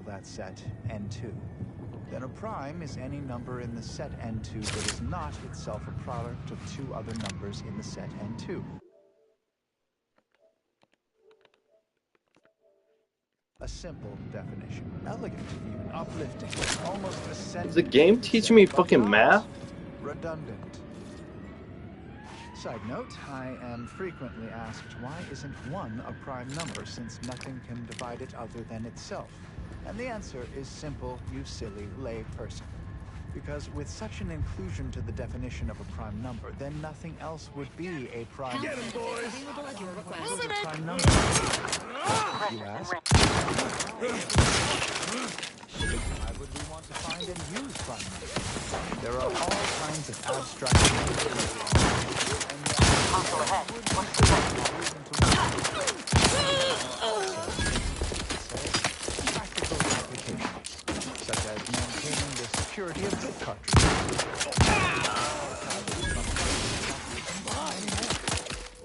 that set N2. Then a prime is any number in the set N2 that is not itself a product of two other numbers in the set N2. A simple definition. Elegant, even uplifting, almost ascendant. Is the game teaching me fucking math? Redundant. Side note, I am frequently asked why isn't 1 a prime number since nothing can divide it other than itself? And the answer is simple, you silly lay person. Because with such an inclusion to the definition of a prime number, then nothing else would be a prime number. Get 'em, boys! What is a prime number? You ask? Why would we want to find and use prime numbers? There are all kinds of abstract numbers. Also ahead. Practical applications, such as maintaining the security of bit cartridges.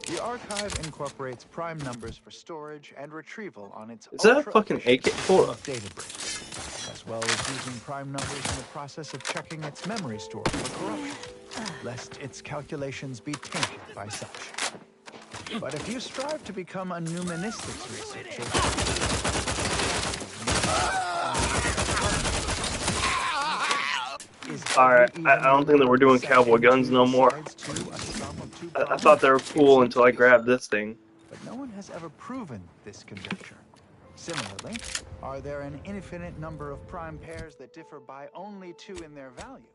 The archive incorporates prime numbers for storage and retrieval on its Is that a fucking AK-4? database, as well as using prime numbers in the process of checking its memory store for corruption, lest its calculations be tainted by such. But if you strive to become a numismatics researcher, Alright, I don't think that we're doing cowboy guns no more. I thought they were cool until I grabbed this thing. But no one has ever proven this conjecture. Similarly, are there an infinite number of prime pairs that differ by only 2 in their value?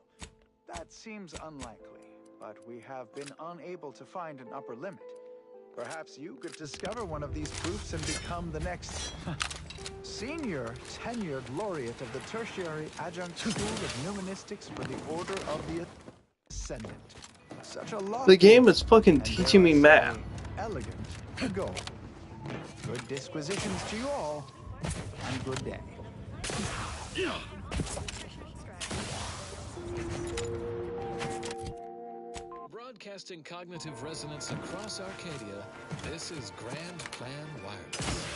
That seems unlikely, but we have been unable to find an upper limit. Perhaps you could discover one of these proofs and become the next senior tenured laureate of the tertiary adjunct school of numismatics for the Order of the Ascendant. Such a lot. The game is fucking teaching me math. Elegant goal. Good disquisitions to you all, and good day. Broadcasting cognitive resonance across Arcadia, this is Grand Plan Wireless.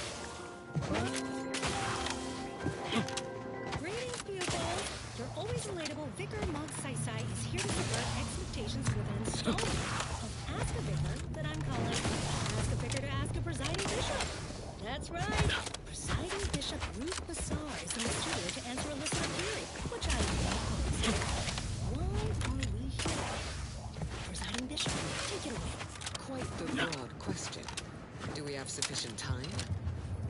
Greetings, pupils! Your always relatable Vicar Monk Sai is here to subvert expectations with an installment of Ask a Vicar that I'm calling Ask a Vicar to Ask a Presiding Bishop. That's right! Presiding Bishop Ruth Bassar is in the studio to answer a listener query, which I love. Why are we here? Presiding Bishop, take it away. Quite the broad question. Do we have sufficient time?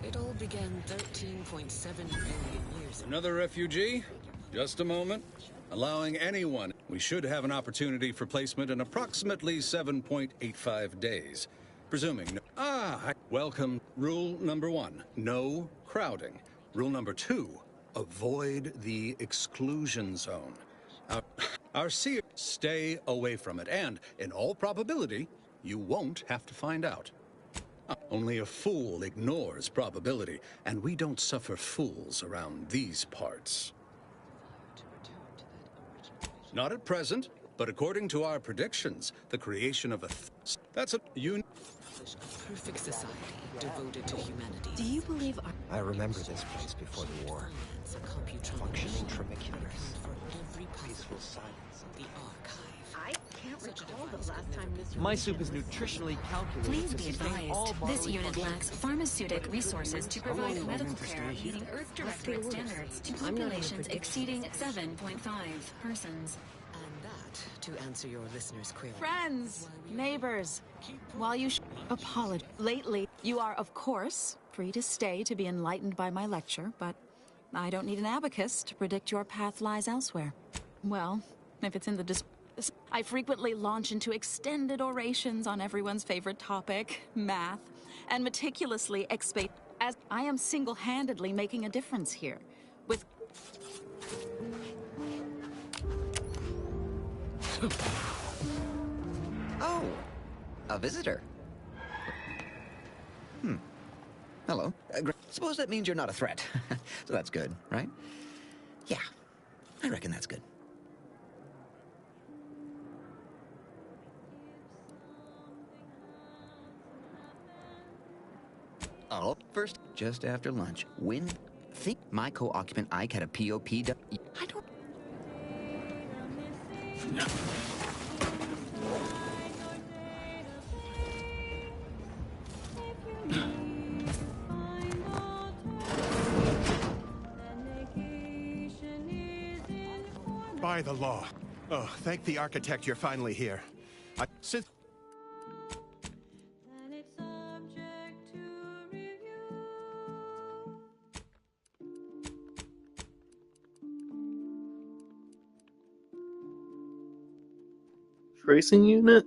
It all began 13.7 billion years ago. Another refugee? Just a moment. Allowing anyone. We should have an opportunity for placement in approximately 7.85 days. Presuming no... Welcome. Rule number 1, no crowding. Rule number 2, avoid the exclusion zone. Our seer, stay away from it, and in all probability, you won't have to find out. Only a fool ignores probability, and we don't suffer fools around these parts. Not at present, but according to our predictions, the creation of a... That's a... Perfect society devoted to humanity. Do you believe I remember this place before the war. Functioning tramiculars. Peaceful silence. The archive. I can't recall the last time this... My soup is nutritionally calculated. Please be advised, this unit lacks pharmaceutic resources to provide medical care meeting Earth Directorate standards to populations exceeding 7.5 persons. And that, to answer your listener's query. Friends, neighbors, while you apologize lately, you are, of course, free to stay to be enlightened by my lecture, but I don't need an abacus to predict your path lies elsewhere. Well, if it's in the I frequently launch into extended orations on everyone's favorite topic, math, and meticulously expate as I am single-handedly making a difference here. With Oh, a visitor. Hello. Suppose that means you're not a threat. So that's good, right? Yeah, I reckon that's good. Oh, first, just after lunch, when think my co-occupant Ike had a POP. I don't. By the law. Oh, thank the architect you're finally here. Since Tracing unit?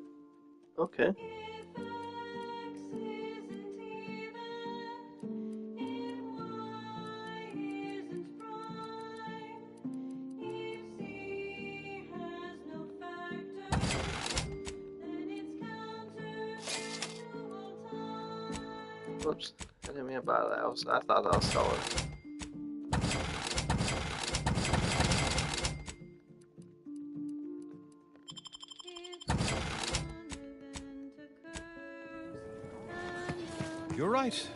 Okay. Whoops. I didn't mean to buy that. I thought that was solid. you're right.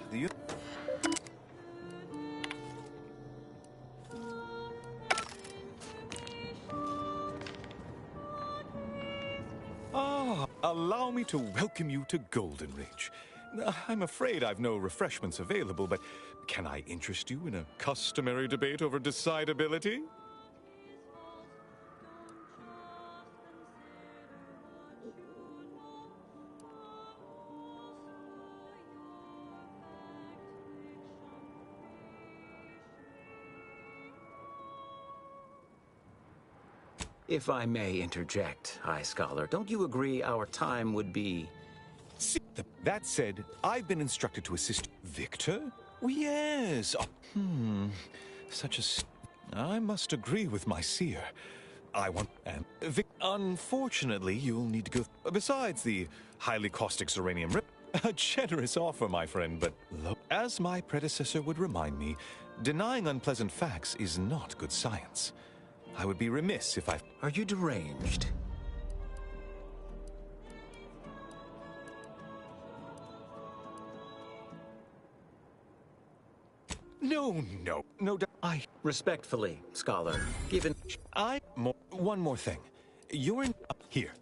Allow me to welcome you to Golden Ridge. I'm afraid I've no refreshments available, but can I interest you in a customary debate over decidability? If I may interject, High Scholar, don't you agree our time would be... That said, I've been instructed to assist Victor? Oh, yes. Such a... I must agree with my seer. I want... And unfortunately, you'll need to go... Besides the highly caustic Serenium rip... A generous offer, my friend, but... As my predecessor would remind me, denying unpleasant facts is not good science. I would be remiss if I... Are you deranged? No, I... Respectfully, Scholar, given... One more thing. You're in... Here.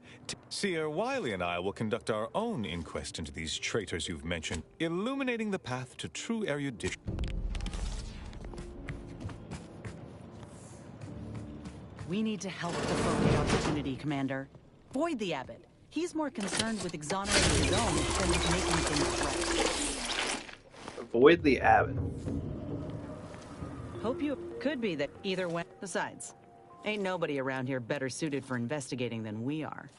Seer Wiley and I will conduct our own inquest into these traitors you've mentioned, illuminating the path to true erudition. We need to help the the opportunity, Commander. Void the Abbot. He's more concerned with exonerating his own than with making things right. Avoid the Abbot. Hope you could be that either way. Besides, ain't nobody around here better suited for investigating than we are.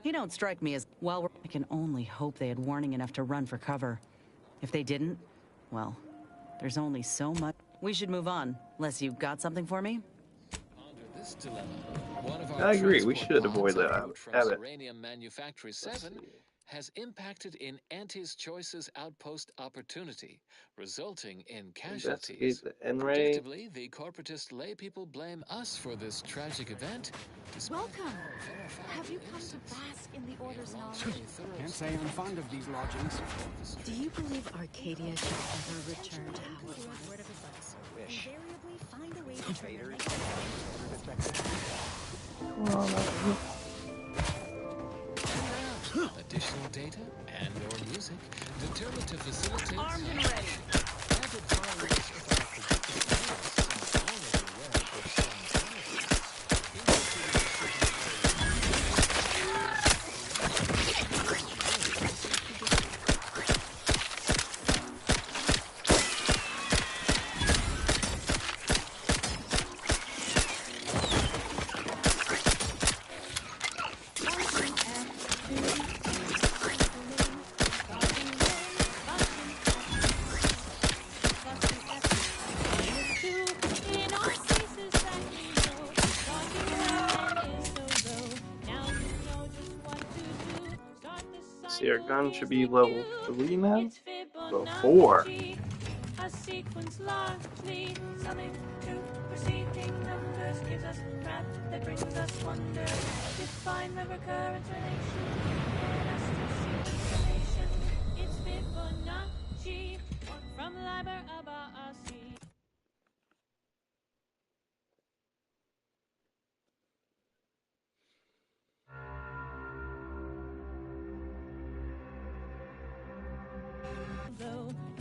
He don't strike me as... Well, I can only hope they had warning enough to run for cover. If they didn't, well, there's only so much... We should move on, unless you've got something for me. This dilemma, one of our I agree, we should avoid the Abbot. Uranium Manufactory 7 has impacted in Anti's Choice's outpost opportunity, resulting in casualties. The N-ray. Predictably, the corporatist laypeople blame us for this tragic event. Welcome. Have you come to bask in the Order's knowledge? Can't say I'm fond of these lodgings. Do you believe Arcadia should ever return to how it was? Invariably find a way to turn Additional data and/or music determined to facilitate... Armed and ready. Added followers of our predicted players are already aware of See, our gun should be level 3 now? Level 4. A sequence largely summing to proceeding numbers gives us math that brings us wonder. Define the recurrence relation and us to see information. It's Fibonacci.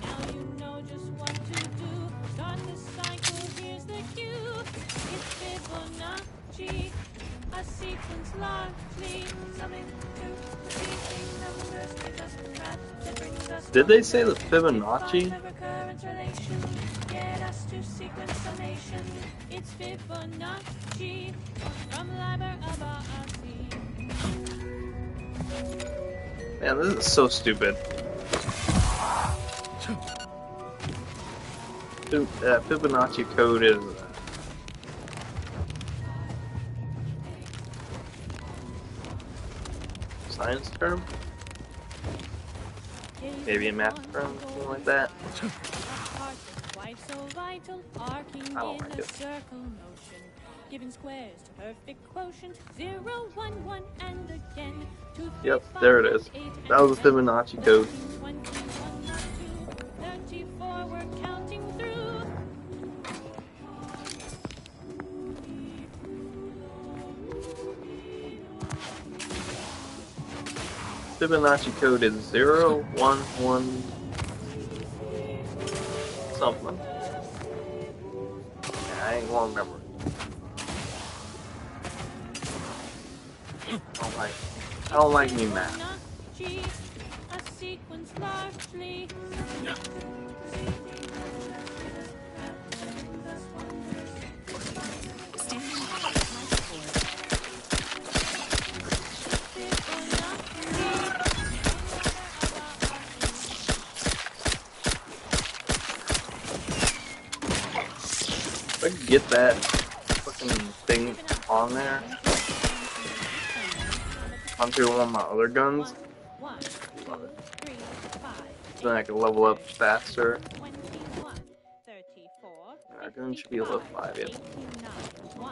Now you know just what to do. Start the cycle, here's the cue. It's Fibonacci, a sequence largely summing to repeating numbers gives us the math that brings us. Did they say the Fibonacci? Recurrence relation, get us to sequence summation. It's Fibonacci from Liber Abaasi. Man, this is so stupid. Fibonacci code is a science term? Maybe a math term, something like that. Quite so vital, arcing in a circle motion, giving squares to perfect quotient, 0, 1, 1, and again. 2, 3, Yep, 5, there it is. 8, That was the Fibonacci code. 34, we're counting through. Fibonacci code is 0, 1, 1, something. Yeah, I ain't gonna remember. I don't like me math. A sequence largely. If I could get that fucking thing on there, onto one of my other guns, then I can level up faster. Our gun should be level 5, yeah.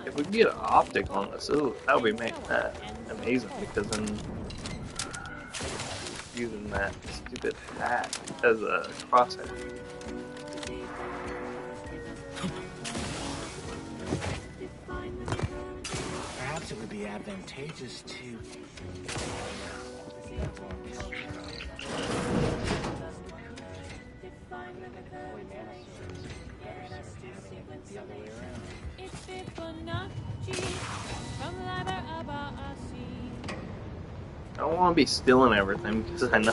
If we could get an optic on this, that would be amazing, because then using that stupid hat as a crosshair. Perhaps it would be advantageous to... I don't want to be stealing everything because I know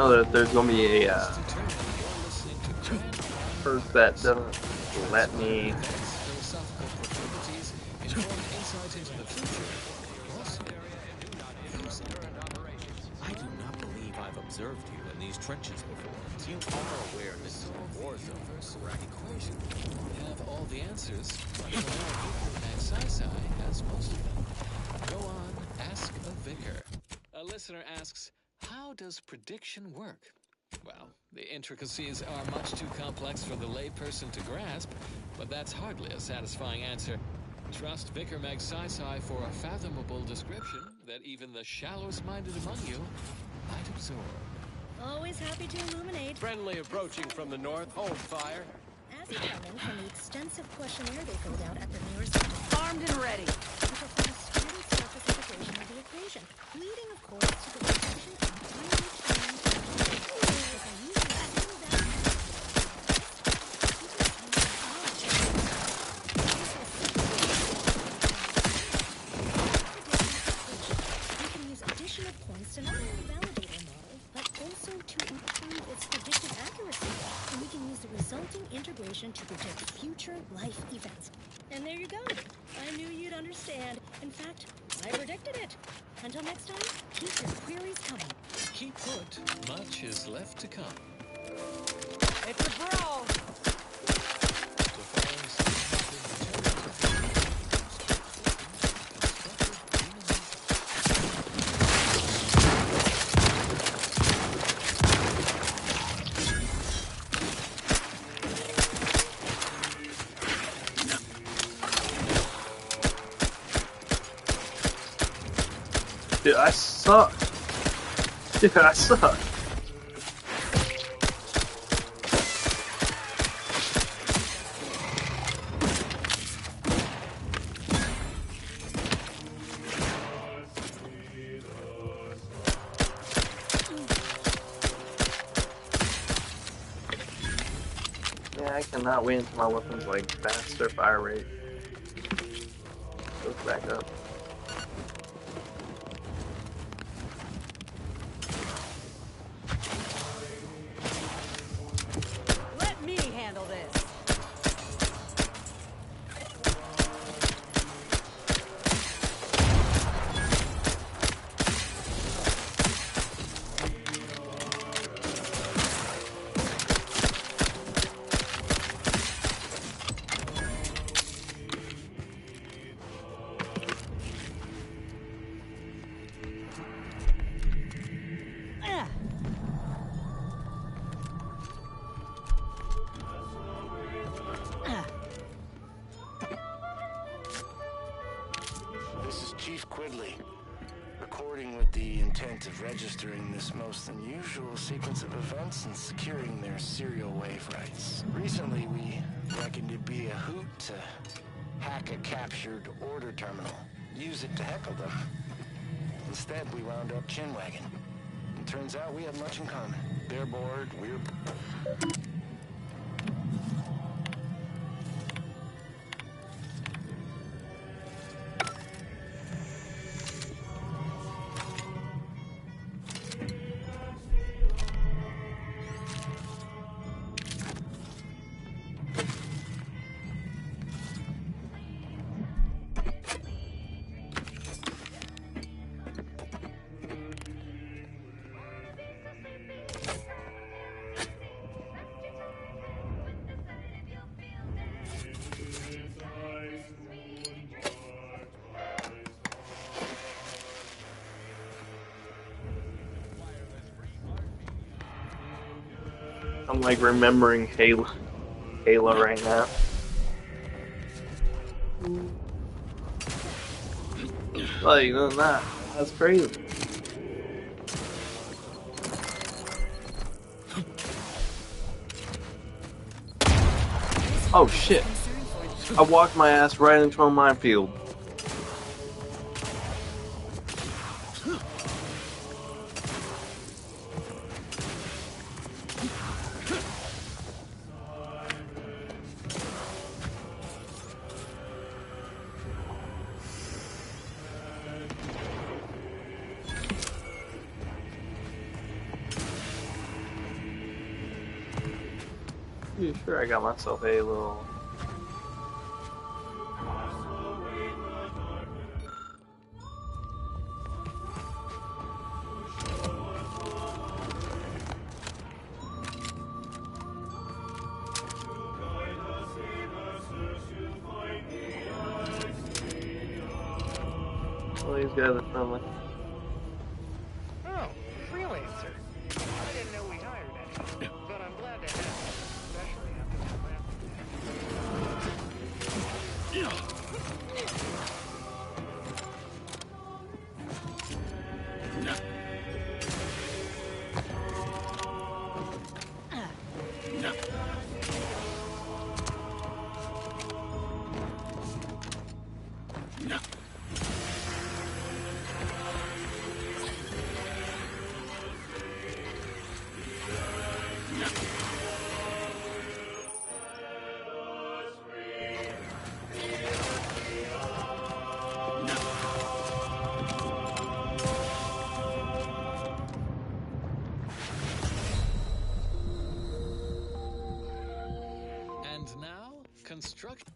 that there's gonna be a perk that doesn't let me. I do not believe I've observed you in these trenches before. You are aware this is a war zone, correct? Equation. You have all the answers, but for now, Vicar Magsai has most of them. Go on, ask a vicar. A listener asks, how does prediction work? Well, the intricacies are much too complex for the layperson to grasp, but that's hardly a satisfying answer. Trust Vicar Magsai for a fathomable description that even the shallowest minded among you might absorb. Always happy to illuminate. Friendly approaching from the north. Hold fire. As determined from the extensive questionnaire they filled out at the nearest... Armed and ready. We perform a standard surface integration of the equation, leading, of course, to the reduction of 3 we can use additional points to not only validate our model, but also to improve its predictive accuracy. And we can use the resulting integration to predict future life events. And there you go. I knew you'd understand. In fact, I predicted it. Until next time, keep your queries coming. Keep put. Much is left to come. It's a brawl. The following season has been determined Dude, I suck. Dude, I suck. Yeah, I cannot wait until my weapon's like faster fire rate. Goes back up. Let me handle this. This is Chief Quidley, recording with the intent of registering this most unusual sequence of events and securing their serial wave rights. Recently, we reckoned it'd be a hoot to hack a captured order terminal, use it to heckle them. Instead, we wound up chinwagging. And turns out we have much in common. They're bored, we're... I'm like remembering Halo right now. Like, that's crazy. Oh shit. I walked my ass right into a minefield. Pretty sure I got myself a little... Well, these guys are friendly. Oh, freelancer. I didn't know we hired any, but I'm glad to have you, especially after that last And now, construct.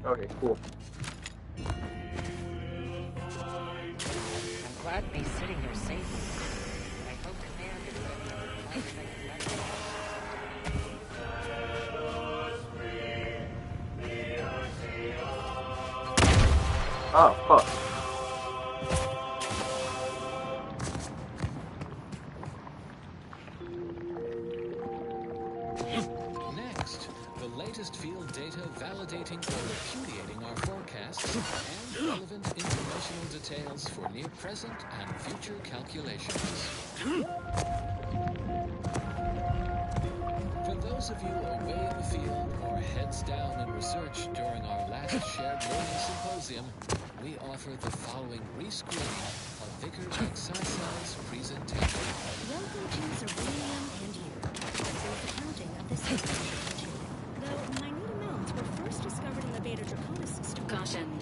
Okay, cool. I'm glad to be sitting here safely. I hope Oh, fuck. Next, the latest field data validating or repudiating our forecasts and relevant informational details for near present and future calculations. For those of you away in the field or heads hands down in research during our last shared learning symposium, we offer the following rescreening of Vicar Excise's presentation. Welcome to Zeranium and you. This is the counting of this history, though minute amounts were first discovered in the Beta Draconis system. Caution.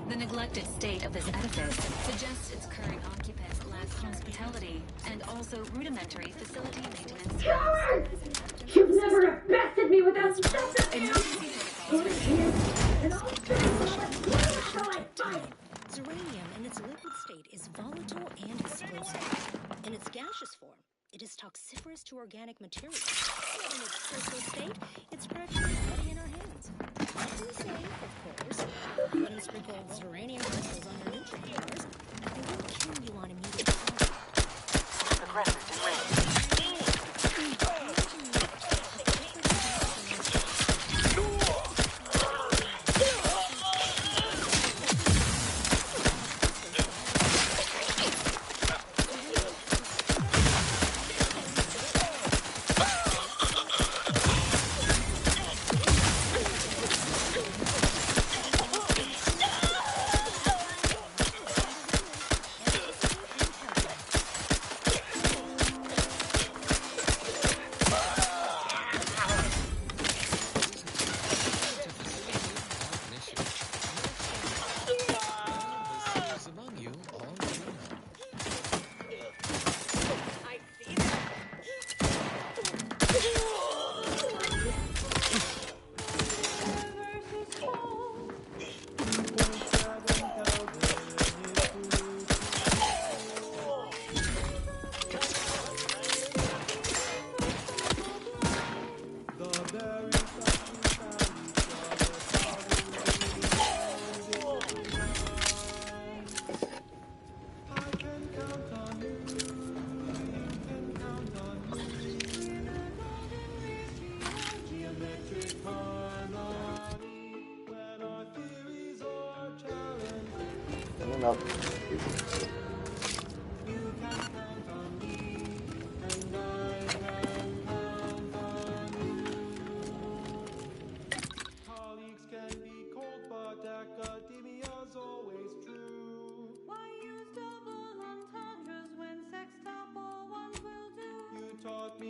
The neglected state of this edifice suggests its current occupants lack hospitality and also rudimentary facility maintenance. Coward! You've never bested me without something! Zeranium in its liquid state is volatile and explosive. In its gaseous form, it is toxiferous to organic materials. In its crystal state, it's practically bloody in our hands. Not to say, of course, you can sprinkle Zeranium crystals on your nutrient bars. They will kill you on immediate contact. Aggressive and ready.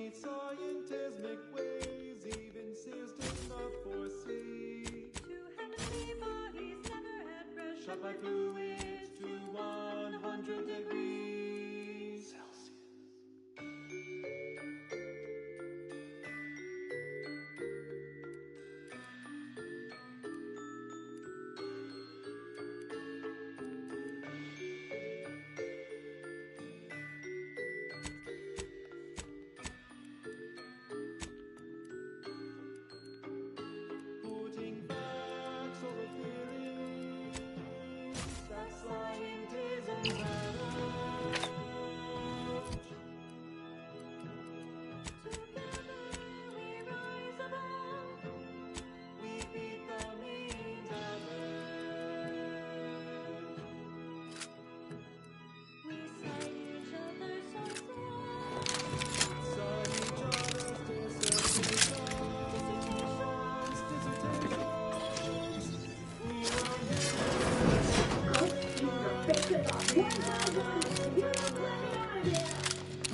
Scientismic ways, even systems not foresee. Two heavenly bodies never had pressure. Shot by fluids to 100 degrees Celsius.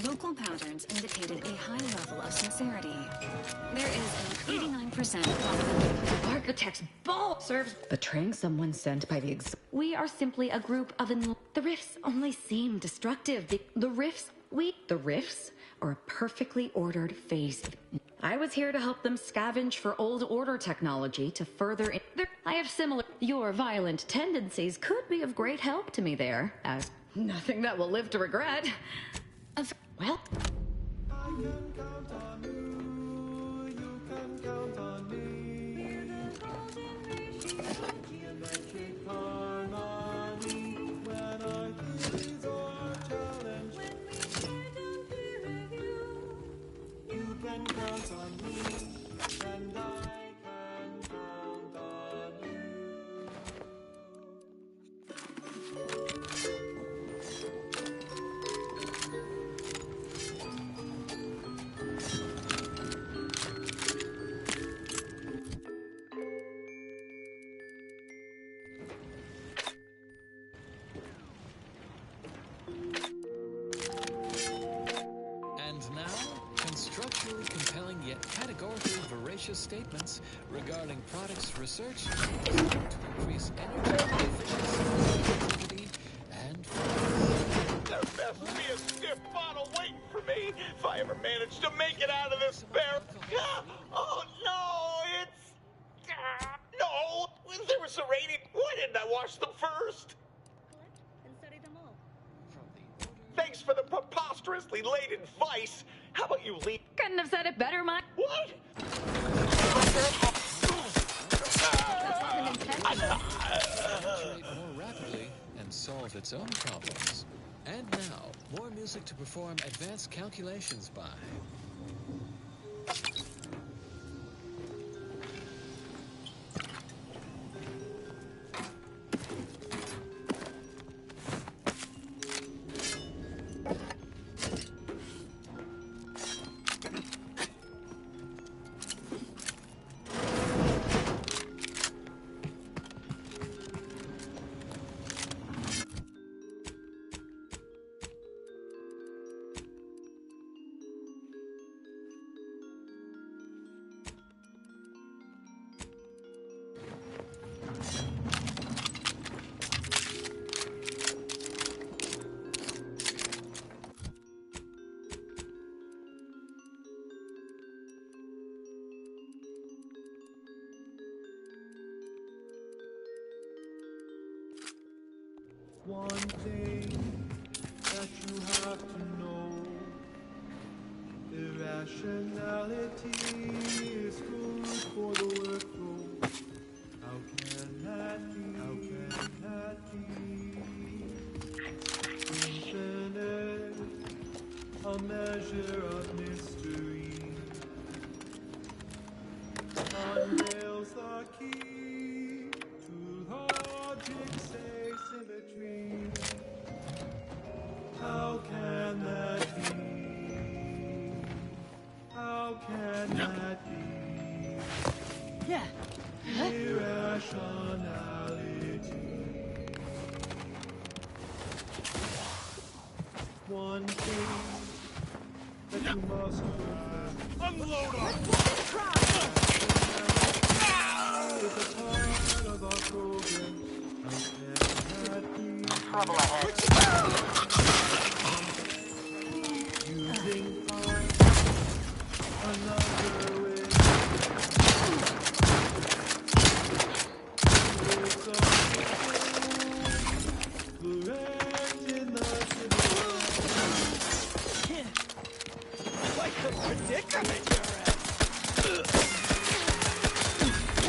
Local patterns indicated a high level of sincerity. There is an 89% probability. Architect's ball serves betraying someone sent by the We are simply a group of The rifts only seem destructive. The rifts are a perfectly ordered phase. I was here to help them scavenge for old order technology to further I have similar Your violent tendencies could be of great help to me there, as nothing that will live to regret. Well, I can count on you, you can count on me. Geometric harmony, when our theories are challenged. When we try to peer review, you can count on me, and I can count on you. statements regarding products research to increase energy efficiency, productivity, and There best be a stiff bottle waiting for me if I ever manage to make it out of this barrel. Oh no, it's... No, there was serrated. Why didn't I wash them first? And study them all. Thanks for the preposterously late advice. How about you leave? Couldn't have said it better, Mike. What? operate more rapidly and solve its own problems. And now, more music to perform advanced calculations by. One thing that you have to know, irrationality is good for the workflow. How can that be? How can that be? Infinite, a measure of mystery, unveils the key to logic's asymmetry. How can that be? How can that be? Yeah. Irrationality. One thing that you must perfect. Unload on! It's a part of our program. How can that be? Trouble ahead. Using time, another way. It's correct in the Like the predicament you're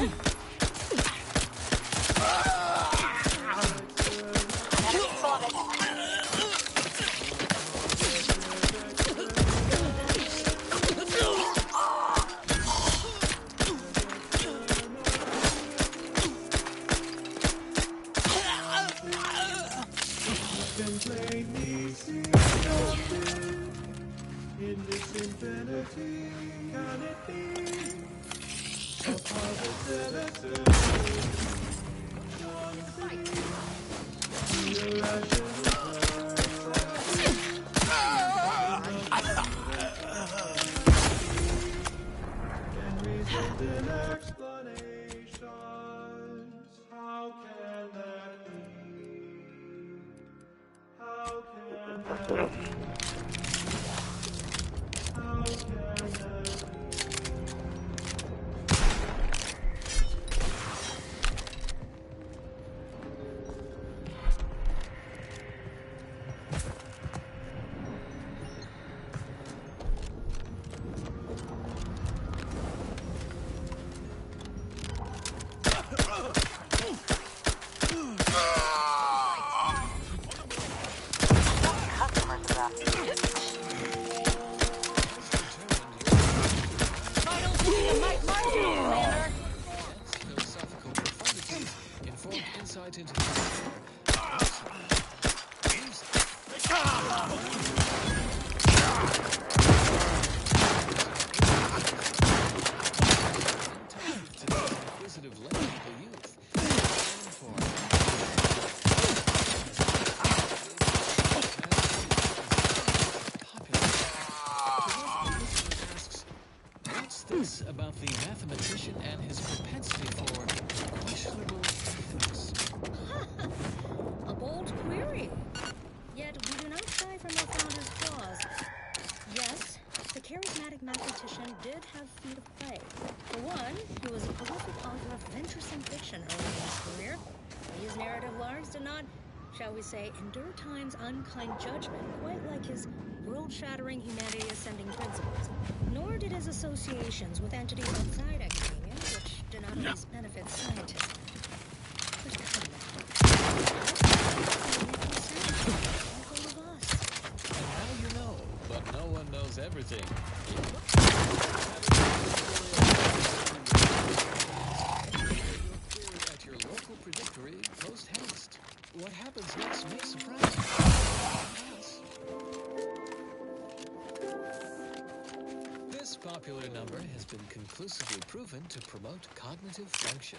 in. can plainly see nothing in this infinity. Can it be a positivity? One thing, the irrational can result in explanations. How can that be? How can that be? How can that be? Philosophical profundities informed insight into the inquisitive logical youth. What's this about the mathematician prediction and his propensity for questionable ethics. A bold query. Yet we do not shy from our founder's flaws. Yes, the charismatic mathematician did have feet of clay. For one, he was a prolific author of venturesome fiction early in his career. These narrative larks did not, shall we say, endure time's unkind judgment, quite like his world-shattering humanity-ascending principles. Nor did his associations with entities outside academia, which did not always benefit scientists. But come And now you know, but no one knows everything. At your local predictory post haste. What happens next may surprise you. This popular number has been conclusively proven to promote cognitive function.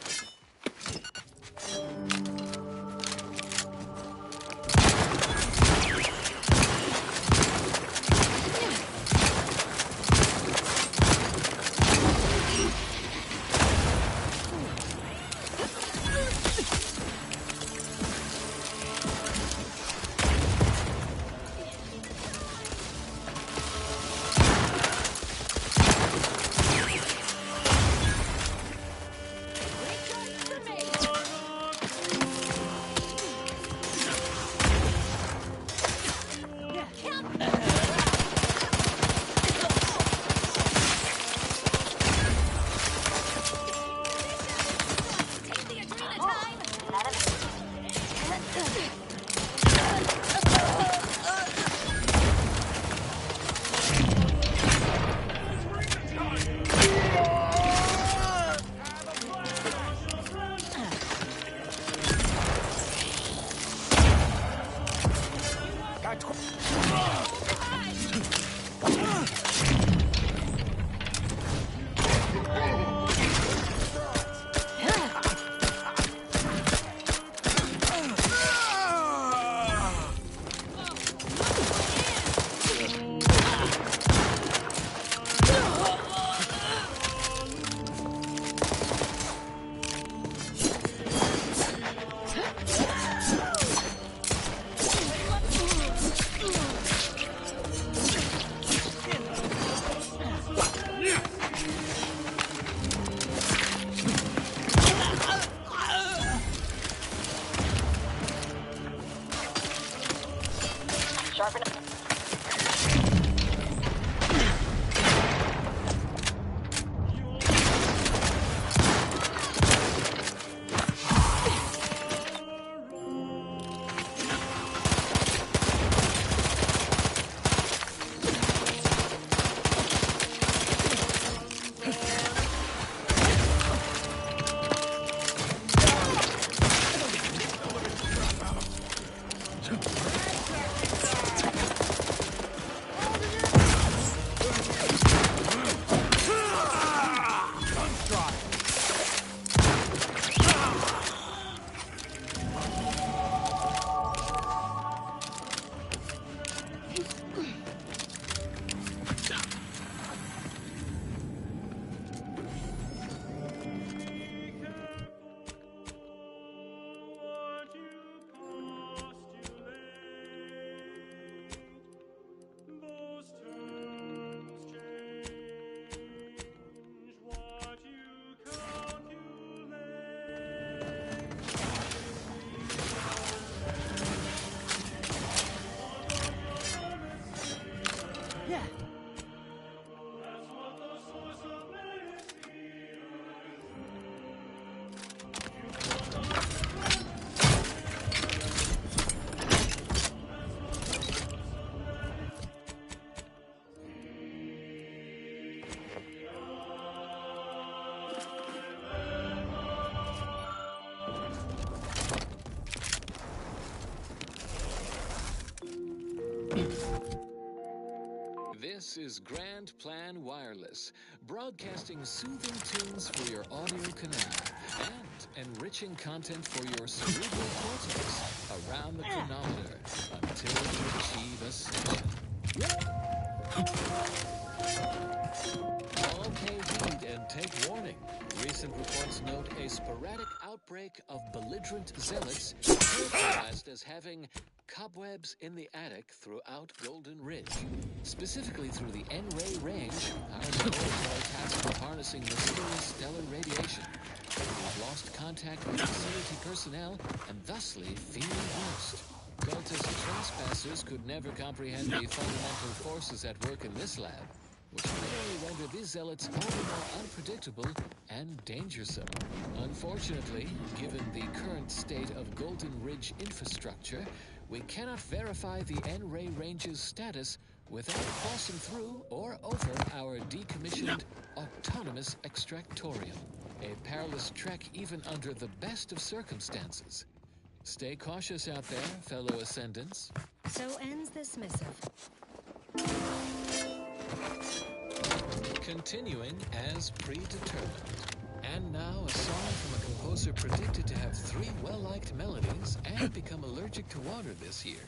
This is Grand Plan Wireless, broadcasting soothing tunes for your audio canal and enriching content for your cerebral cortex around the chronometer until you achieve ascension. All pay heed Then take warning. Recent reports note a sporadic outbreak of belligerent zealots characterized as having cobwebs in the attic throughout Golden Ridge. Specifically through the N-ray range, our scholars are tasked with harnessing mysterious stellar radiation. We've lost contact with facility personnel and thusly fear the worst. Cultist trespassers could never comprehend the fundamental forces at work in this lab, which may only render these zealots all the more unpredictable and dangersome. Unfortunately, given the current state of Golden Ridge infrastructure, we cannot verify the N-ray range's status without crossing through or over our decommissioned autonomous extractorium. A perilous trek even under the best of circumstances. Stay cautious out there, fellow Ascendants. So ends this missive. Continuing as predetermined. And now a song from a composer predicted to have 3 well-liked melodies and become allergic to water this year.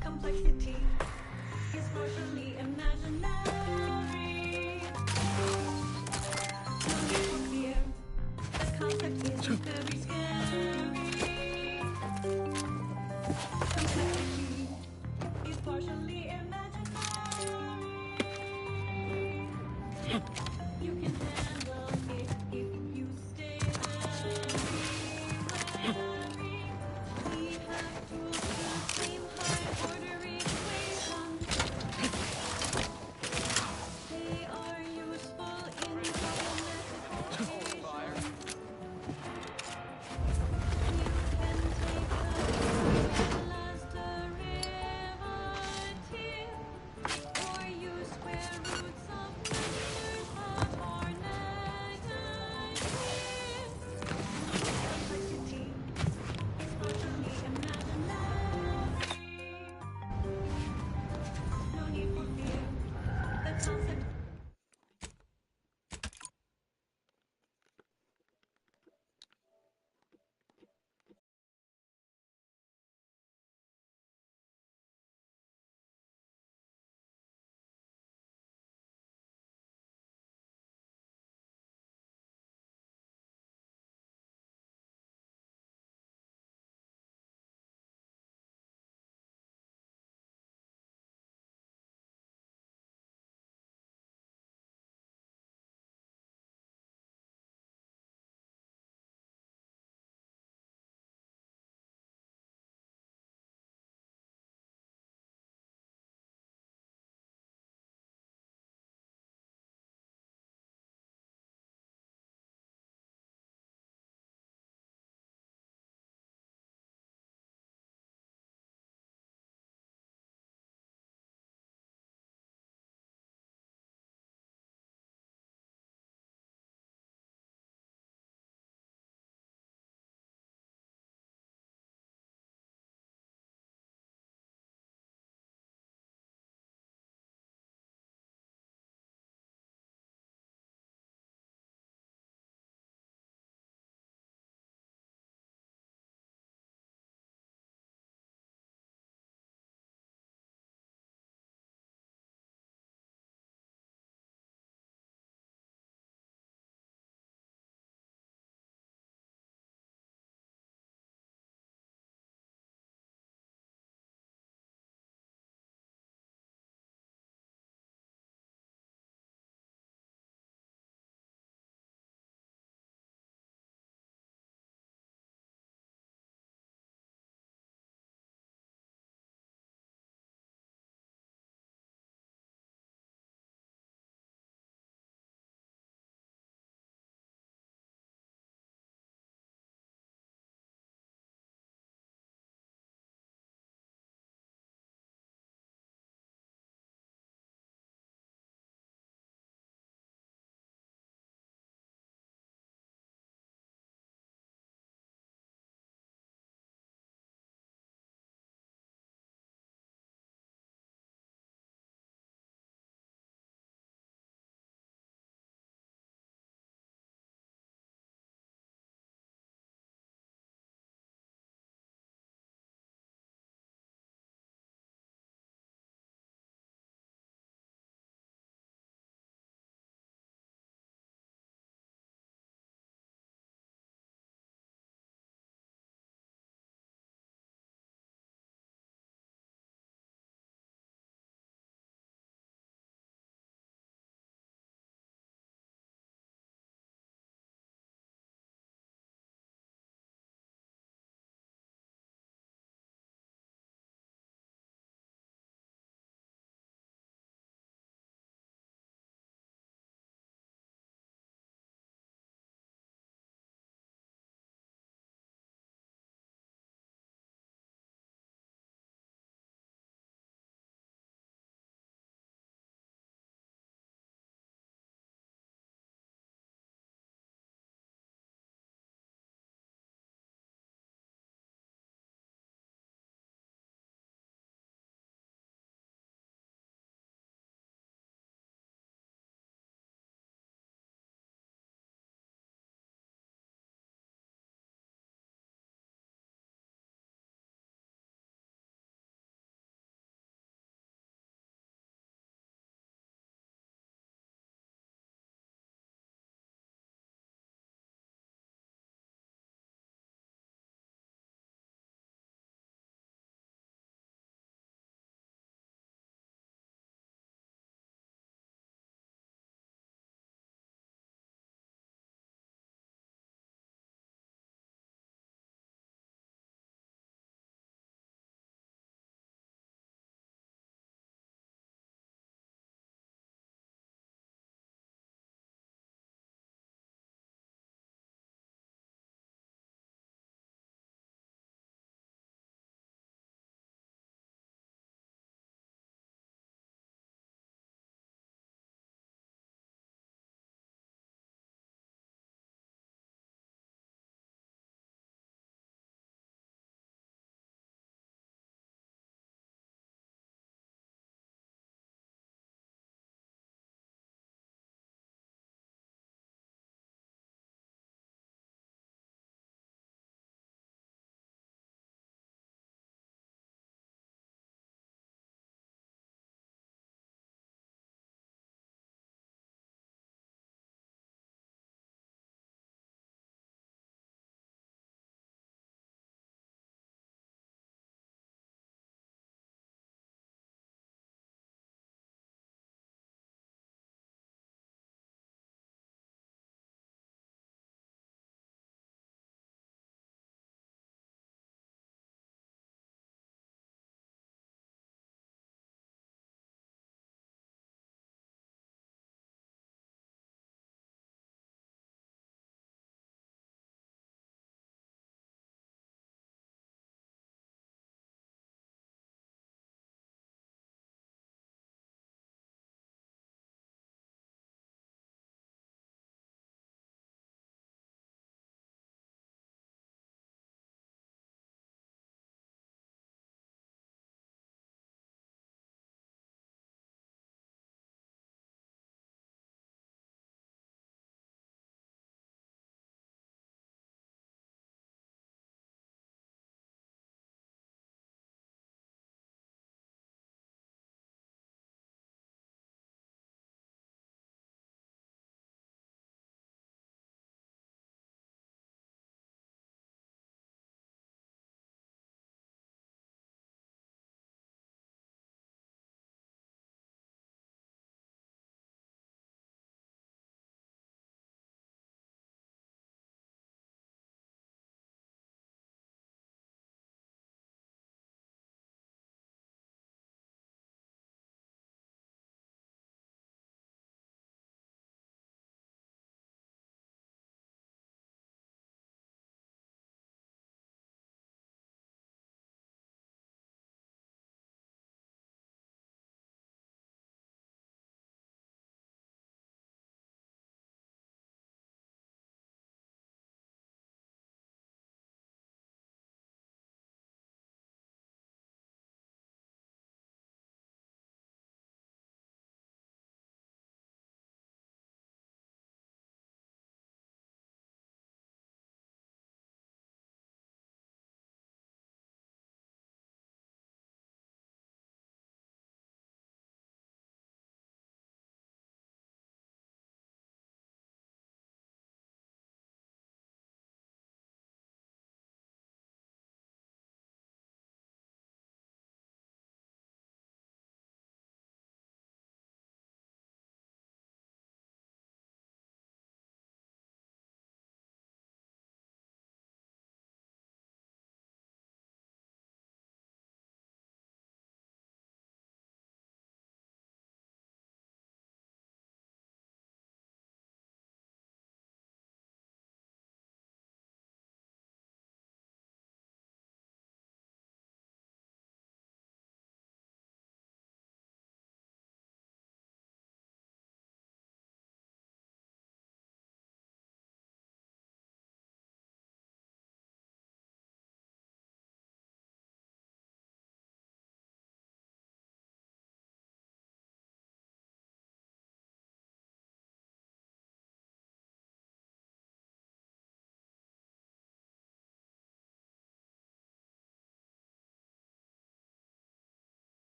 Complexity is partially imaginary. No need for fear. The concept is very scary. Complexity is partially imaginary. You can handle it if you stay very wary. We have tools to seem high-order equations. They are useful in problematic occasions. You can take a last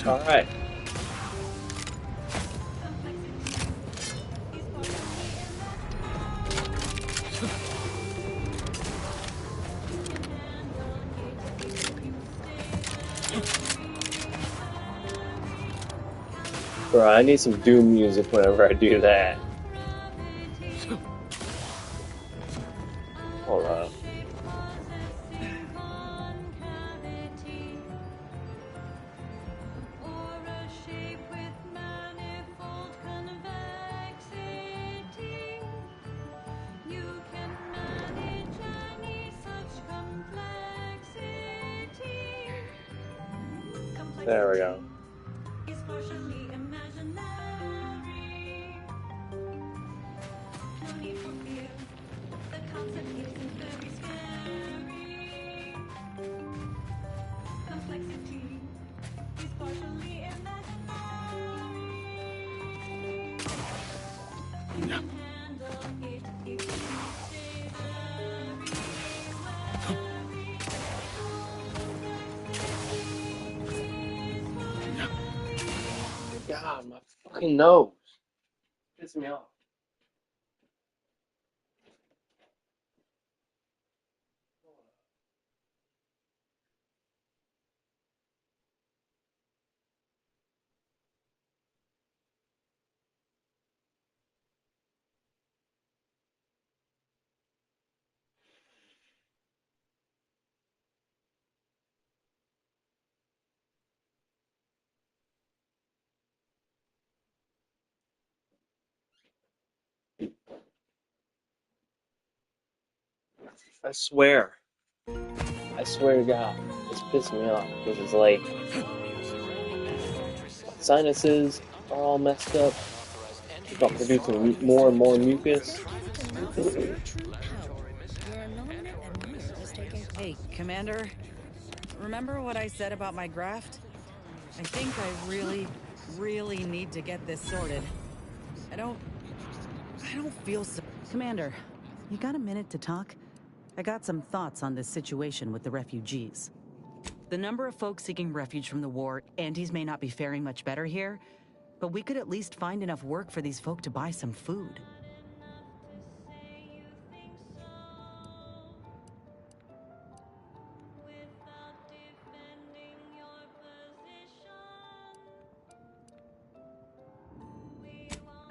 Alright. Bro, I need some Doom music whenever I do that. Hold up. There we go. God, my fucking nose. Pisses me off. I swear to God, it's pissing me off because it's like my sinuses are all messed up. Stop producing more and more mucus. Hey, Commander, remember what I said about my graft? I think I really need to get this sorted. I don't feel so... Commander, you got a minute to talk? I got some thoughts on this situation with the refugees. The number of folks seeking refuge from the war, Andes may not be faring much better here, but we could at least find enough work for these folk to buy some food.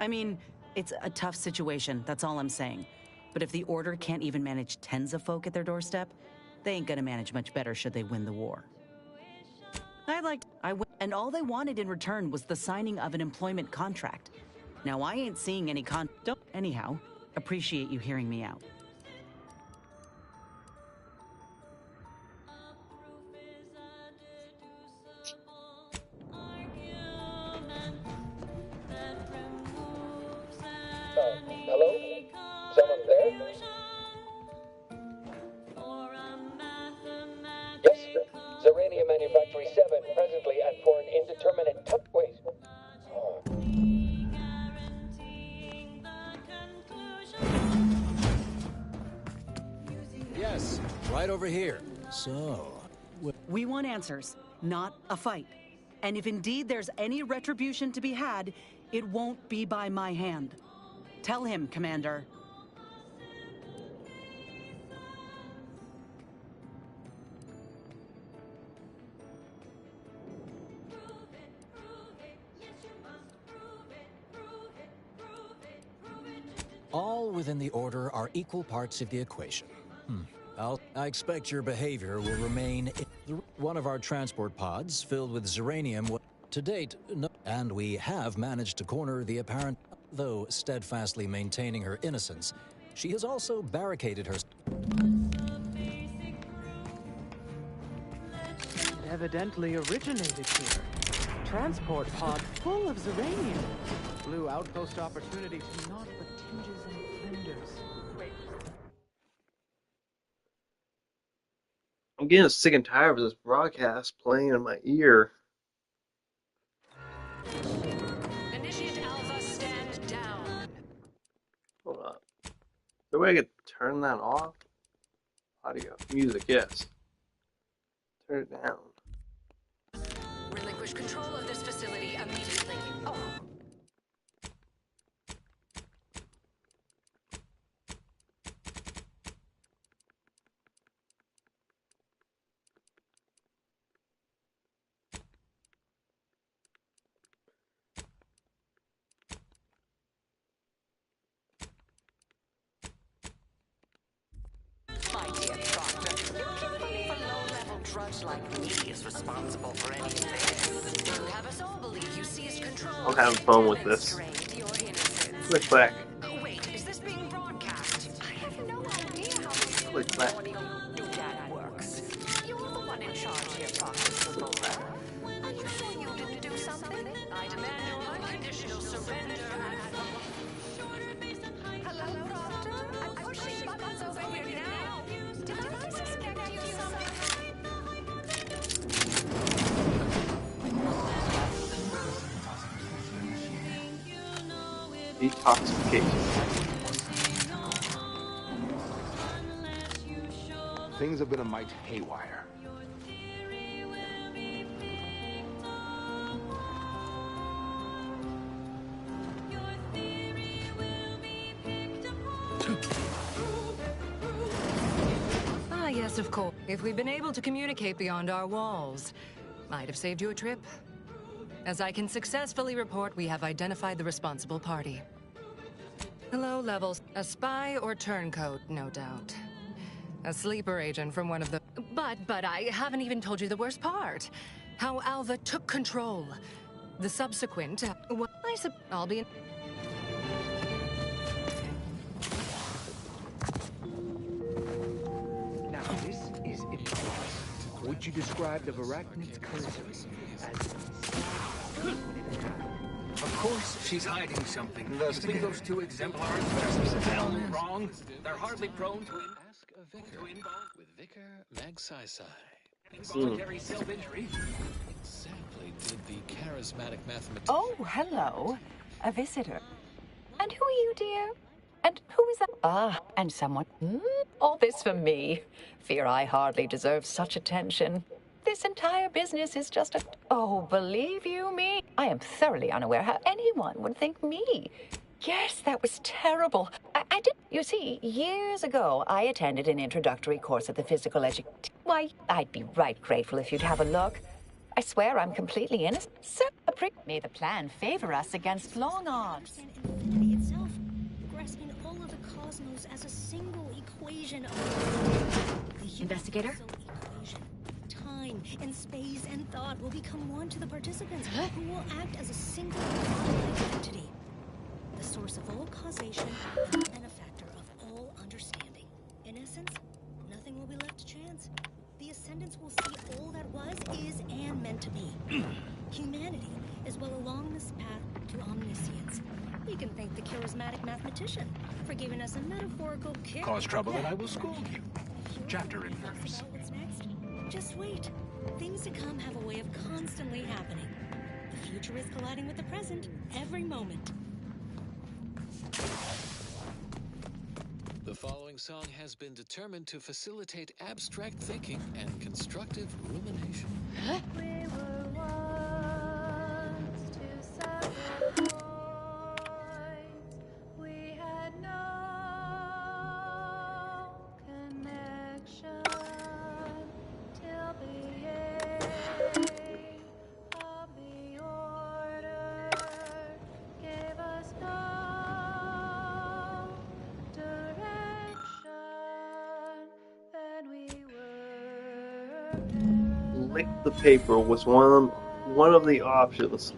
I mean, it's a tough situation, that's all I'm saying. But if the Order can't even manage tens of folk at their doorstep, they ain't gonna manage much better should they win the war. And all they wanted in return was the signing of an employment contract. Now, I ain't seeing any Anyhow, appreciate you hearing me out. Hello? Someone there? Yes, Zerania Manufactory 7, presently and for an indeterminate time. Wait. Yes, right over here. So... We want answers, not a fight. And if indeed there's any retribution to be had, it won't be by my hand. Tell him, Commander. All within the Order are equal parts of the equation. I expect your behavior will remain one of our transport pods filled with Zeranium. To date, no, and we have managed to corner the apparent, though steadfastly maintaining her innocence. She has also barricaded her. It evidently originated here. Transport pod full of Zeranium. Blue outpost opportunity to naught but tinges and flinders. I'm getting sick and tired of this broadcast playing in my ear. Initiate Alpha, stand down. Hold up. Is there a way I could turn that off? Audio. Music, yes. Turn it down. relinquish control of this facility immediately. Oh. My dear Proctor, you can't believe a low-level drudge like me is responsible for any of this. You have us all believe you seized control. I'm having fun with this. Demonstrate your innocence. Click back. Wait, is this being broadcast? I have no idea how Click back. that works. You're the one in charge here, Proctor Sabora. Are you sure you didn't do something? I demand your unconditional surrender and... Hello, Proctor? I'm pushing buttons over here now. Did I suspect you something? Detoxification. Things have been a mite haywire. Ah, yes, of course. If we'd been able to communicate beyond our walls, might have saved you a trip. As I can successfully report, we have identified the responsible party. Hello, Levels. A spy or turncoat, no doubt. A sleeper agent from one of the... But I haven't even told you the worst part. How Alva took control. The subsequent... well, I'll be... Now, this is important. Would you describe the Varachnid's curses as... Of course, she's hiding something. You think those two exemplars are wrong? They're hardly prone to... Ask a Vicar with Vicar Magsaysay. Involuntary self-injury. Exactly did the charismatic mathematician... Oh, hello. A visitor. And who are you, dear? And who is that? Ah, and someone... all this for me. Fear I hardly deserve such attention. This entire business is just a... Oh, believe you me, I am thoroughly unaware how anyone would think me. Yes, that was terrible. I did... You see, years ago, I attended an introductory course at the physical education... Why, I'd be right grateful if you'd have a look. I swear I'm completely innocent. So, may the plan favor us against long odds. Infinity itself, grasping all of the cosmos as a single equation of... The Investigator? Equation. Time and space and thought will become one to the participants, who will act as a single entity. The source of all causation and a benefactor of all understanding. In essence, nothing will be left to chance. The Ascendants will see all that was, is, and meant to be. Humanity is well along this path to omniscience. We can thank the charismatic mathematician for giving us a metaphorical kick. Cause trouble and I will scold you. Chapter in verse. What's next? Just wait. Things to come have a way of constantly happening. The future is colliding with the present every moment. The following song has been determined to facilitate abstract thinking and constructive rumination. We were once two separate points. We had no connection till the age of the order gave us no direction. Then we were Lick the paper was one of the options.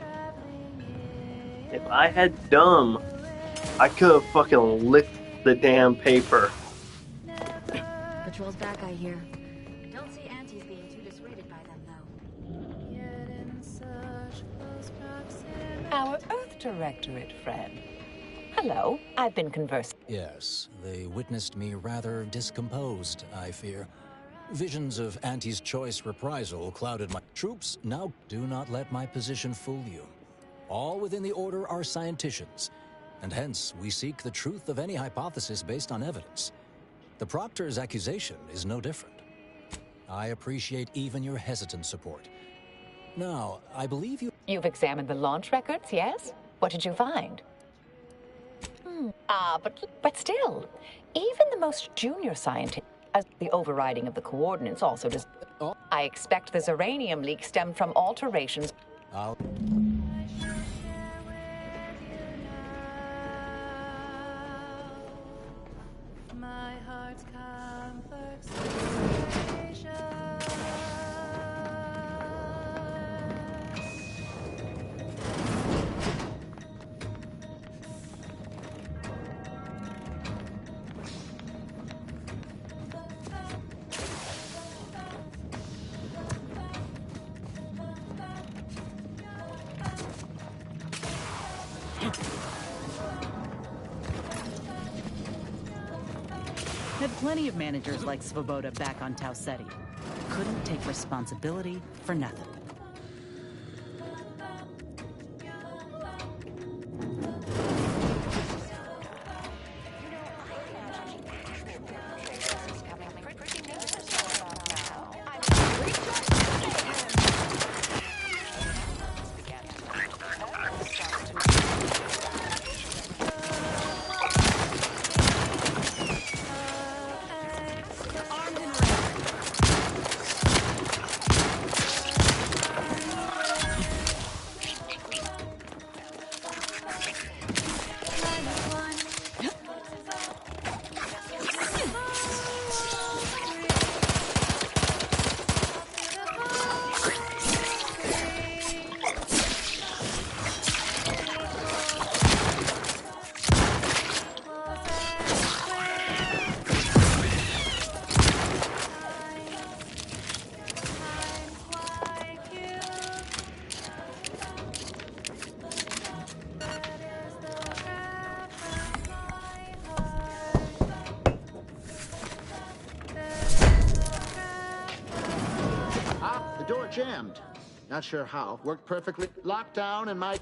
If I had dumb, I could have fucking licked the damn paper. Patrol's back, I hear. Don't see Auntie's being too dissuaded by them, though. yet in such close proximity. Our Earth Directorate friend. Hello, I've been conversing. Yes, they witnessed me rather discomposed, I fear. Visions of Auntie's choice reprisal clouded my troops. Now, do not let my position fool you. All within the Order are scienticians, and hence we seek the truth of any hypothesis based on evidence. The Proctor's accusation is no different. I appreciate even your hesitant support. Now, I believe you... You've examined the launch records, yes? What did you find? But still, even the most junior scientist, as the overriding of the coordinates also does. I expect the uranium leak stemmed from alterations. I'll... My heart's comfort Had plenty of managers like Svoboda back on Tau Ceti. Couldn't take responsibility for nothing. Jammed. Not sure how. Worked perfectly. Locked down and my...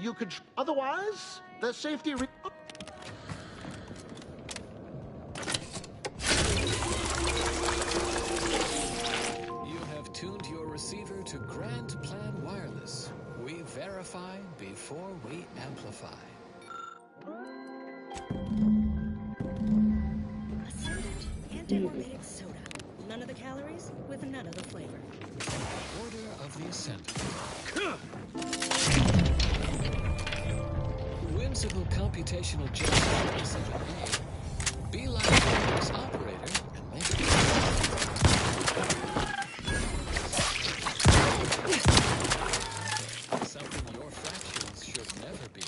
You could... Otherwise, the safety... You have tuned your receiver to Grand Plan Wireless. We verify before we amplify. Anti-hormetic soda. None of the calories with none of the flavor. Order of the Ascendant. Whimsical computational gesture is A. Be like Windows operator and make it something your fractions should never be.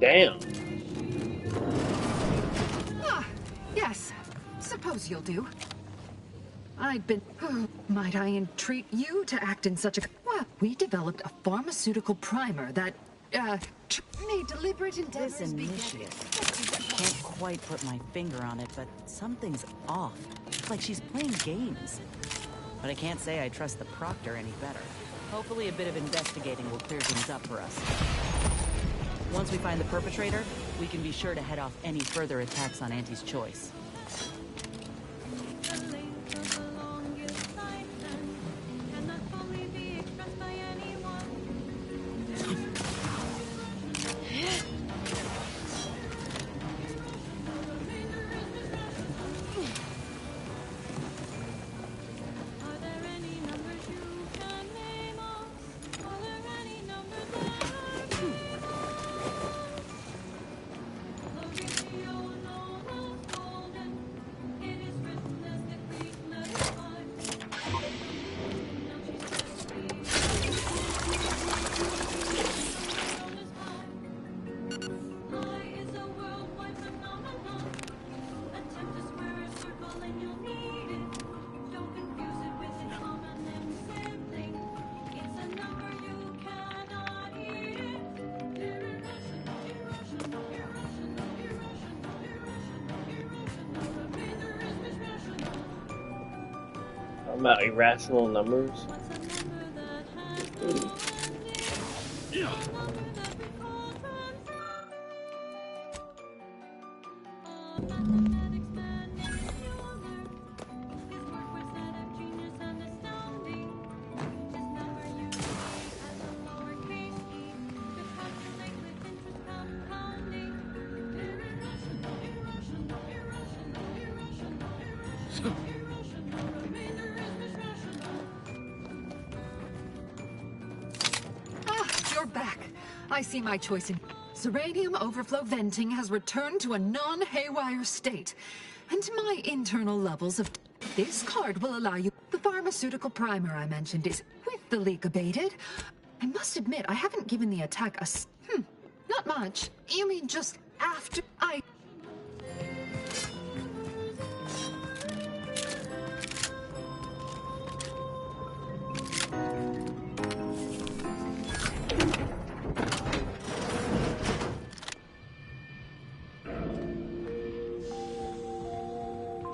Damn. Yes, suppose you'll do. I've been... might I entreat you to act in such a... Well, we developed a pharmaceutical primer that, made deliberate endeavors... This initiative. Can't quite put my finger on it, but something's off. Like she's playing games. But I can't say I trust the Proctor any better. Hopefully a bit of investigating will clear things up for us. Once we find the perpetrator, we can be sure to head off any further attacks on Auntie's choice. Talking about irrational numbers. You're back. I see my choice in Zeranium overflow venting has returned to a non-haywire state. And my internal levels of... This card will allow you... The pharmaceutical primer I mentioned is with the leak abated. I must admit, I haven't given the attack a... Not much. You mean just after I...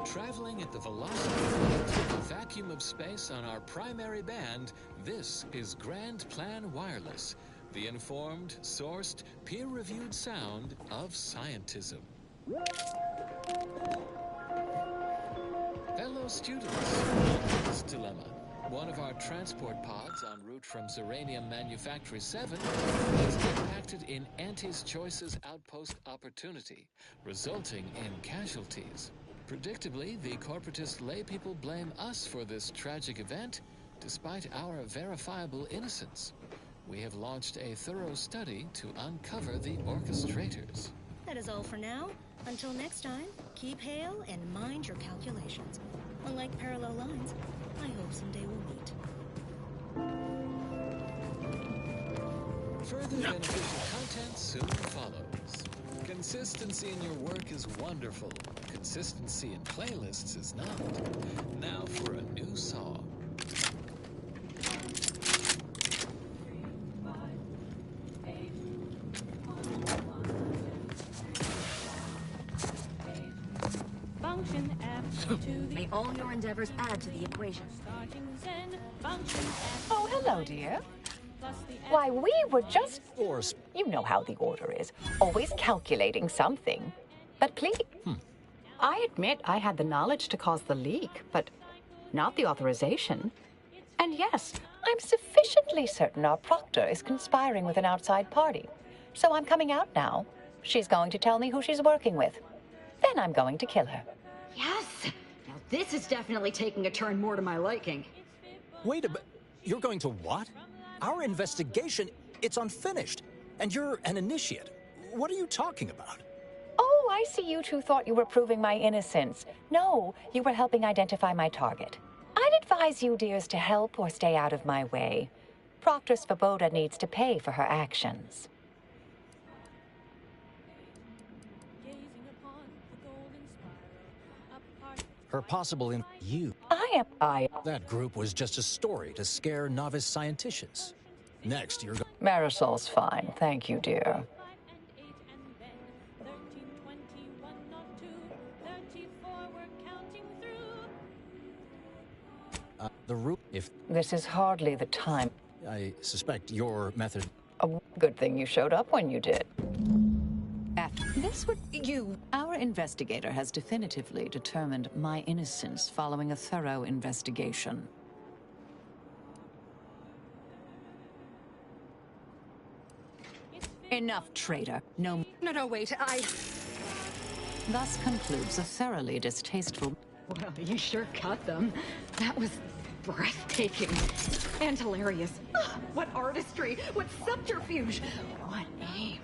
Traveling at the velocity of the vacuum of space on our primary band, this is Grand Plan Wireless, the informed, sourced, peer-reviewed sound of scientism. Fellow students, this dilemma. One of our transport pods en route from Zeranium Manufactory 7 is impacted in Auntie's Choice's outpost opportunity, resulting in casualties. Predictably, the corporatist laypeople blame us for this tragic event, despite our verifiable innocence. We have launched a thorough study to uncover the orchestrators. That is all for now. Until next time, keep hail and mind your calculations. Unlike parallel lines, I hope someday we'll meet. Further beneficial content soon follows. Consistency in your work is wonderful. Consistency in playlists is not. Now for a new song. Function F to the... May all your endeavors add to the equation. Oh, hello, dear. Why, we were just... Of course. You know how the order is. Always calculating something. But please... I admit I had the knowledge to cause the leak, but not the authorization. And yes, I'm sufficiently certain our proctor is conspiring with an outside party. So I'm coming out now. She's going to tell me who she's working with. Then I'm going to kill her. Yes! Now this is definitely taking a turn more to my liking. Wait a minute. You're going to what? Our investigation, it's unfinished. And you're an initiate. What are you talking about? Oh, I see you two thought you were proving my innocence. No, you were helping identify my target. I'd advise you, dears, to help or stay out of my way. Proctor Svoboda needs to pay for her actions. Her possible you. That group was just a story to scare novice scienticians. Next, you're Marisol's fine, thank you, dear. The root, if... This is hardly the time. I suspect your method... A good thing you showed up when you did. This would... Our investigator has definitively determined my innocence following a thorough investigation. Enough, traitor. No, wait, Thus concludes a thoroughly distasteful... Well, you sure cut them. That was breathtaking and hilarious. What artistry, what subterfuge, what aim.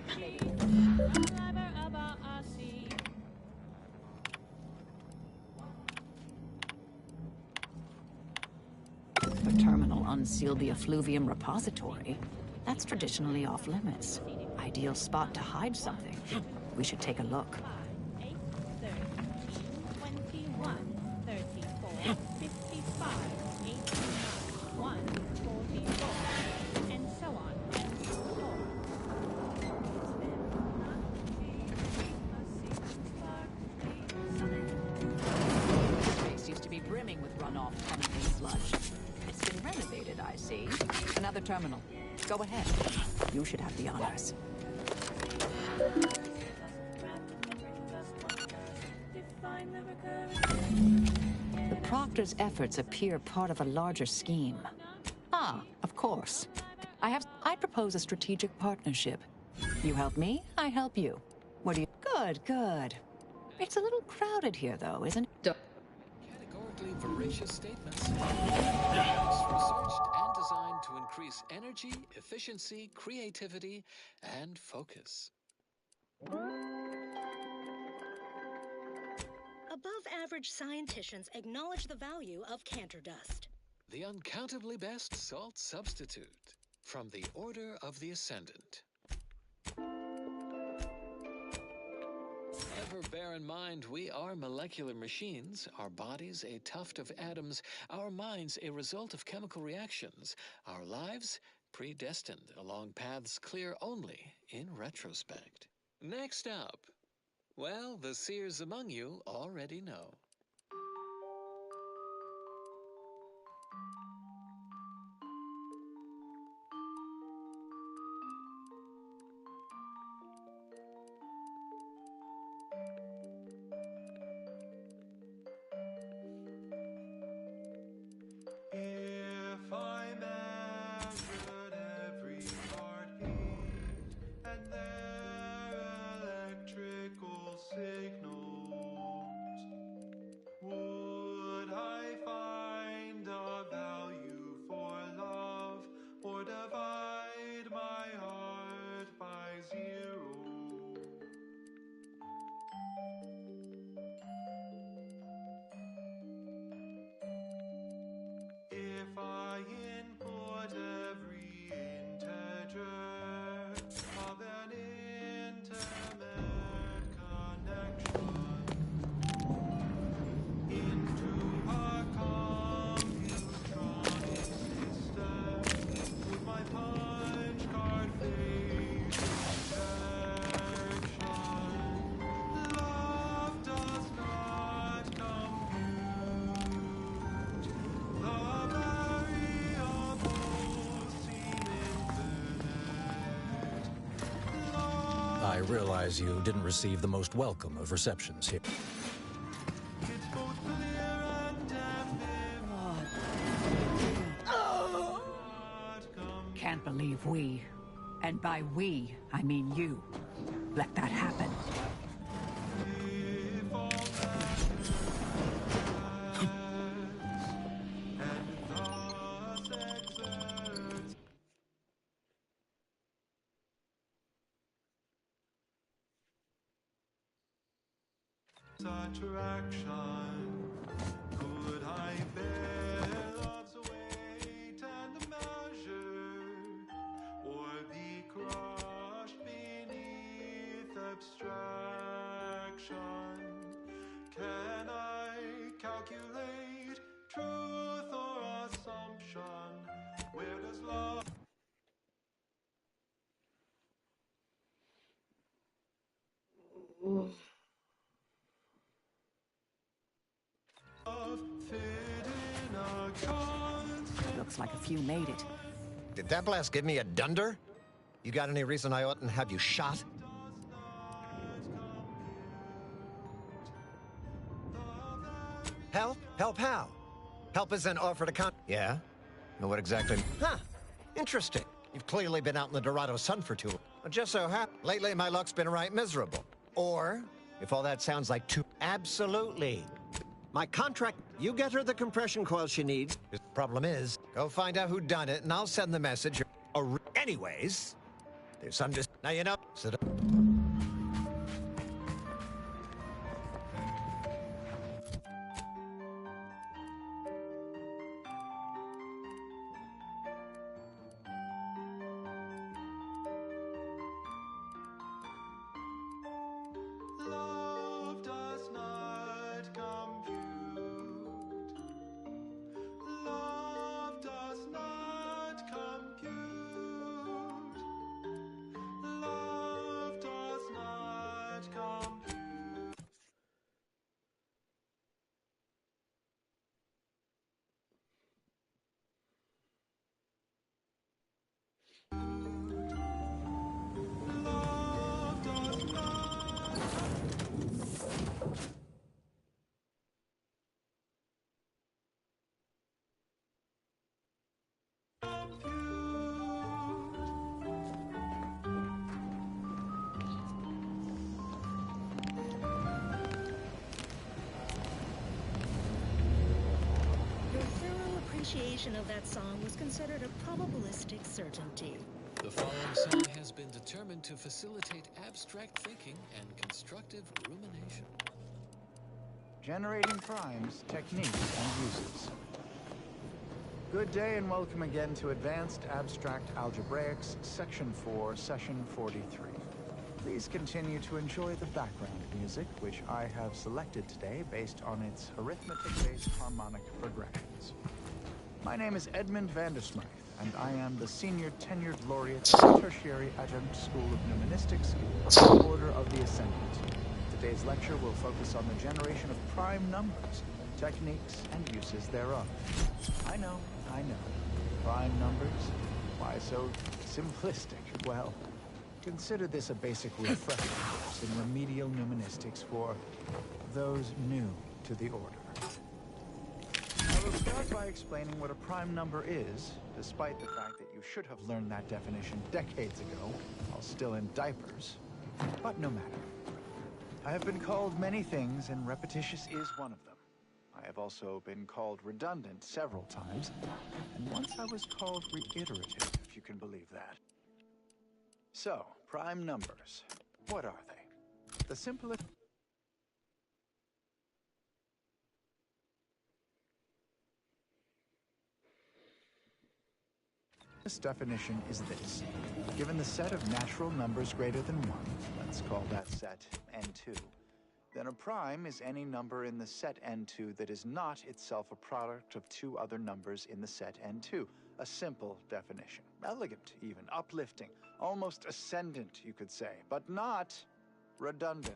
The terminal unsealed the effluvium repository. That's traditionally off limits. Ideal spot to hide something. We should take a look. 21, 34, 55, 89, 1, 44, and so on and so Space used to be brimming with runoff chemical sludge. the terminal. Go ahead. You should have the honors. The Proctor's efforts appear part of a larger scheme. Ah, of course. I propose a strategic partnership. You help me, I help you. What do you... Good, good. It's a little crowded here, though, isn't it? Categorically voracious statements. Researched and designed to increase energy, efficiency, creativity, and focus. Above-average scienticians acknowledge the value of canter dust. The uncountably best salt substitute from the Order of the Ascendant. Ever bear in mind, we are molecular machines, our bodies a tuft of atoms, our minds a result of chemical reactions, our lives predestined along paths clear only in retrospect. Next up, well, the seers among you already know. If I measured every heartbeat and their electrical signals, would I find a value for love or divide my heart by zero? If I input every integer of an intimate connection into a computronic system, would my punch card face rejection? Love does not compute. The variables seem infinite. I realize you didn't receive the most welcome of receptions here. It's both clear and Can't believe we, and by we, I mean you, let that happen. attraction. Could I bear love's weight and measure, or be crushed beneath abstraction? Can I calculate truth or assumption? Where does love... Looks like a few made it. Did that blast give me a dunder? You got any reason I oughtn't have you shot? Help? Help how? Help is an offer to con... Yeah? And what exactly... Huh. Interesting. You've clearly been out in the Dorado sun for too long. Just so lately my luck's been right miserable. Or, if all that sounds like too... Absolutely. My contract... You get her the compression coil she needs. The problem is, go find out who done it, and I'll send the message. Anyways, there's some just... Now you know... Sit up. Love does not compute. Love does not compute. Love does Your thorough appreciation of that song was considered a probabilistic certainty. The following song has been determined to facilitate abstract thinking and constructive rumination. Generating primes, techniques, and uses. Good day and welcome again to Advanced Abstract Algebraics, Section 4, Session 43. Please continue to enjoy the background music, which I have selected today based on its arithmetic-based harmonic progressions. My name is Edmund Vandersmythe, and I am the Senior Tenured Laureate of the Tertiary Adjunct School of Numismatics, of the Order of the Ascendant. Today's lecture will focus on the generation of prime numbers, techniques, and uses thereof. I know. Prime numbers? Why so simplistic? Well, consider this a basic refresher course in remedial numismatics for those new to the order. I will start by explaining what a prime number is, despite the fact that you should have learned that definition decades ago, while still in diapers. But no matter. I have been called many things, and repetitious is one of them. I have also been called redundant several times, and once I was called reiterative, if you can believe that. So, prime numbers. What are they? The simplest... This definition is this. Given the set of natural numbers greater than 1, let's call that set n2, then a prime is any number in the set n2 that is not itself a product of two other numbers in the set n2. A simple definition. Elegant, even. Uplifting. Almost ascendant, you could say. But not redundant.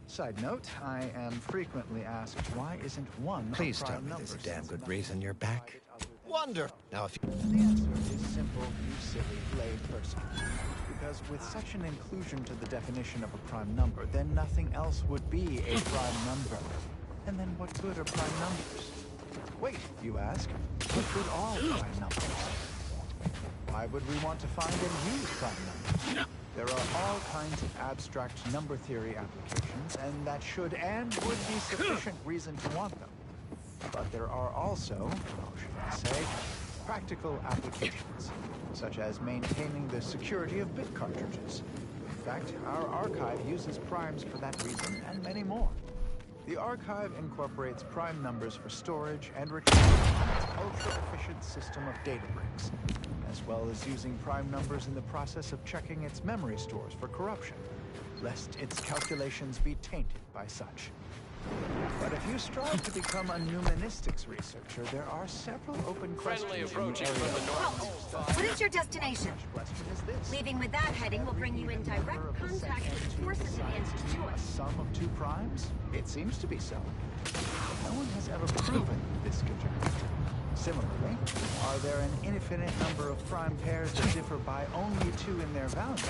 Side note, I am frequently asked, why isn't one Please a tell prime me number? there's a damn good reason you're back. Wonder. Now, if you... The answer is simple, you silly lay person. Because with such an inclusion to the definition of a prime number, then nothing else would be a prime number. And then what good are prime numbers? Wait, you ask, what good are prime numbers? Why would we want to find and use prime numbers? There are all kinds of abstract number theory applications, and that should and would be sufficient reason to want them. But there are also, how should I say, practical applications, such as maintaining the security of bit cartridges. In fact, our archive uses primes for that reason, and many more. The archive incorporates prime numbers for storage and retrieval in its ultra-efficient system of data bricks, as well as using prime numbers in the process of checking its memory stores for corruption, lest its calculations be tainted by such. But if you strive to become a numismatics researcher, there are several open questions in the area of What is your destination? question is this. Leaving with that heading will bring you in direct contact with forces advanced to A us. sum of two primes? It seems to be so. No one has ever proven this conjecture. Similarly, are there an infinite number of prime pairs that differ by only 2 in their value?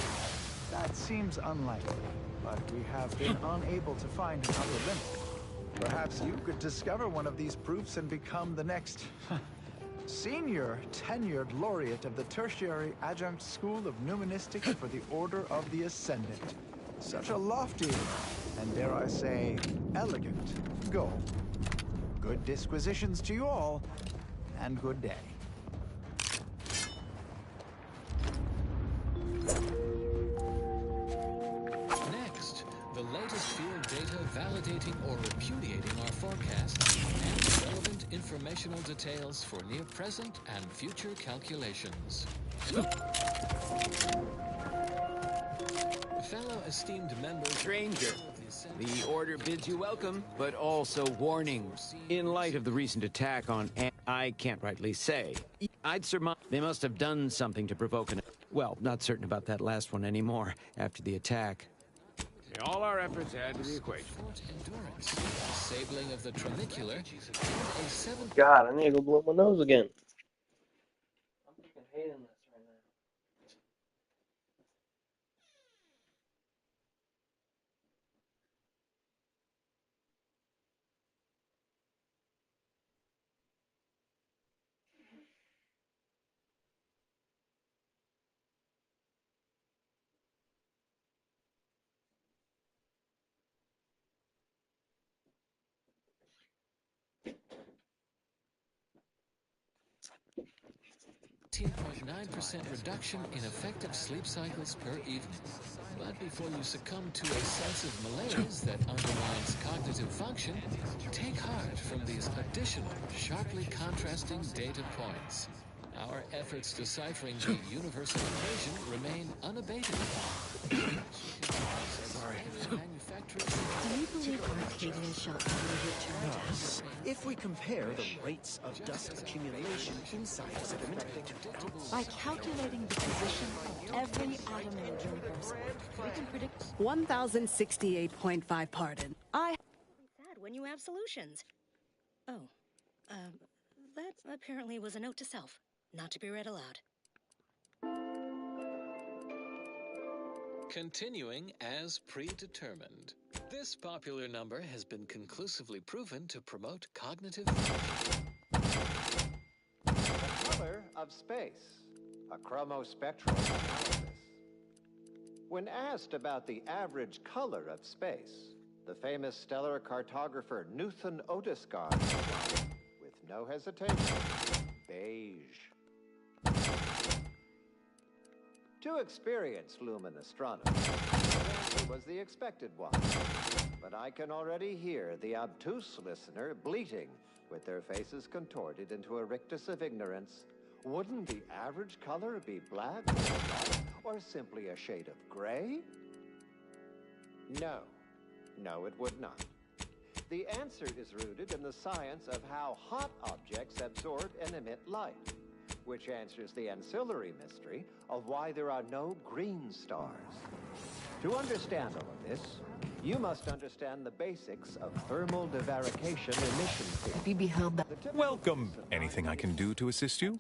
That seems unlikely, but we have been unable to find an upper limit. Perhaps you could discover one of these proofs and become the next Senior Tenured Laureate of the Tertiary Adjunct School of Numismatics for the Order of the Ascendant. Such a lofty, and dare I say, elegant goal. Good disquisitions to you all, and good day. Next, the latest field data validating or repudiating our forecasts and relevant informational details for near present and future calculations. Fellow esteemed members... Stranger, the Order bids you welcome, but also warnings. In light of the recent attack on... I can't rightly say. I'd surmise they must have done something to provoke an... Well, not certain about that last one anymore, after the attack. all our efforts add to the equation. Fort endurance, disabling of the tramicular, and a 7. God, I need to go blow my nose again. I'm fucking hating this right now. .9% reduction in effective sleep cycles per evening. But before you succumb to a sense of malaise that undermines cognitive function, take heart from these additional, sharply contrasting data points. Our efforts deciphering the universal equation remain unabated. Sorry. Do you believe Arcadia shall ever return to us? If we compare the rates of dust accumulation inside a semiconductor, By calculating the position of every atom in the universe, we can predict 1068.5 pardon. sad when you have solutions. Oh, that apparently was a note to self, not to be read aloud. Continuing as predetermined. This popular number has been conclusively proven to promote cognitive function. The color of space, a chromospectral analysis. When asked about the average color of space, the famous stellar cartographer Newton Otiscard replied, with no hesitation, beige. To experienced lumen astronomers, the answer was the expected one. But I can already hear the obtuse listener bleating, with their faces contorted into a rictus of ignorance. Wouldn't the average color be black or white, or simply a shade of gray? No. No, it would not. The answer is rooted in the science of how hot objects absorb and emit light, which answers the ancillary mystery of why there are no green stars. To understand all of this, you must understand the basics of thermal divarication emission theory. Have you beheld that? Welcome. Anything I can do to assist you?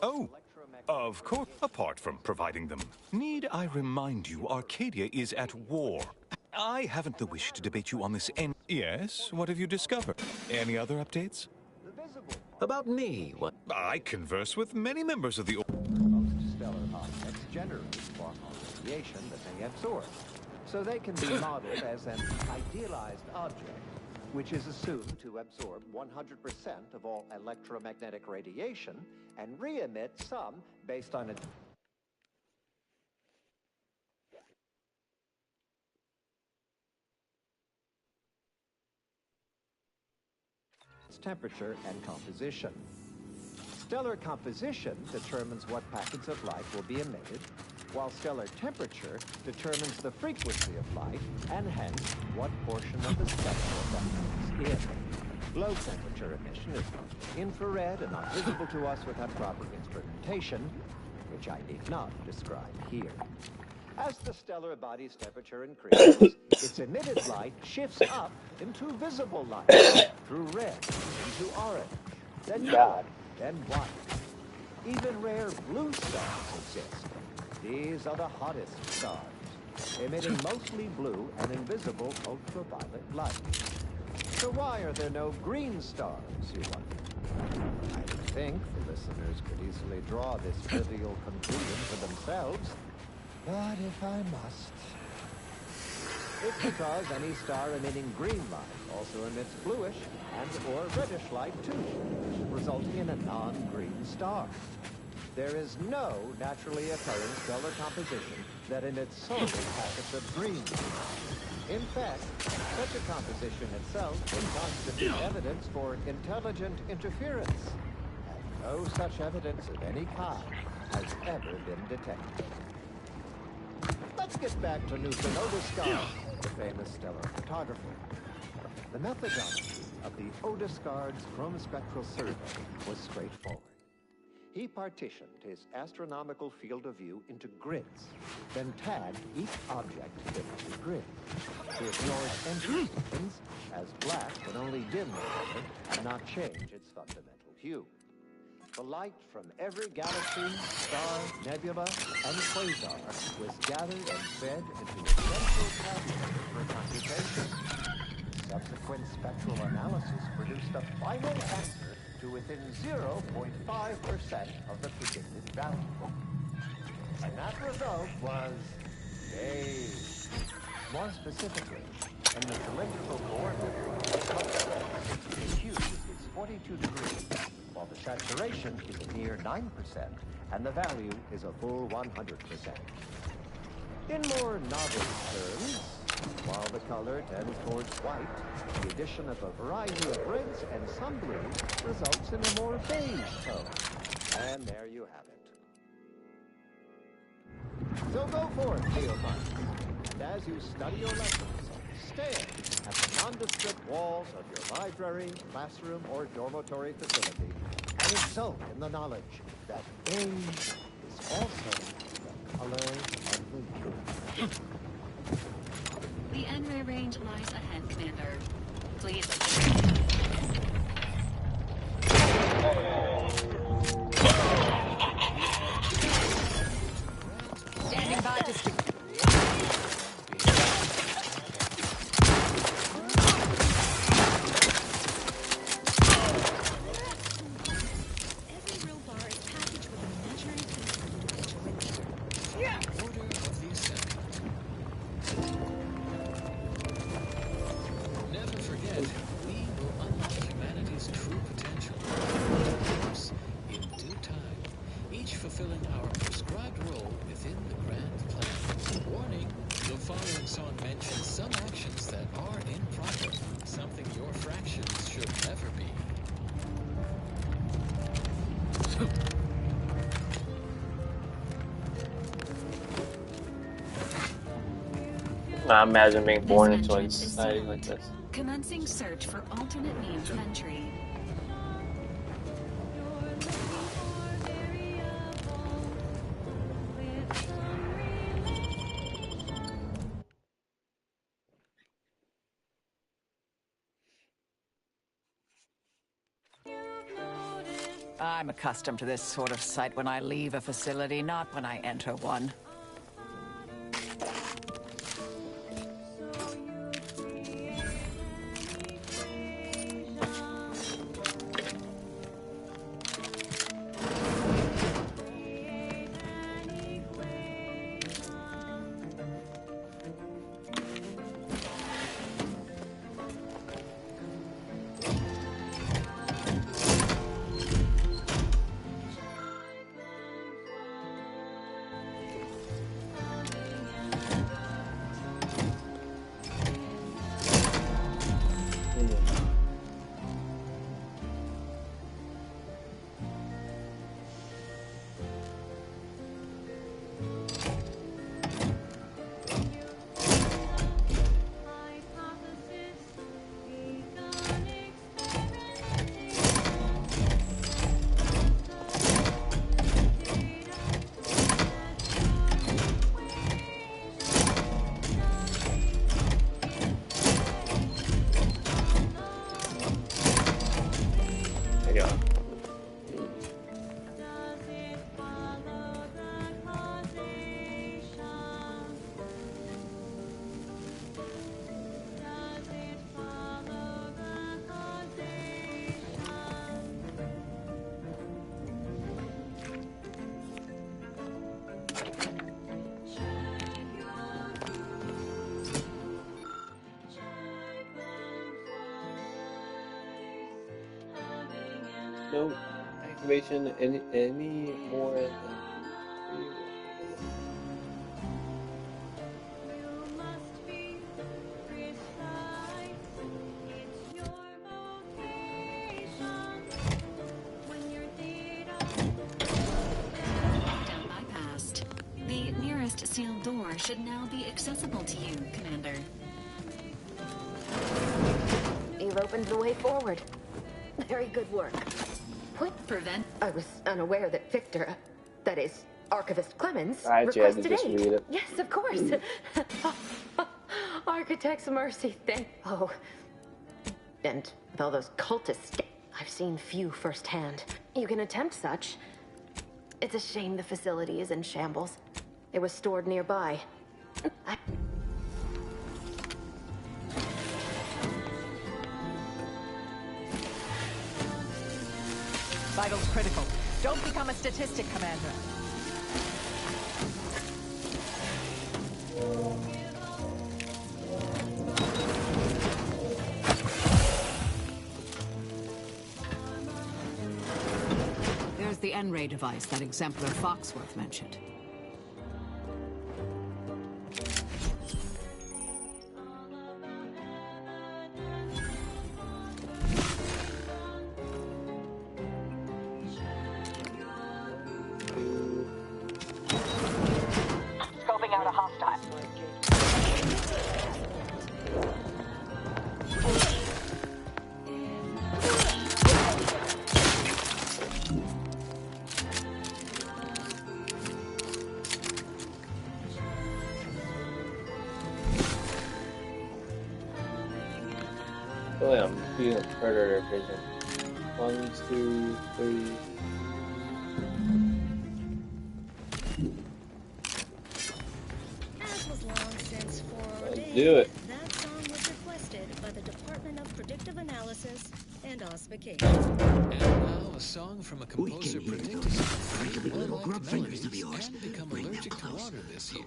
Oh, of course. Apart from providing them, need I remind you Arcadia is at war? I haven't the wish to debate you on this end. Yes, what have you discovered? Any other updates? About me, what? I converse with many members of the... Most stellar objects generate far more radiation than they absorb, so they can be modeled as an idealized object, which is assumed to absorb 100% of all electromagnetic radiation and re-emit some based on its temperature and composition. Stellar composition determines what packets of light will be emitted, while stellar temperature determines the frequency of light and hence what portion of the spectrum that is in. Low temperature emission is mostly infrared and not visible to us without proper instrumentation, which I need not describe here. As the stellar body's temperature increases, its emitted light shifts up into visible light, through red, into orange, then yellow, then white. Even rare blue stars exist. These are the hottest stars, emitting mostly blue and invisible ultraviolet light. So why are there no green stars, you wonder? I would think the listeners could easily draw this trivial conclusion for themselves. But if I must... It's because any star emitting green light also emits bluish and/or reddish light too, resulting in a non-green star. There is no naturally occurring stellar composition that emits solely packets of green light. In fact, such a composition itself would constitute evidence for intelligent interference, and no such evidence of any kind has ever been detected. Let's get back to Newton Otiscard, the famous stellar photographer. The methodology of the Otiscard's chromospectral survey was straightforward. He partitioned his astronomical field of view into grids, then tagged each object in the grid. He ignored entry zones, as black can only dim the color and not change its fundamental hue. The light from every galaxy, star, nebula, and quasar was gathered and fed into a central calculator for computation. Subsequent spectral analysis produced a final answer to within 0.5% of the predicted value. And that result was phase. More specifically, in the cylindrical coordinate, the hue is 42 degrees, while the saturation is a mere 9%, and the value is a full 100%. In more novice terms, while the color tends towards white, the addition of a variety of reds and some blues results in a more beige tone. And there you have it. So go forth, Neophytes, and as you study your lessons, stare at the nondescript walls of your library, classroom, or dormitory facility, and exult in the knowledge that beige is also the color of the truth. The Enray range lies ahead, Commander. Please. Standing by to stick. Every real bar is packaged with a measuring tape. Order of the assembly. Never forget, we will unlock humanity's true potential. Of course, in due time, each fulfilling our prescribed role within the grand plan. Warning, the following song mentions some actions that are improper, something your fractions should never be. I imagine being born into a society like this. Commencing search for alternate means of entry. I'm accustomed to this sort of sight when I leave a facility, not when I enter one. No activation any more than Lockdown bypassed. The nearest sealed door should now be accessible to you, Commander. You've opened the way forward. Very good work. Prevent. I was unaware that Victor, that is, Archivist Clemens, I actually had to requested just aid. read it. Yes, of course. Architect's mercy, thank. Oh. And with all those cultists, I've seen few firsthand. You can attempt such. It's a shame the facility is in shambles. It was stored nearby. Vitals critical. Don't become a statistic, Commander. There's the N-ray device that Exemplar Foxworth mentioned. Scoping out a hostile. Really, I'm being a predator vision. 1, 2, 3. As was long since Let's do it. that song was requested by the Department of Predictive Analysis and Ossification. And now a song from a composer predicted three well-liked melodies and become allergic to water this year.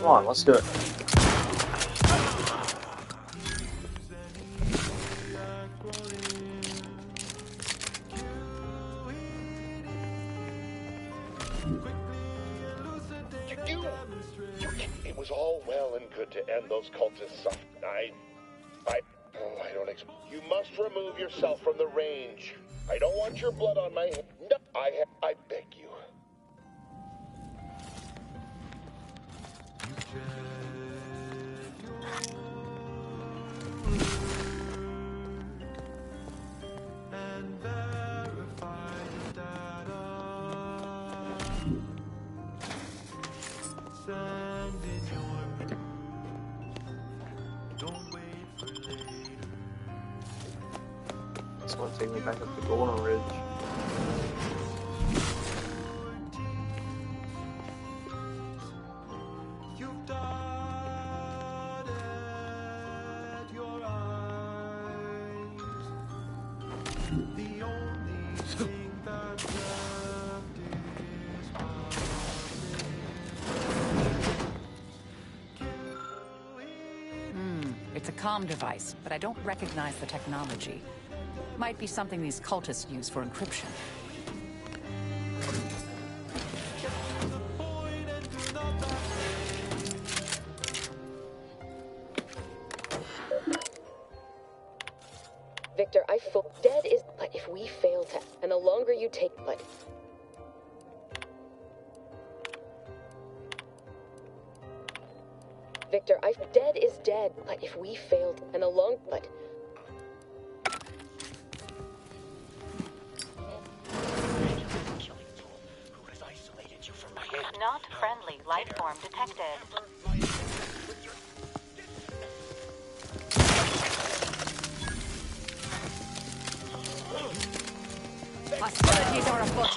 Come on, let's do it. It was all well and good to end those cultists. I don't expect. You must remove yourself from the range. I don't want your blood on my hand. No, I beg you. It's going to take me back up to Golden Ridge. It's a comm device, but I don't recognize the technology. Might be something these cultists use for encryption. Victor, dead is. But if we fail to, and the longer you take, but. Victor, dead is dead. But if we failed, and the long, but. Not friendly life form detected. Hostilities are afoot.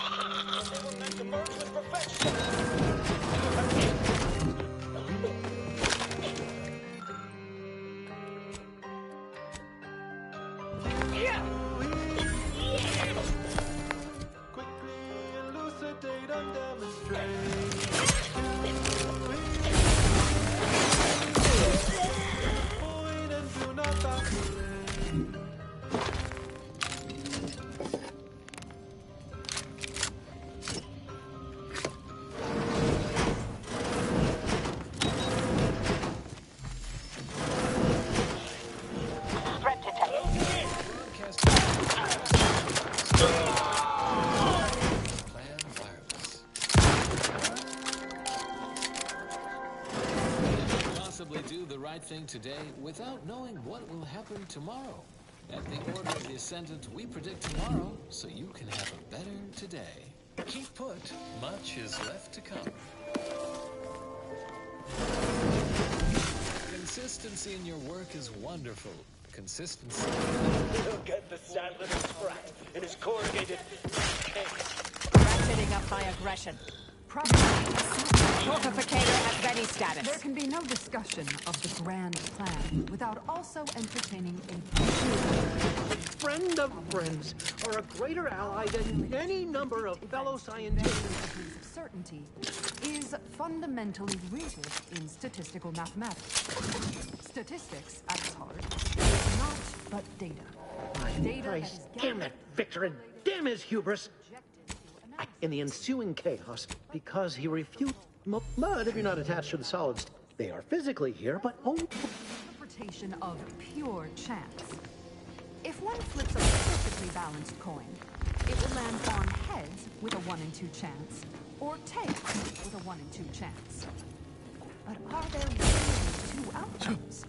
today without knowing what will happen tomorrow. At the order of the Ascendant, we predict tomorrow so you can have a better today. Keep put, much is left to come. Consistency in your work is wonderful. Consistency. Look at the sad little sprat in his corrugated... Ratcheting up my aggression. Fortificator at ready status. There can be no discussion of the grand plan without also entertaining a friend of friends, or a greater ally than any number of fellow scientists. Of certainty is fundamentally rooted in statistical mathematics. Statistics, at its heart, is not but data. Christ, damn that Victor, and damn his hubris! In the ensuing chaos, because he refused... But if you're not attached to the solids, they are physically here, but only... Interpretation of pure chance. If one flips a perfectly balanced coin, it will land on heads with a 1 in 2 chance, or tails with a 1 in 2 chance. But are there really 2 outcomes?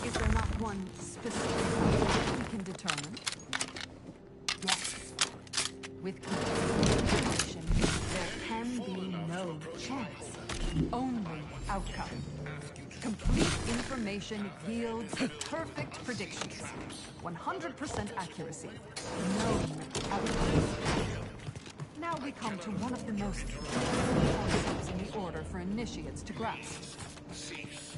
Is there not one specific outcome we can determine? Yes. With complete information, there can be no chance. Only outcome. Complete information yields perfect predictions. 100% accuracy. Known outcomes. Now we come to one of the most important concepts in the order for initiates to grasp.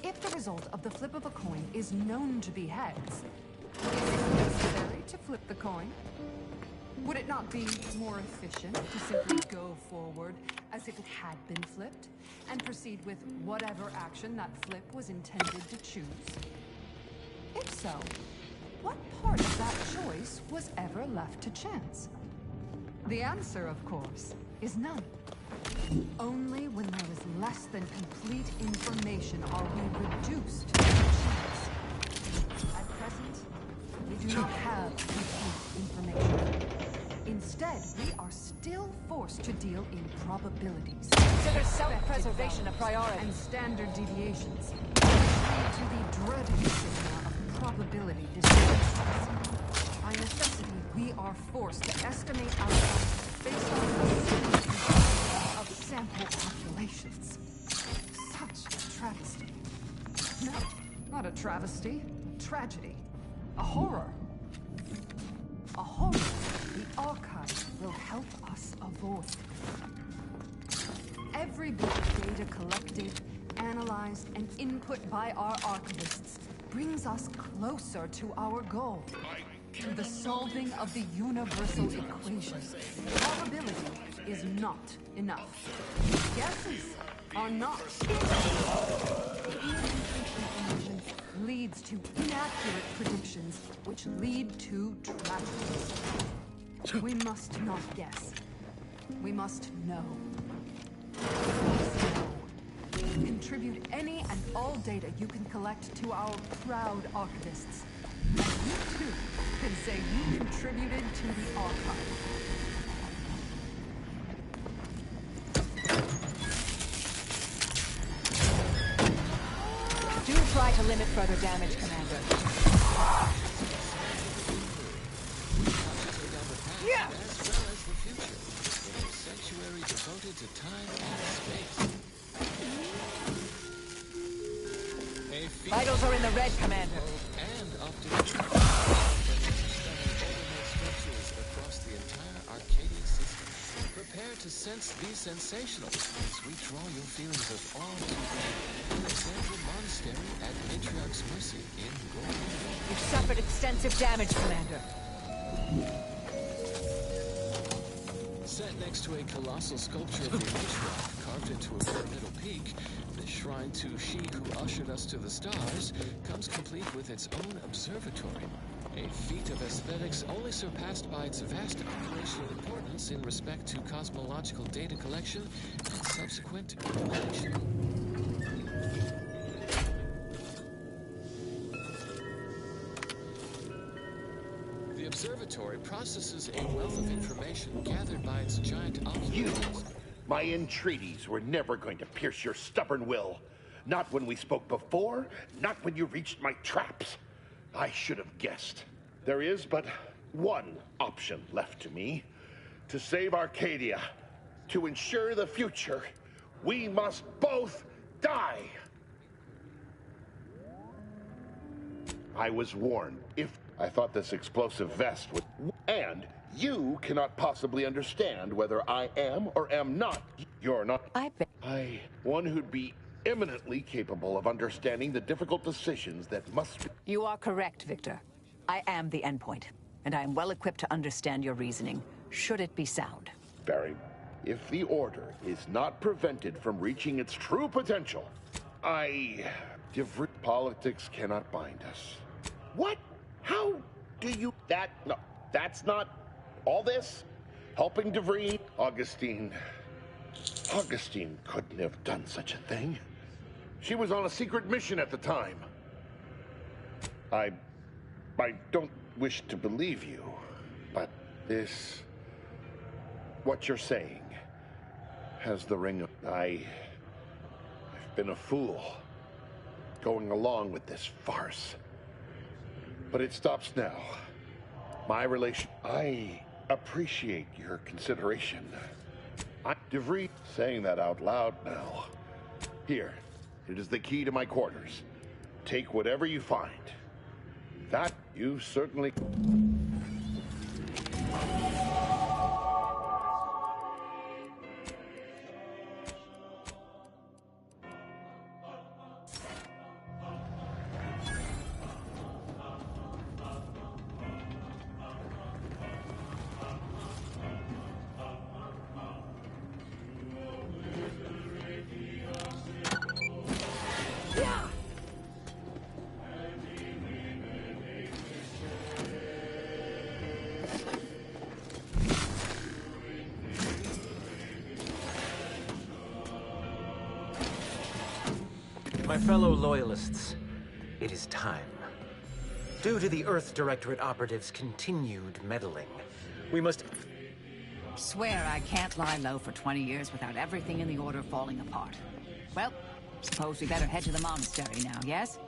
If the result of the flip of a coin is known to be heads, is it necessary to flip the coin? Would it not be more efficient to simply go forward as if it had been flipped, and proceed with whatever action that flip was intended to choose? If so, what part of that choice was ever left to chance? The answer, of course, is none. Only when there is less than complete information are we reduced to chance. At present, we do not have complete information. Instead, we are still forced to deal in probabilities. Consider self-preservation a priority. And standard deviations, which lead to the dreaded stigma of probability distributions. By necessity, we are forced to estimate outcomes based on a series of sample populations. Such a travesty. No, not a travesty. Tragedy. A horror. A horror the archive will help us avoid. Every bit of data collected, analyzed, and input by our archivists brings us closer to our goal. To the solving of the universal equation. Probability is not enough. Guesses are not. Information leads to inaccurate predictions, which lead to tragedies. We must not guess. We must know. Contribute any and all data you can collect to our proud archivists. And you too can say you contributed to the archive. Do try to limit further damage, Commander. Yeah. As well as the future, with a sanctuary devoted to time and space. Vitals are in the red, Commander. And optical structures across the entire Arcadia system. Prepare to sense the sensational as we draw your feelings of awe to the Alexandra Monastery at Matriarch's Mercy in Gold. You've suffered extensive damage, Commander. Set next to a colossal sculpture of the matriarch carved into a pyramidal peak, the shrine to she who ushered us to the stars comes complete with its own observatory. A feat of aesthetics only surpassed by its vast operational importance in respect to cosmological data collection and subsequent implementation. The observatory processes a wealth of information gathered by its giant ocular. You, my entreaties, were never going to pierce your stubborn will. Not when we spoke before, not when you reached my traps. I should have guessed. There is but one option left to me. To save Arcadia, to ensure the future, we must both die. I was warned. If I thought this explosive vest would... And you cannot possibly understand whether I am or am not. You're not. One who'd be eminently capable of understanding the difficult decisions that must be... You are correct, Victor. I am the endpoint, and I am well equipped to understand your reasoning, should it be sound. Barry, if the Order is not prevented from reaching its true potential, politics cannot bind us. What? How do you... No, that's not... All this? Helping DeVries? Augustine couldn't have done such a thing. She was on a secret mission at the time. I don't wish to believe you, but this... What you're saying has the ring of... I've been a fool going along with this farce. But it stops now. I appreciate your consideration. DeVries saying that out loud now. Here, it is the key to my quarters. Take whatever you find. That you certainly... My fellow Loyalists, it is time. Due to the Earth Directorate operatives' continued meddling, we must... Swear I can't lie low for 20 years without everything in the Order falling apart. Well, suppose we better head to the monastery now, yes?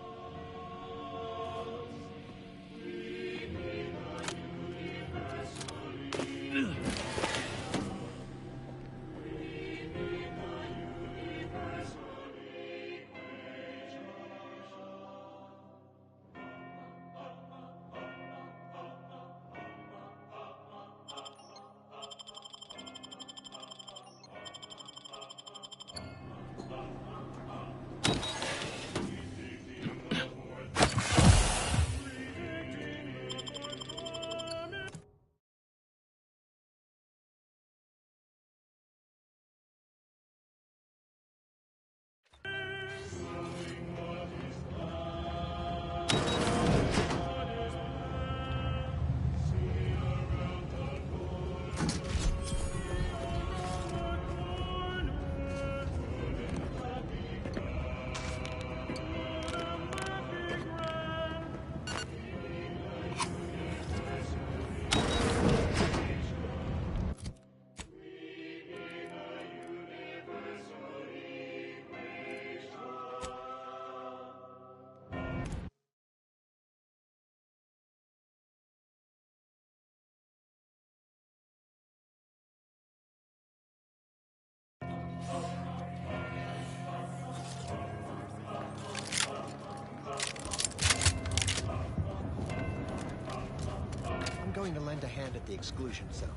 I'm going to lend a hand at the exclusion zone.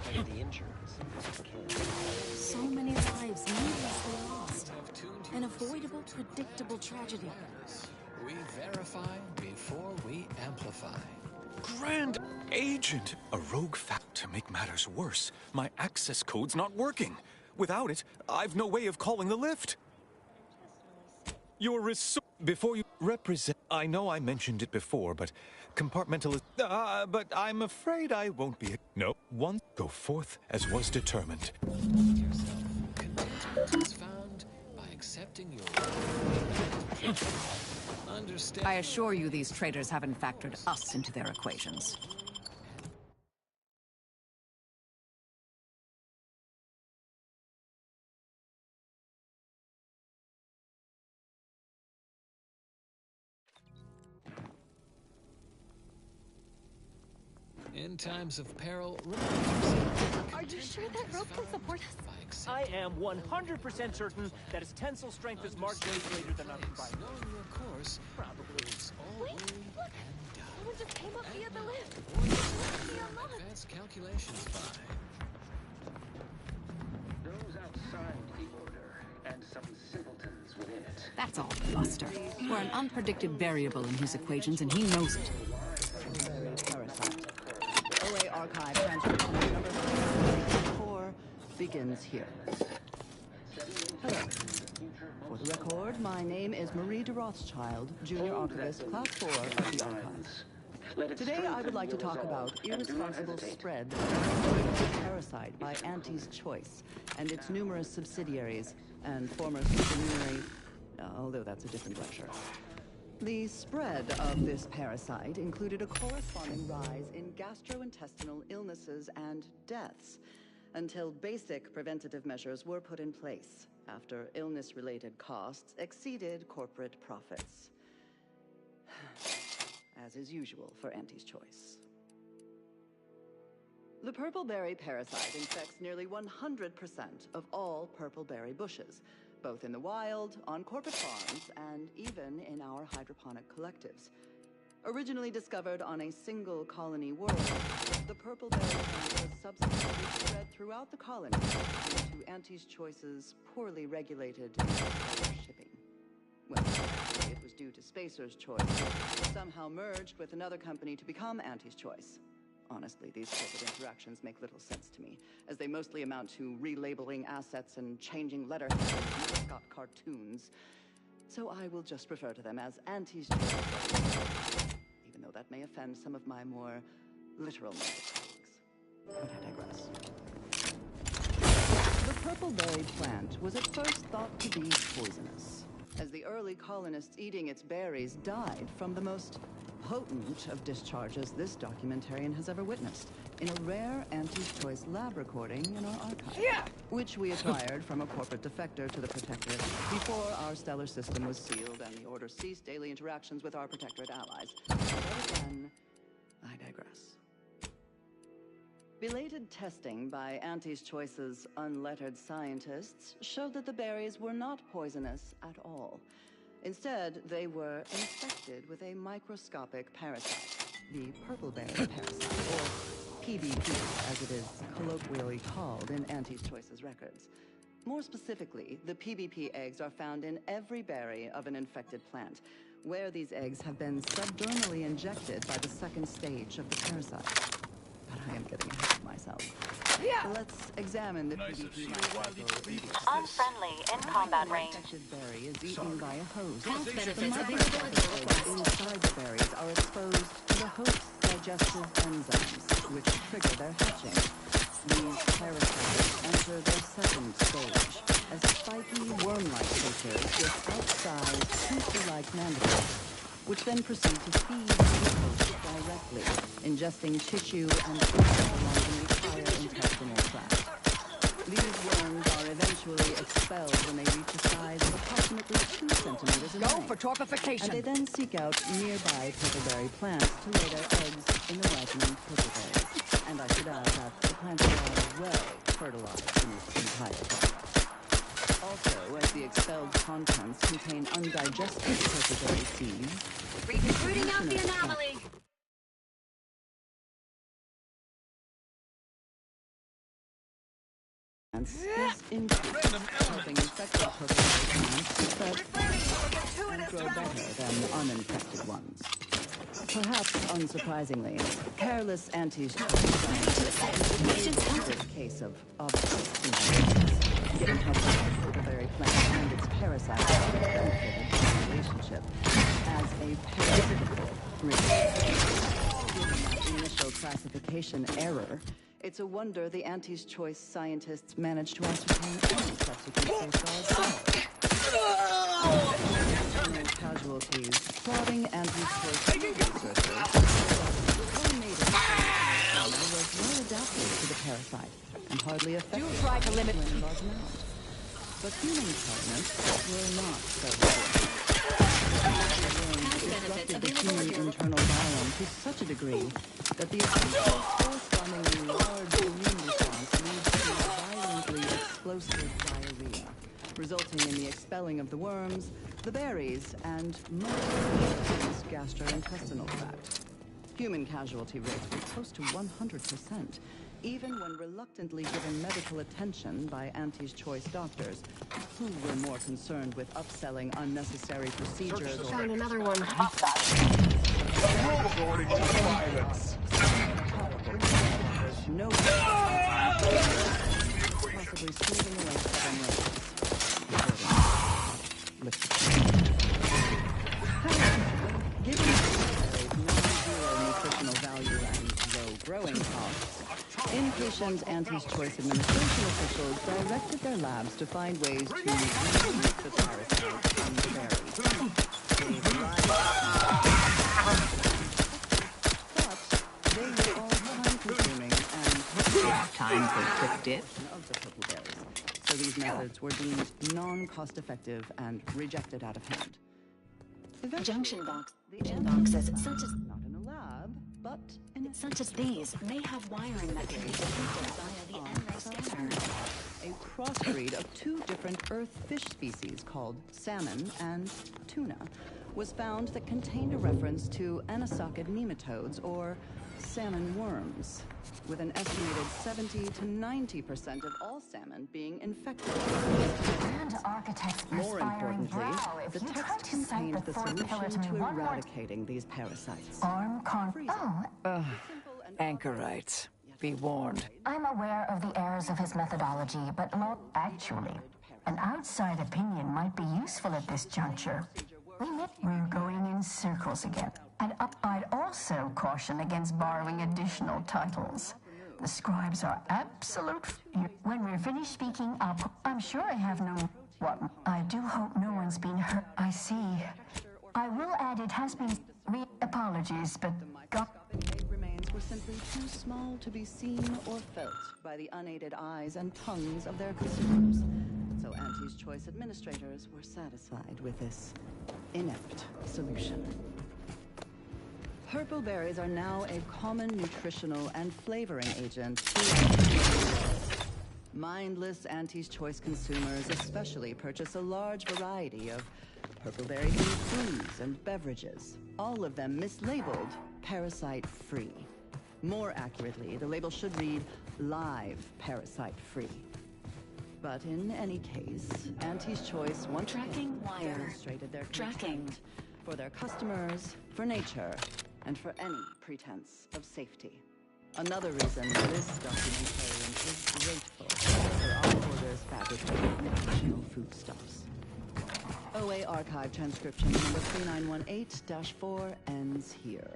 Pay the insurance. So many lives needlessly lost. An avoidable, predictable tragedy. We verify before we amplify. Grand Agent! A rogue fact to make matters worse. My access code's not working. Without it, I've no way of calling the lift. Your before you represent... I know I mentioned it before, but compartmentalist... but I'm afraid I won't be... No, one go forth as was determined. Contentment is found by accepting your... Understand. I assure you these traitors haven't factored us into their equations. In times of peril, remember Are you sure that rope can support us? I am 100% certain that its tensile strength is marginally greater than our combined. knowing your course Probably. all Wait, worry look! and doubt. Someone just came up via the lift. Advanced calculations by Those outside the order and some simpletons within it. That's all bluster. We're an unpredicted variable in his equations, and he knows it. Parasite. OA archive transcription number 3 begins here. Hello. For the record, my name is Marie de Rothschild, Junior Archivist, Class 4 of the Archives. Today I would like to talk about irresponsible spread of parasite by Auntie's Choice and its numerous subsidiaries and former supernumerary, although that's a different lecture. The spread of this parasite included a corresponding rise in gastrointestinal illnesses and deaths until basic preventative measures were put in place after illness-related costs exceeded corporate profits. As is usual for Auntie's Choice. The purple-berry parasite infects nearly 100% of all purple-berry bushes, both in the wild, on corporate farms, and even in our hydroponic collectives. Originally discovered on a single colony world, the purple-berry plant was subsequently spread throughout the colony due to Auntie's Choice's poorly regulated shipping. Well, actually, it was due to Spacer's Choice, which somehow merged with another company to become Auntie's Choice. Honestly, these corporate interactions make little sense to me, as they mostly amount to relabeling assets and changing letterhead and mascot cartoons. So I will just refer to them as Auntie's Choice, even though that may offend some of my more literal-minded colleagues. But I digress. The purple-berry plant was at first thought to be poisonous, as the early colonists eating its berries died from the most potent of discharges this documentarian has ever witnessed, in a rare Auntie's Choice lab recording in our archive, which we acquired from a corporate defector to the Protectorate before our stellar system was sealed and the Order ceased daily interactions with our Protectorate allies. But again, I digress. Belated testing by Auntie's Choice's unlettered scientists showed that the berries were not poisonous at all. Instead, they were infected with a microscopic parasite, the purple-berry parasite, or PBP, as it is colloquially called in Auntie's Choice's records. More specifically, the PBP eggs are found in every berry of an infected plant, where these eggs have been subdermally injected by the second stage of the parasite. But I am getting ahead of myself. Let's examine the PBP microbial. Unfriendly in combat range. Infected berry is eaten by a host. Health The benefits microscopic inside the berries are exposed to the host's digestive enzymes, which trigger their hatching. These parasites enter their second stage as spiky, worm-like creatures with outsized, tooth-like mandibles, which then proceed to feed the host directly, ingesting tissue and fluid along the entire intestinal tract. These worms are eventually expelled when they reach a size of approximately 2 centimeters in length. Go for torpification! And they then seek out nearby purple-berry plants to lay their eggs in the ripening purple-berries. And I should add that the plants are well fertilized in its entire process. Also, as the expelled contents contain undigested purple-berry seeds, Rooting out the anomaly. is increased, helping infected purple-berry plants to spread and grow better than uninfected ones. Perhaps unsurprisingly, careless Auntie's Choice is a case of given how both the purple-berry plant and its parasite have benefited from the relationship as a parasitical risk. Given that initial classification error, it's a wonder the Auntie's Choice scientists managed to ascertain any subsequent safeguards. No casualties, plotting Auntie's Choice researchers, the co-native was well adapted to the parasite and hardly effective. Do try to limit when large amounts. But human partners were not so good. disrupted the human internal biome to such a degree that the correspondingly large immune response leads to violently explosive diarrhea, resulting in the expelling of the worms, the berries, and most of the gastrointestinal tract. Human casualty rates were close to 100%, even when reluctantly given medical attention by Auntie's choice doctors, who were more concerned with upselling unnecessary procedures or... Found another one. Violence. No possibly smoothing away some given non-zero nutritional value and low growing costs, inpatient Auntie's Choice administration officials directed their labs to find ways to remove the parasites from the berries. Save lives. But they were all time-consuming and time for a quick dip of the purple berries. So these methods were deemed non-cost-effective and rejected out of hand. Junction boxes such as not in a lab, but such as these may have wiring that can be detected via the N-ray scanner. A crossbreed of two different earth fish species called salmon and tuna was found that contained a reference to anisakid nematodes or salmon worms, with an estimated 70 to 90% of all salmon being infected. And architect's More perspiring importantly, brow. If the you try text to cite contained the the fourth pillar solution to to me one more eradicating these parasites. Anchorites. Be warned. I'm aware of the errors of his methodology, but actually, an outside opinion might be useful at this juncture. We're going in circles again. And I'd also caution against borrowing additional titles. The scribes are absolute. When we're finished speaking, I'm sure I have no... What? I do hope no one's been hurt. I see. I will add it has been... Apologies, but... Remains were simply too small to be seen or felt by the unaided eyes and tongues of their consumers. So Auntie's Choice administrators were satisfied with this inept solution. Purple berries are now a common nutritional and flavoring agent throughout the world. Mindless Auntie's Choice consumers especially purchase a large variety of purple berry foods and beverages, all of them mislabeled parasite-free. More accurately, the label should read live parasite-free. But in any case, Auntie's Choice once again demonstrated their contempt for their customers, for nature, and for any pretense of safety. Another reason this documentarian is grateful for our orders fabricated national foodstuffs. OA Archive transcription number 3918-4 ends here.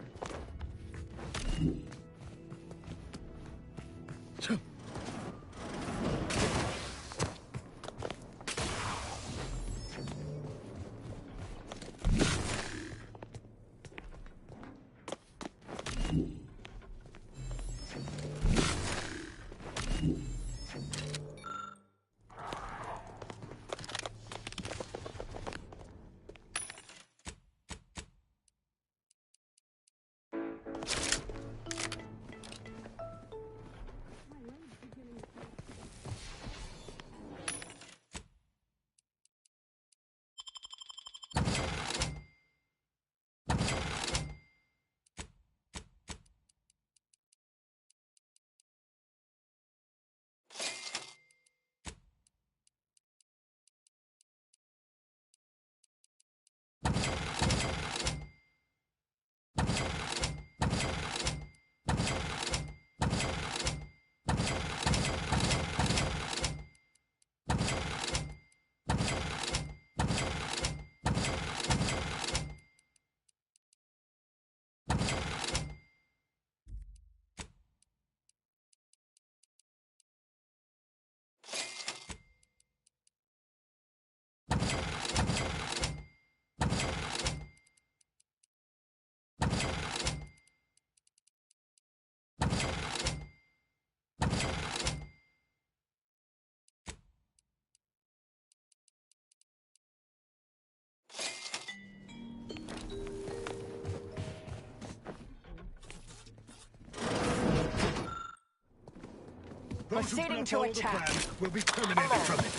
Proceeding to attack. Will be terminated from it.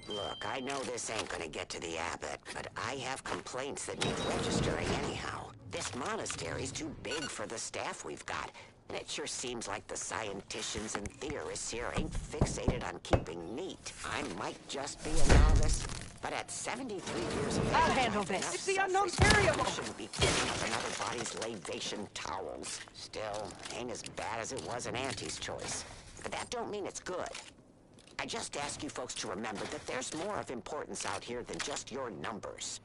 Look, I know this ain't gonna get to the abbot, but I have complaints that need registering anyhow. This monastery's too big for the staff we've got, and it sure seems like the scienticians and theorists here ain't fixated on keeping neat. I might just be a novice, but at 73 years of age, I'll handle this. It's the unknown variable. Shouldn't be picking up another body's libation towels. Still, ain't as bad as it was in Auntie's choice. But that don't mean it's good. I just ask you folks to remember that there's more of importance out here than just your numbers.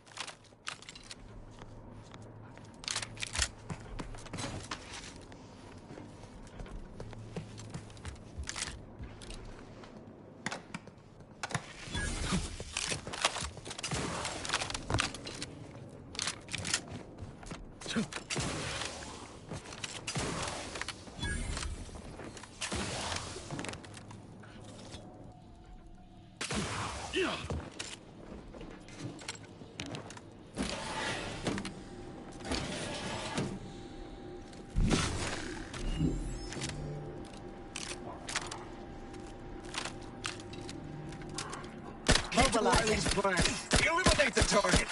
Mobilize. Eliminate the target.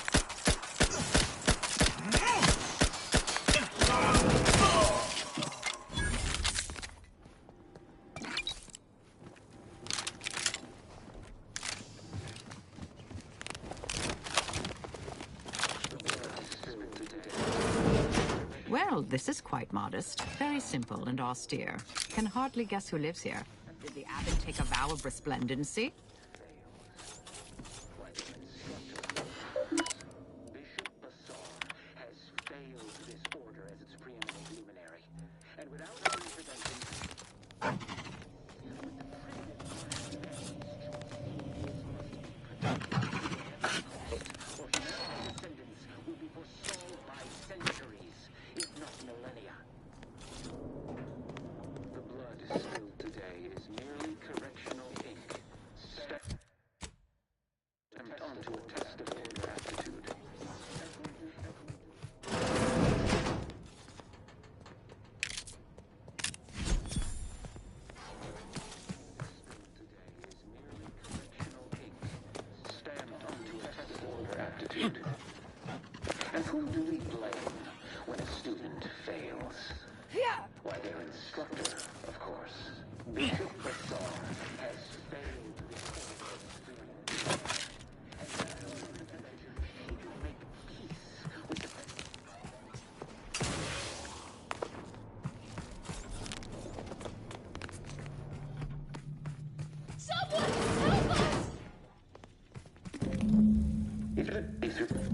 Well, this is quite modest. Very simple and austere. Can hardly guess who lives here. Did the abbot take a vow of resplendency? And whom do we blame when a student fails? Why, their instructor, of course. Bishop Bassar has failed this student. And not only to measure, he could make peace with the...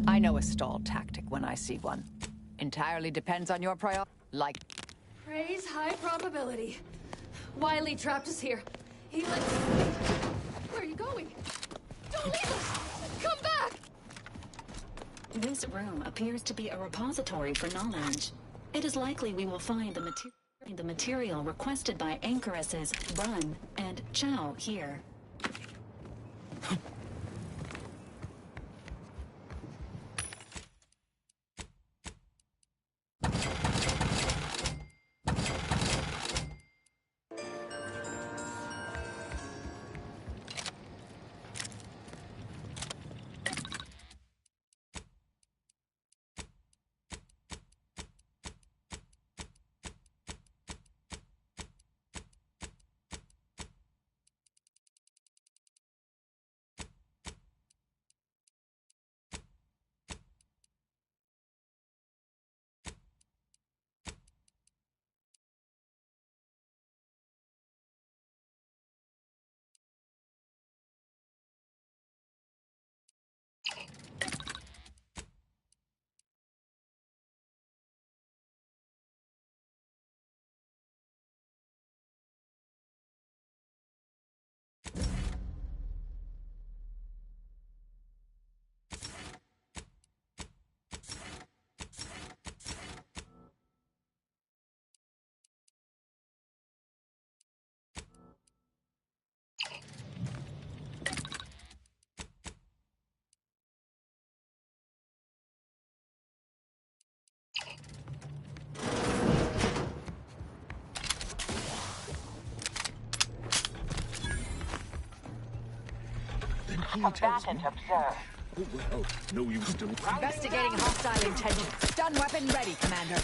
I know a stall tactic when I see one. Entirely depends on your priority. Like... Praise high probability. Wiley trapped us here. He let... Where are you going? Don't leave us! Come back! This room appears to be a repository for knowledge. It is likely we will find the material requested by Anchoresses Run and Chow here. Combatant observed. Oh, well, no use to... Investigating hostile intention. Stun weapon ready, Commander.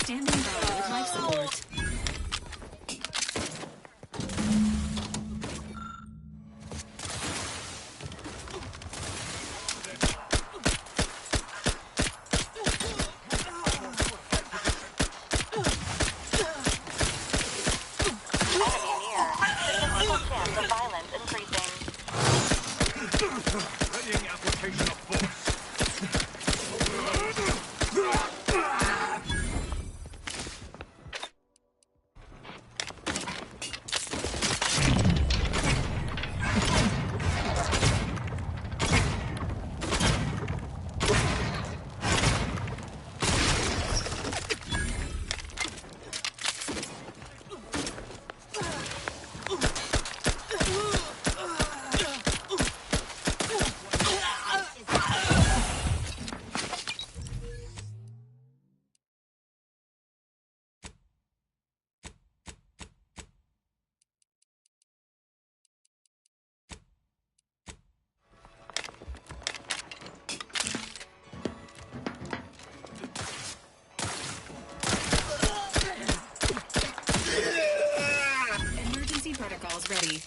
Standing by with life support. Statistical chance of violence increasing. Readying application of force. Emergency protocols ready.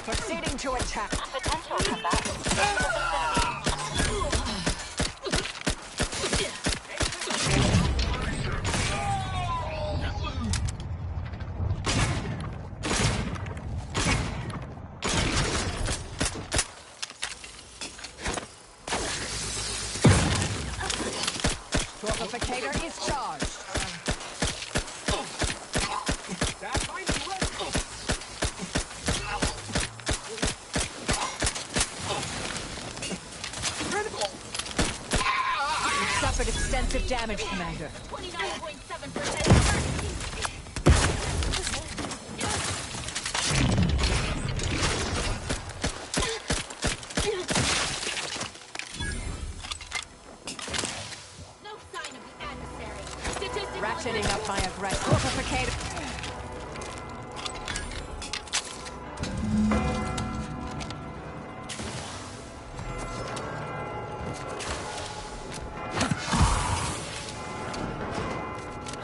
Proceeding to attack. Potential combatant. Torpificator is charged. You've suffered extensive damage, Commander. 29.7%. Ratcheting up my aggression. Torpificator.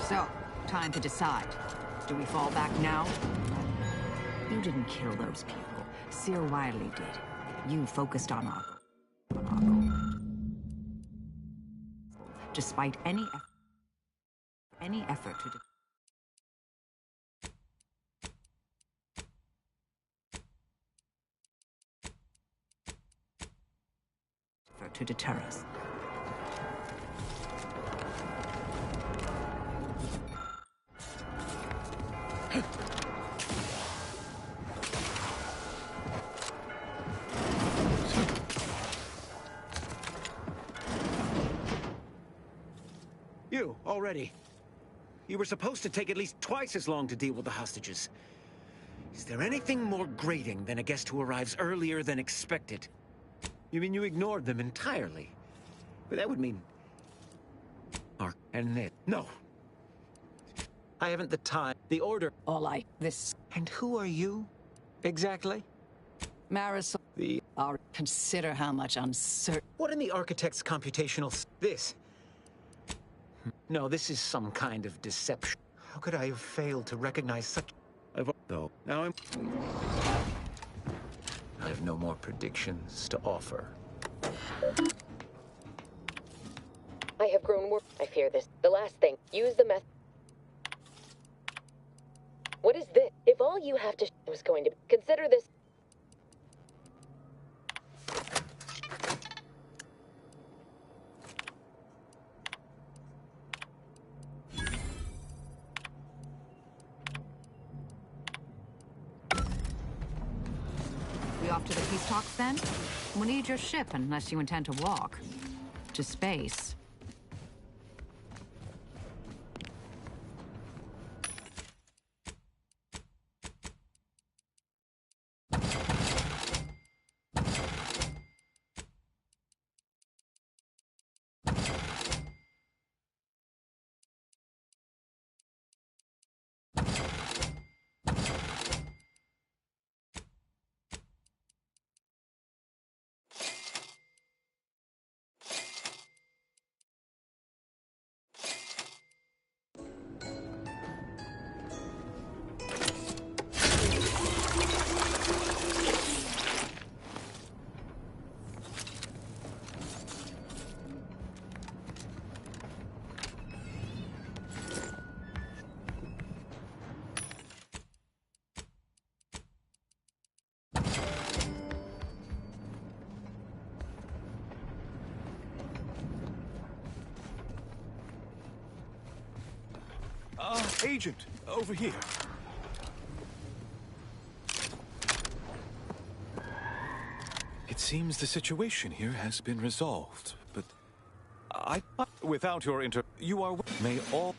So, time to decide. Do we fall back now? You didn't kill those people. Seer Wiley did. You focused on our goal. Despite any effort to deter us. You, already. You were supposed to take at least twice as long to deal with the hostages. Is there anything more grating than a guest who arrives earlier than expected? You mean you ignored them entirely? But that would mean... And it... No. I haven't the time. The order... This... And who are you? Exactly? Marisol... Consider how much uncertain... What in the architect's computational... This? No, this is some kind of deception. How could I have failed to recognize such... Though, now I have no more predictions to offer. I have grown more... I fear this. The last thing. Use the method. What is this? If all you have to was going to... Consider this... We off to the peace talks then? We need your ship unless you intend to walk. To space. Agent, over here. It seems the situation here has been resolved, but without your you are... May all...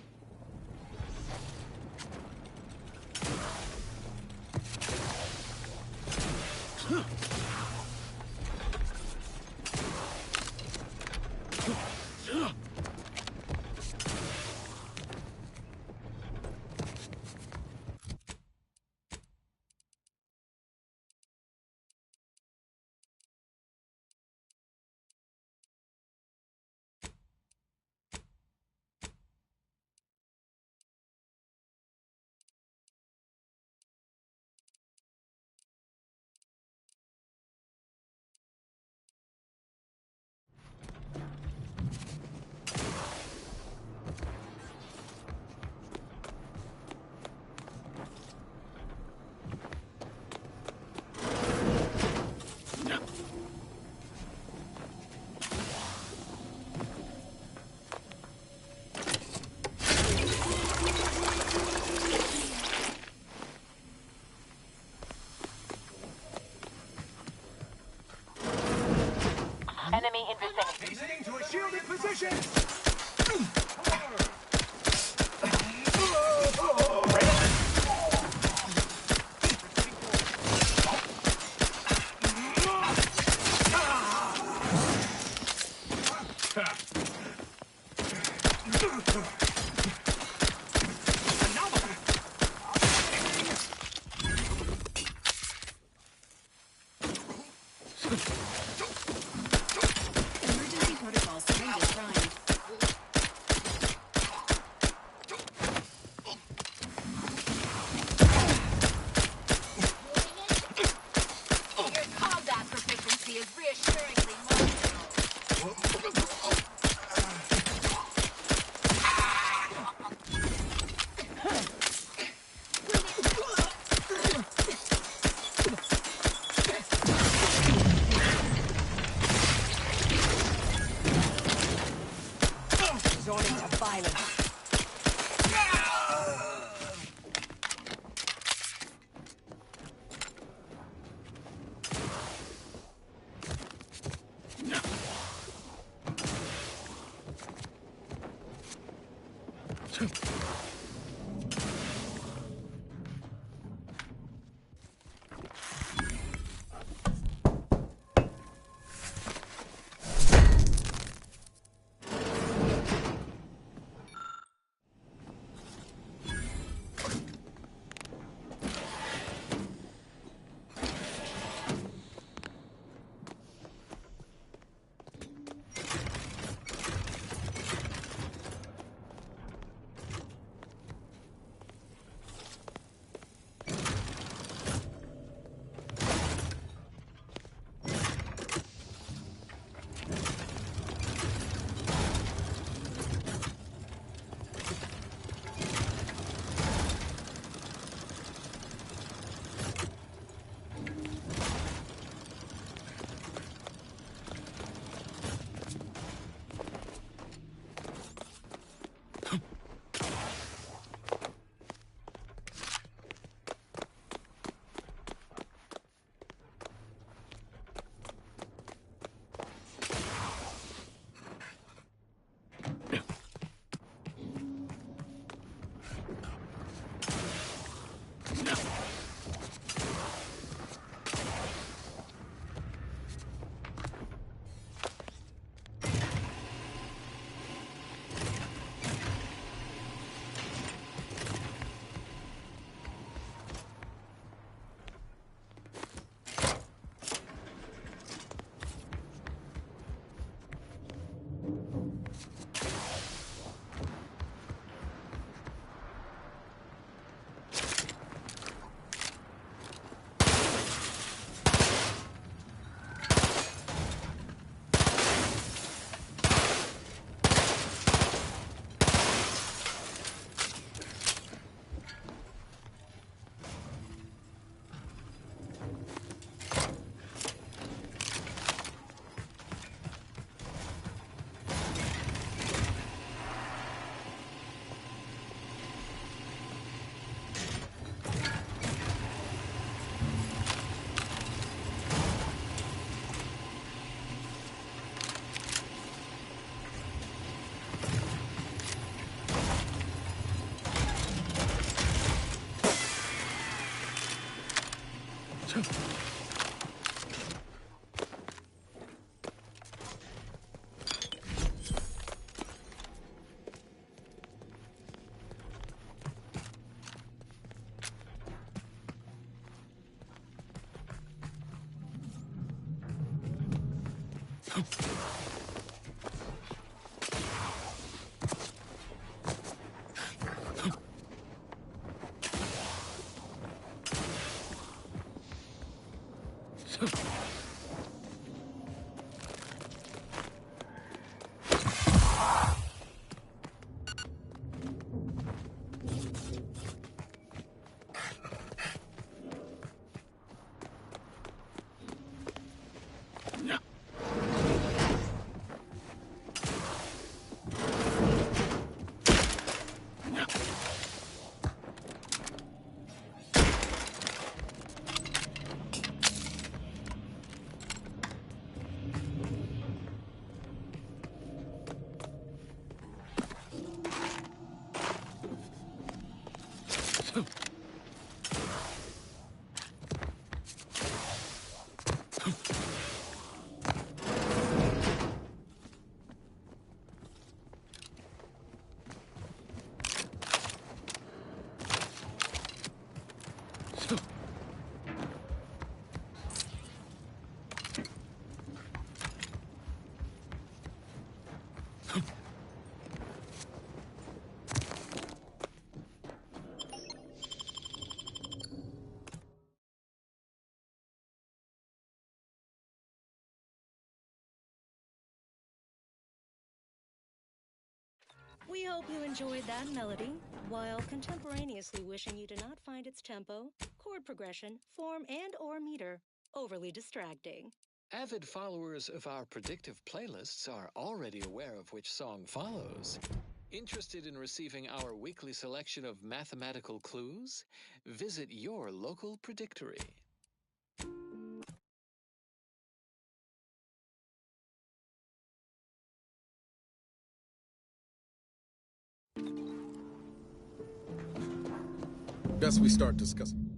We hope you enjoyed that melody, while contemporaneously wishing you did not find its tempo, chord progression, form, and/or meter overly distracting. Avid followers of our predictive playlists are already aware of which song follows. Interested in receiving our weekly selection of mathematical clues? Visit your local predictory. Best we start discussing.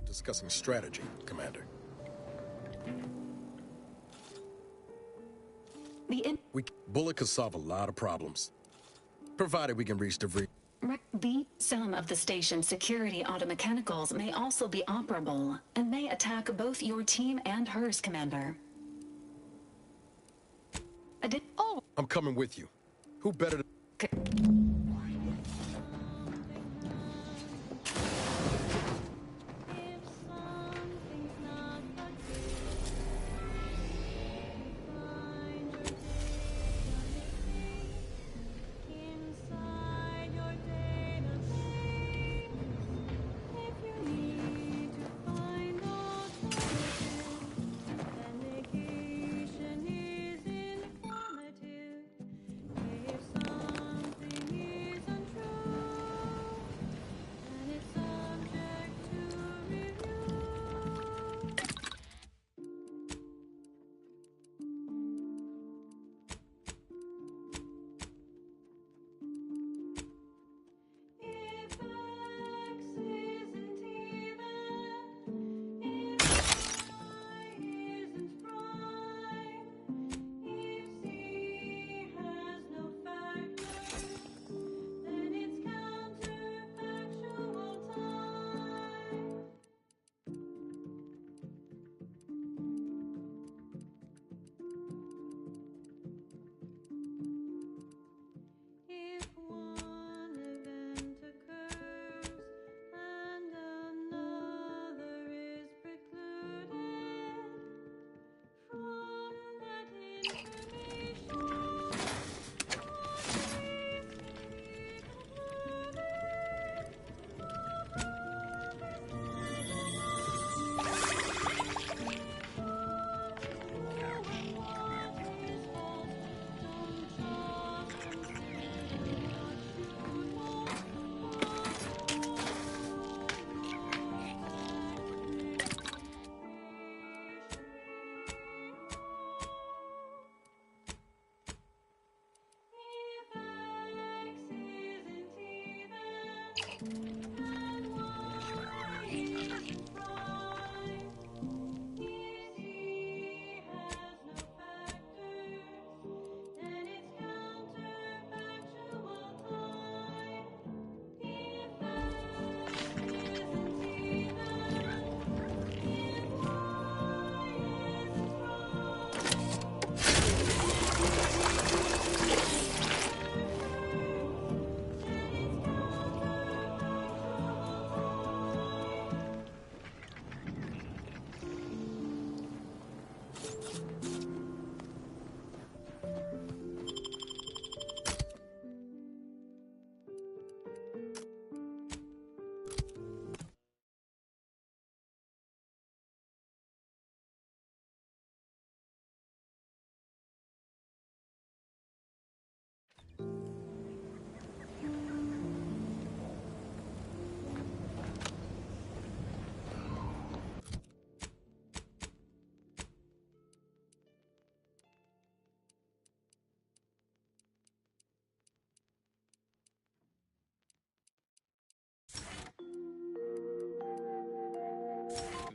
discussing strategy, Commander. Bullet could solve a lot of problems, provided we can reach debris. Some of the station's security automechanicals may also be operable and may attack both your team and hers, Commander. I'm coming with you. Who better to...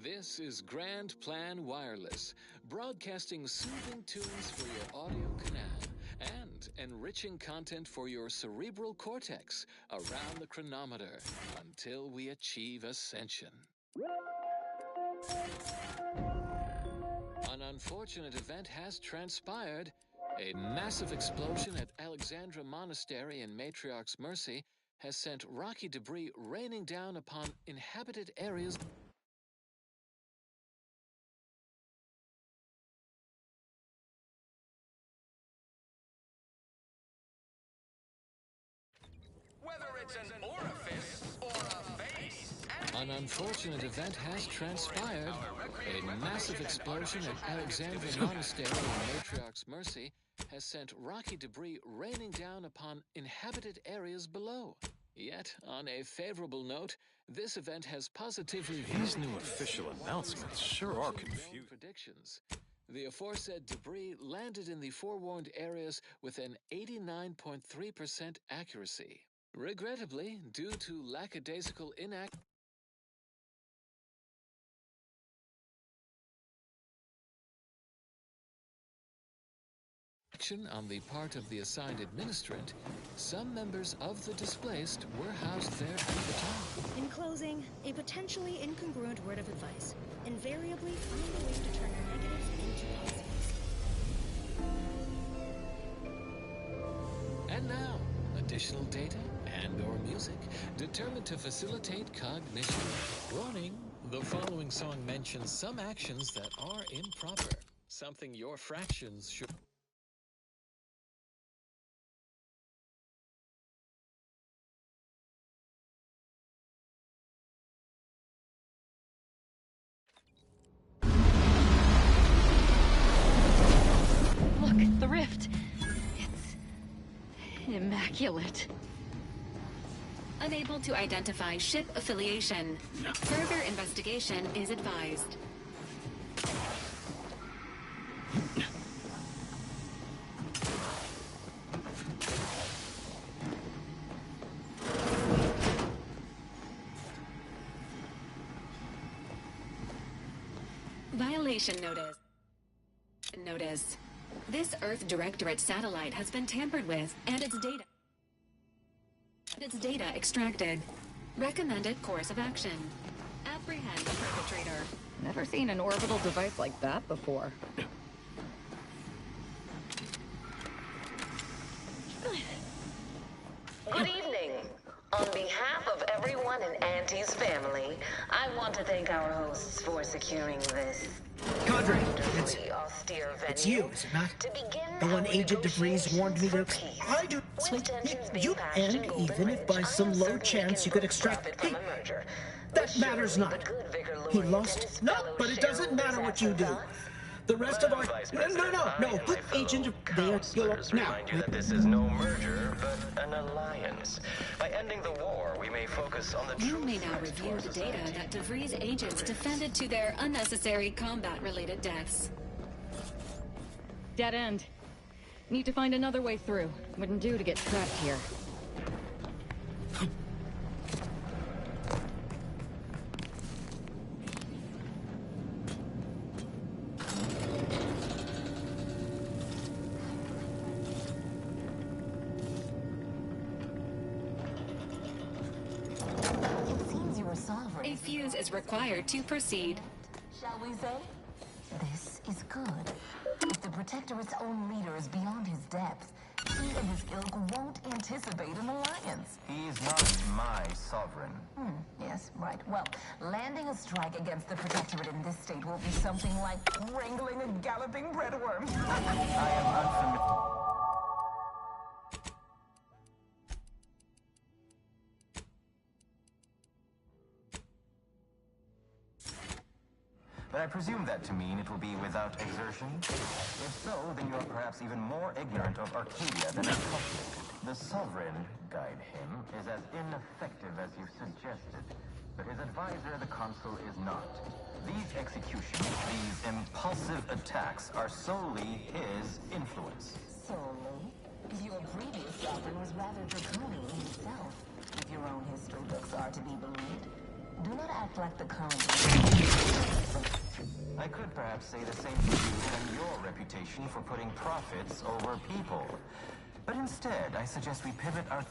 This is Grand Plan Wireless, broadcasting soothing tunes for your audio canal and enriching content for your cerebral cortex around the chronometer until we achieve ascension. An unfortunate event has transpired. A massive explosion at Alexandra Monastery in Matriarch's Mercy has sent rocky debris raining down upon inhabited areas. Whether it's an orifice or a face. An unfortunate event has transpired. A massive explosion at Alexandra Monastery in Matriarch's Mercy has sent rocky debris raining down upon inhabited areas below. Yet, on a favorable note, this event has positively... These new official announcements sure are confusing. Predictions. The aforesaid debris landed in the forewarned areas with an 89.3% accuracy. Regrettably, due to lackadaisical inaccuracy, action on the part of the assigned administrant, some members of the displaced were housed there at the time. In closing, a potentially incongruent word of advice. Invariably find a way to turn your negatives into positives. And now, additional data and/or music determined to facilitate cognition. Warning, the following song mentions some actions that are improper. Something your fractions should... Look, the rift. It's immaculate. Unable to identify ship affiliation. Further investigation is advised. Violation notice. Notice. This Earth Directorate satellite has been tampered with, and its data extracted. Recommended course of action. Apprehend the perpetrator. Never seen an orbital device like that before. Good evening. On behalf of everyone in Auntie's family, I want to thank our hosts for securing this Cadre, wonderfully austere venue. it's you, is it not? To begin The one our Agent DeVries warned me to... negotiations for I do... peace, with tensions being You, passed and in Golden even if by Ridge, some I am low certain we chance can you could both extract... profit from a merger. That But matters surely not. the good Vicar He Lloyd lost... and his No, fellow but it doesn't matter what you do. shareholders The rest of our... No. Good Agent of... Now, Remind you that this is no merger, but an alliance. By ending the war, we may focus on the You may now review the data that DeVries agents defended to their unnecessary combat-related deaths. Dead end. Need to find another way through. Wouldn't do to get trapped here. It seems you were sovereign. A fuse is required to proceed. Shall we say? This is good. If the Protectorate's own leader is beyond his depth, he and his ilk won't anticipate an alliance. He's not my sovereign. Yes, right. Well, landing a strike against the Protectorate in this state will be something like wrangling a galloping breadworm. I am unfamiliar. But I presume that to mean it will be without exertion? If so, then you are perhaps even more ignorant of Arcadia than I calculated. The Sovereign, guide him, is as ineffective as you suggested. But his advisor, the Consul, is not. These executions, these impulsive attacks, are solely his influence. Solely? Your previous sovereign was rather draconian himself, if your own history books are to be believed. Do not act like the current... I could perhaps say the same for you and your reputation for putting profits over people. But instead, I suggest we pivot our...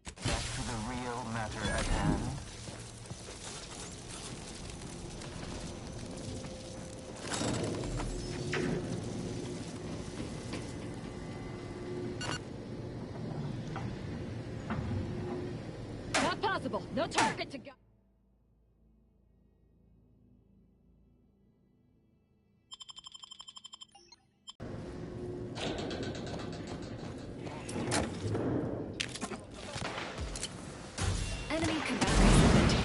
back to the real matter at hand. Not possible. No target to go. Enemy combatants.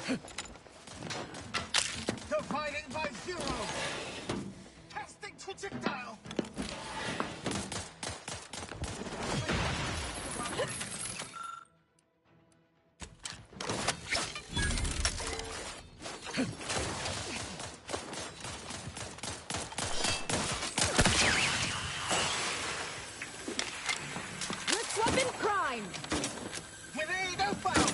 Dividing by 0. Testing projectile. Let's up in crime! Tornado found!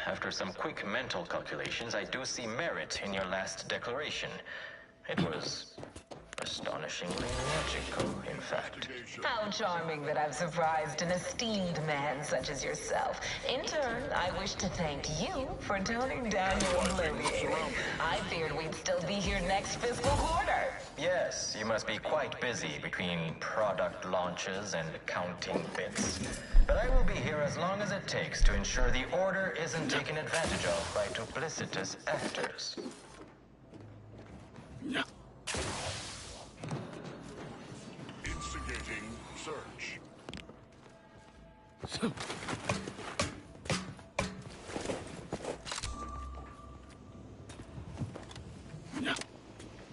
After some quick mental calculations, I do see merit in your last declaration. It was astonishingly logical, in fact. How charming that I've surprised an esteemed man such as yourself. In turn, I wish to thank you for toning down your obliviating. I feared we'd still be here next fiscal quarter. Yes, you must be quite busy between product launches and counting bits. But I will be here as long as it takes to ensure the order isn't taken advantage of by duplicitous actors. Instigating search.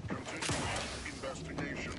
Continuing investigation.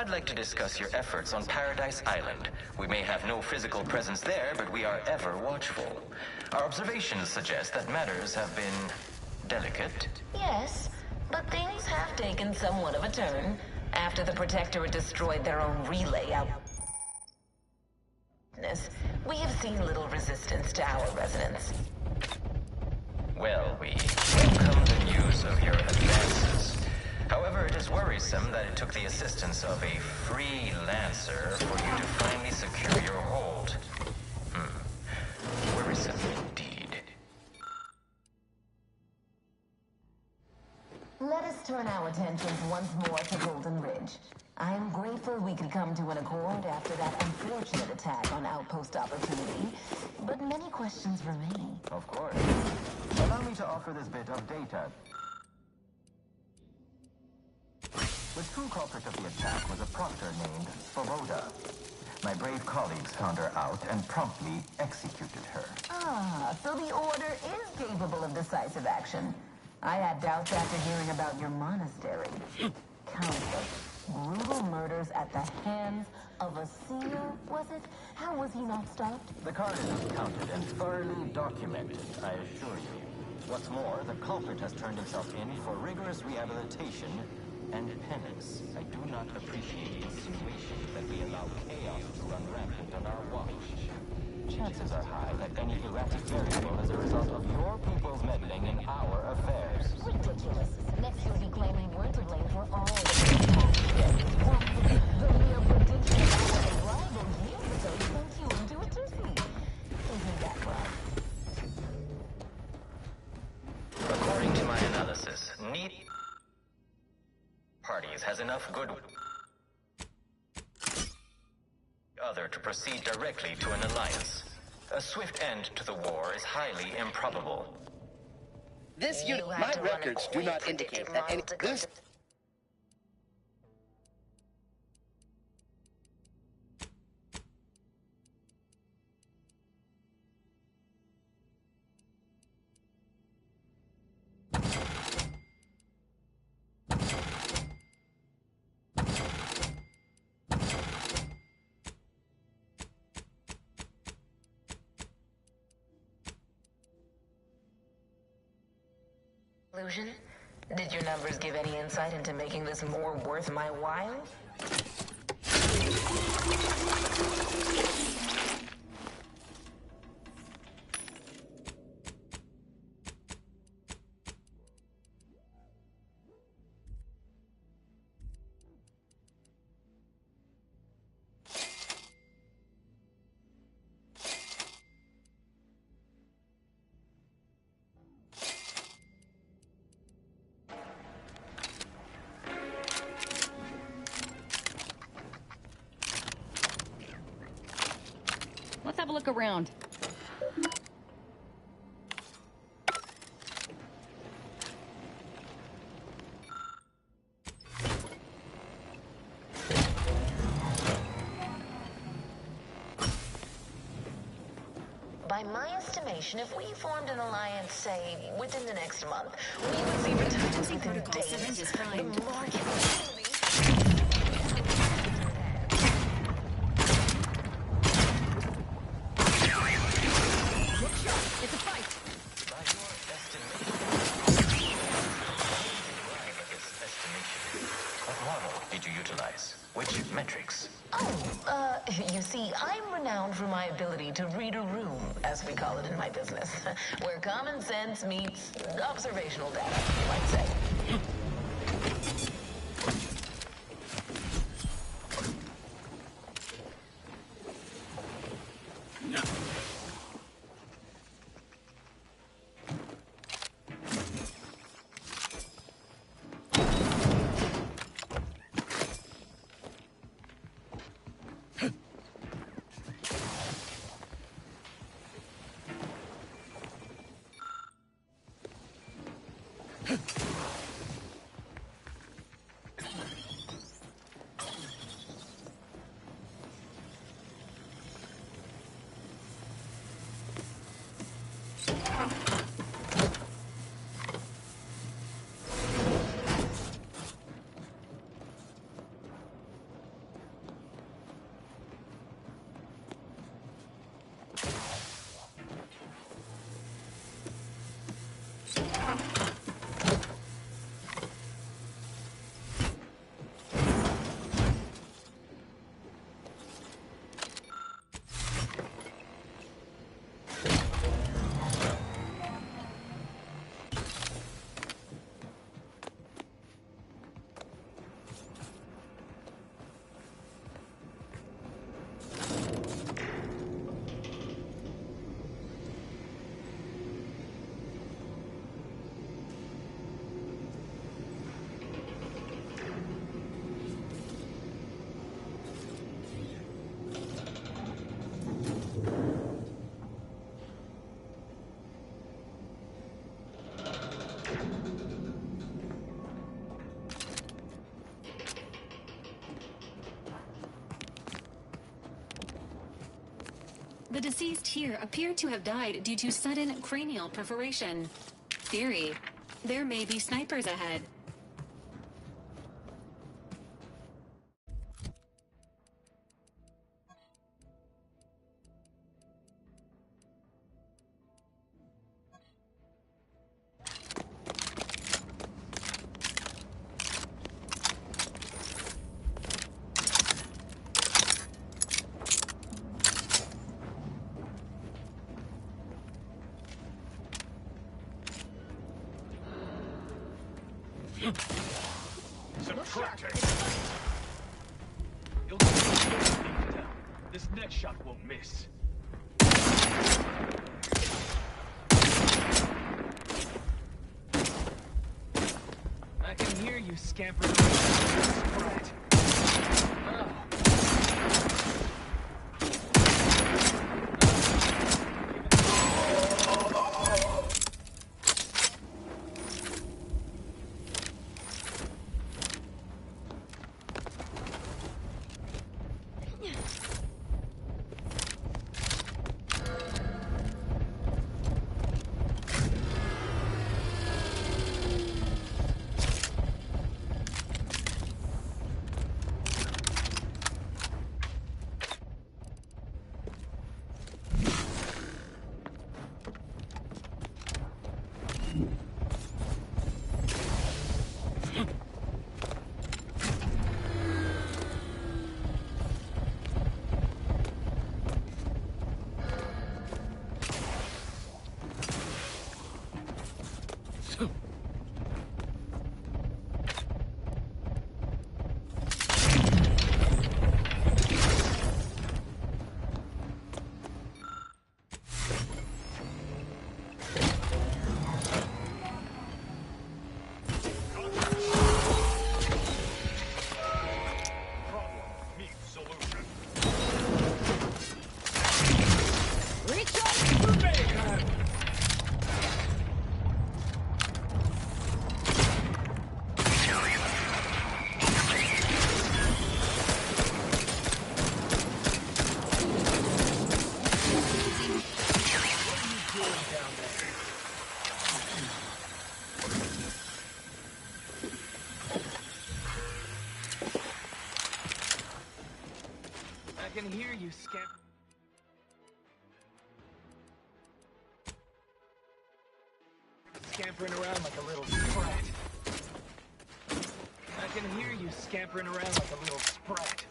I'd like to discuss your efforts on Paradise Island. We may have no physical presence there, but we are ever watchful. Our observations suggest that matters have been delicate. Yes, but things have taken somewhat of a turn after the Protectorate destroyed their own relay out. We have seen little resistance to our residents. Well, we welcome the news of your advances. However, it is worrisome that it took the assistance of a freelancer for you to finally secure your hold. Worrisome indeed. Let us turn our attentions once more to Golden Ridge. I am grateful we could come to an accord after that unfortunate attack on Outpost Opportunity, but many questions remain. Of course. Allow me to offer this bit of data. The true culprit of the attack was a proctor named Svoboda. My brave colleagues found her out and promptly executed her. Ah, so the Order is capable of decisive action. I had doubts after hearing about your monastery. Countless brutal murders at the hands of a seer, was it? How was he not stopped? The carnage is counted and thoroughly documented, I assure you. What's more, the culprit has turned himself in for rigorous rehabilitation and penance. I do not appreciate insinuations that we allow chaos to run rampant on our watch. Chances are high that any erratic variable is a result of your people's meddling in our affairs. Ridiculous. Next you'll be claiming we're to blame for all the the mere prediction of our arrival years ago sent you into a tizzy. Isn't that right? According to my analysis, neither parties has enough good other to proceed directly to an alliance. A swift end to the war is highly improbable. This unit, my records do not indicate that any this. Illusion? Did your numbers give any insight into making this more worth my while? Let's have a look around. By my estimation, if we formed an alliance, say, within the next month, we would see returns within days. The market It's a fight. What model did you utilize? Which metrics? You see, I'm renowned for my ability to read a room, as we call it in my business, where common sense meets observational data, you might say. The deceased here appeared to have died due to sudden cranial perforation. Theory: there may be snipers ahead. Subtracting. You'll get it down. This next shot won't miss. I can hear you scampering around. I can hear you scampering around like a little sprat. I can hear you scampering around like a little sprat.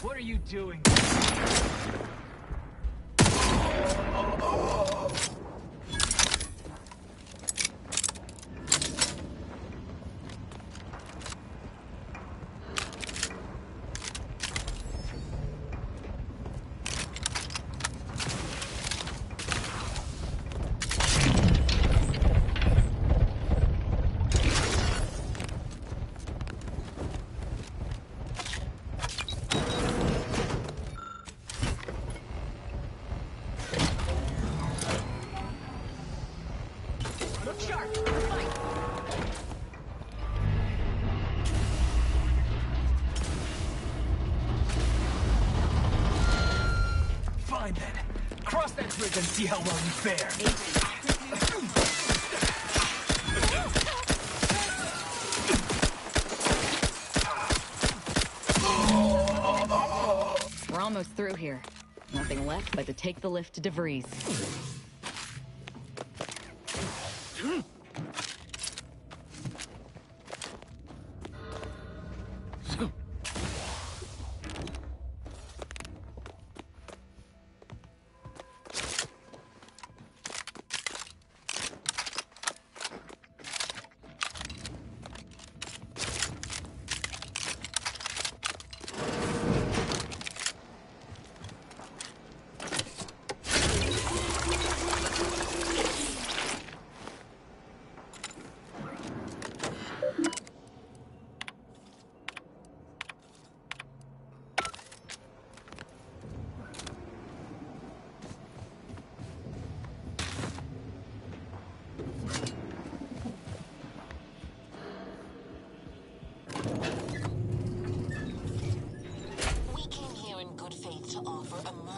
What are you doing? Fine then. Cross that bridge and see how well you fare. We're almost through here. Nothing left but to take the lift to DeVries.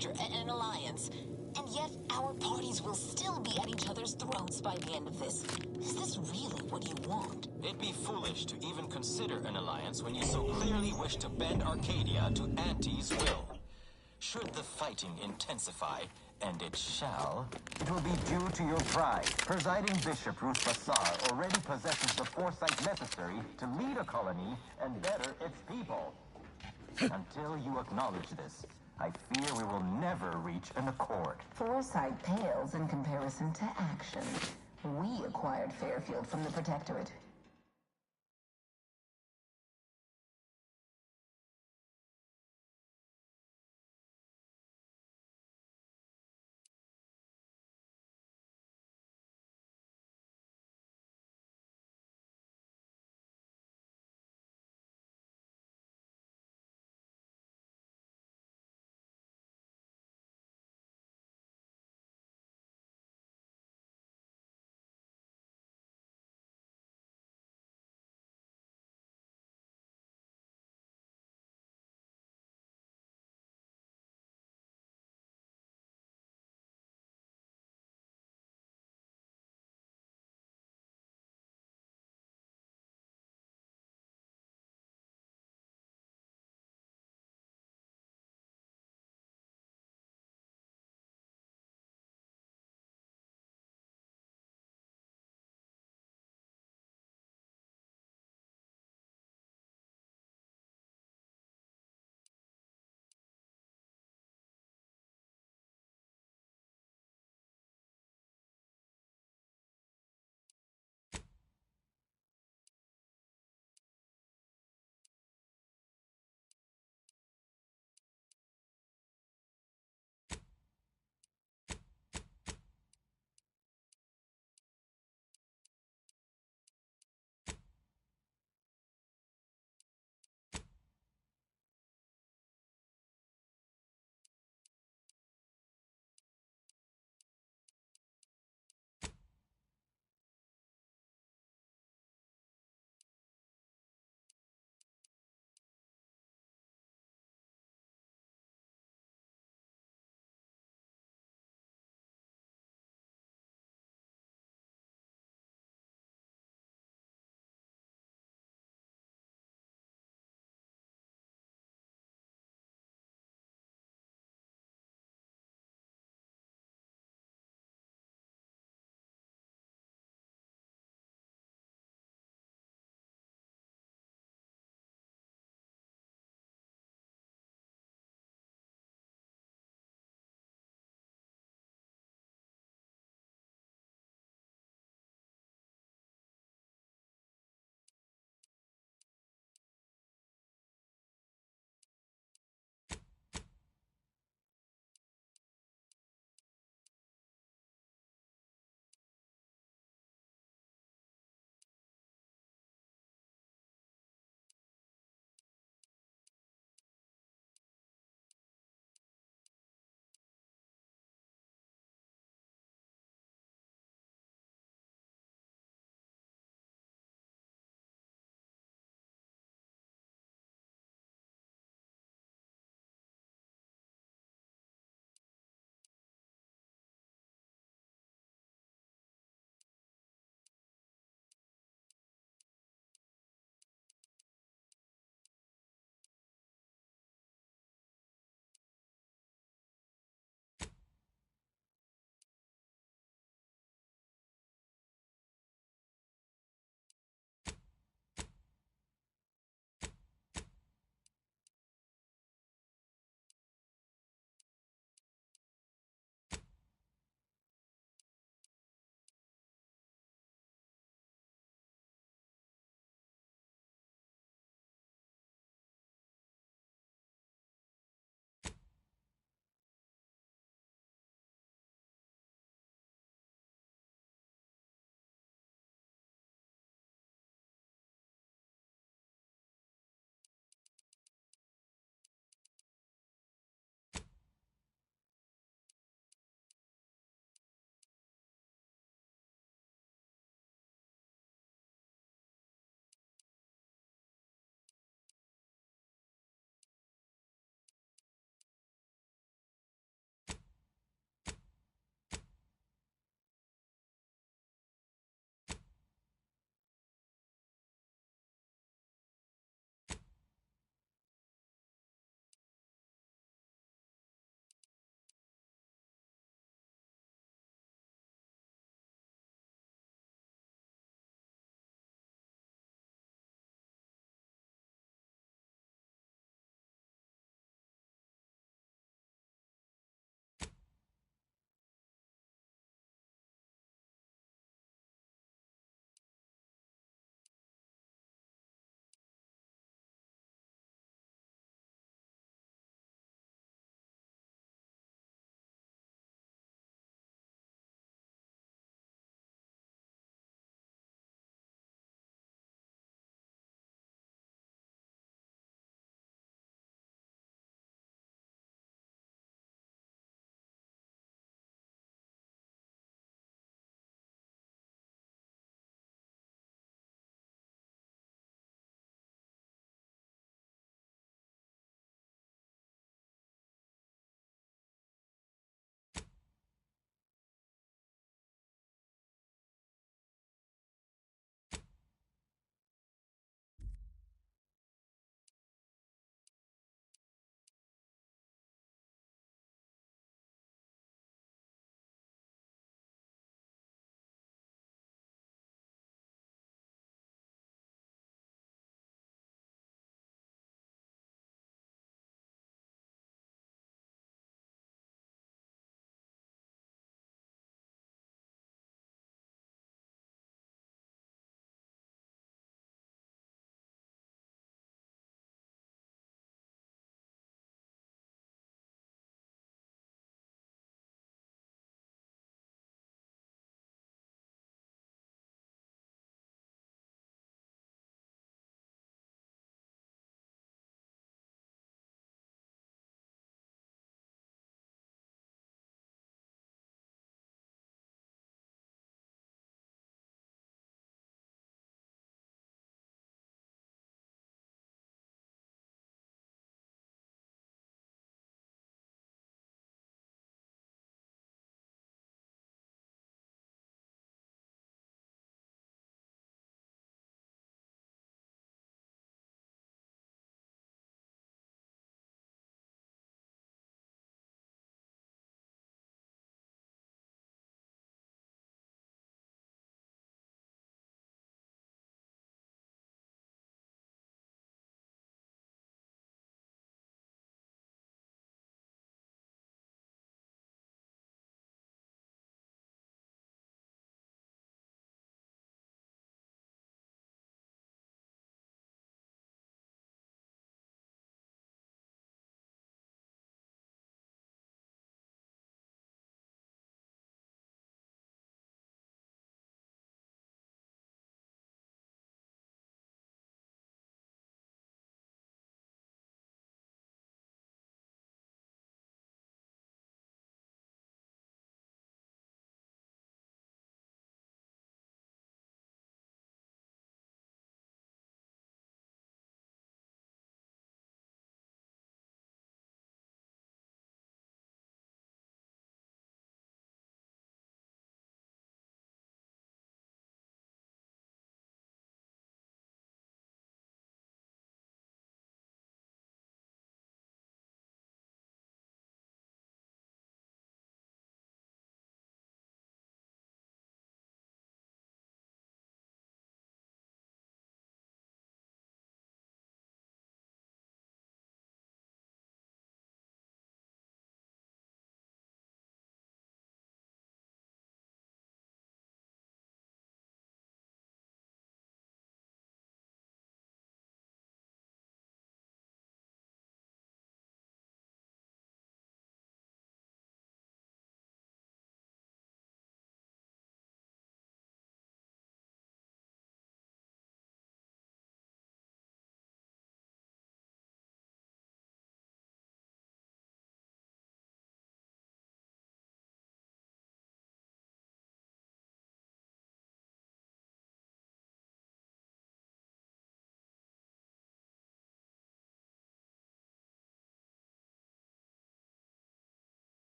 merger, an alliance. And yet, our parties will still be at each other's throats by the end of this. Is this really what you want? It'd be foolish to even consider an alliance when you so clearly wish to bend Arcadia to Auntie's will. Should the fighting intensify, and it shall, it will be due to your pride. Presiding Bishop Ruth Bassar already possesses the foresight necessary to lead a colony and better its people. Until you acknowledge this, I fear we will never reach an accord. Foresight pales in comparison to action. We acquired Fairfield from the Protectorate.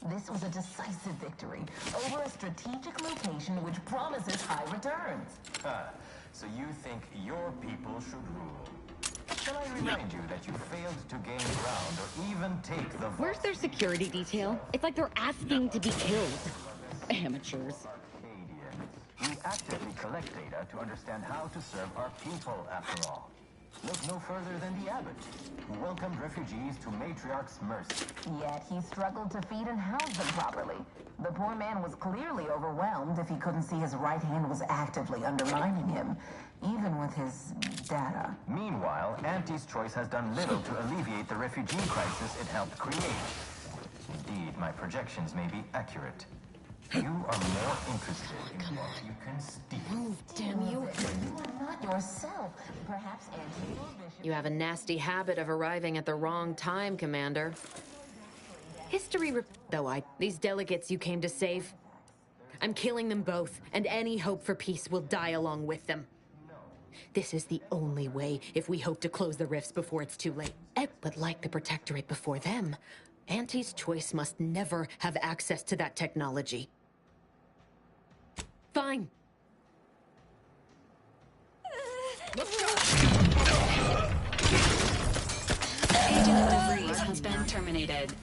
This was a decisive victory over a strategic location which promises high returns. So you think your people should rule? Shall I remind you that you failed to gain ground or even take the... Where's their security detail? It's like they're asking to be killed. Amateurs. We actively collect data to understand how to serve our people, after all. Look no further than the abbot, who welcomed refugees to Matriarch's mercy. Yet he struggled to feed and house them properly. The poor man was clearly overwhelmed if he couldn't see his right hand was actively undermining him, even with his data. Meanwhile, Auntie's Choice has done little to alleviate the refugee crisis it helped create. Indeed, my projections may be accurate. You are more interested in what you can steal. Damn you! You are not yourself. Perhaps Auntie or Bishop... You have a nasty habit of arriving at the wrong time, Commander. These delegates you came to save, I'm killing them both, and any hope for peace will die along with them. This is the only way if we hope to close the rifts before it's too late. But like the Protectorate before them, Auntie's Choice must never have access to that technology. Fine. Agent DeVries has been terminated.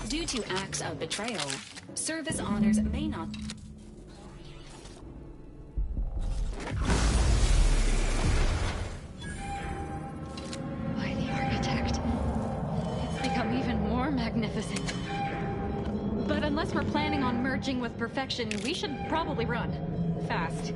Due to acts of betrayal, service honors may not... By the Architect. It's become even more magnificent. But unless we're planning on merging with perfection, we should probably run. Fast.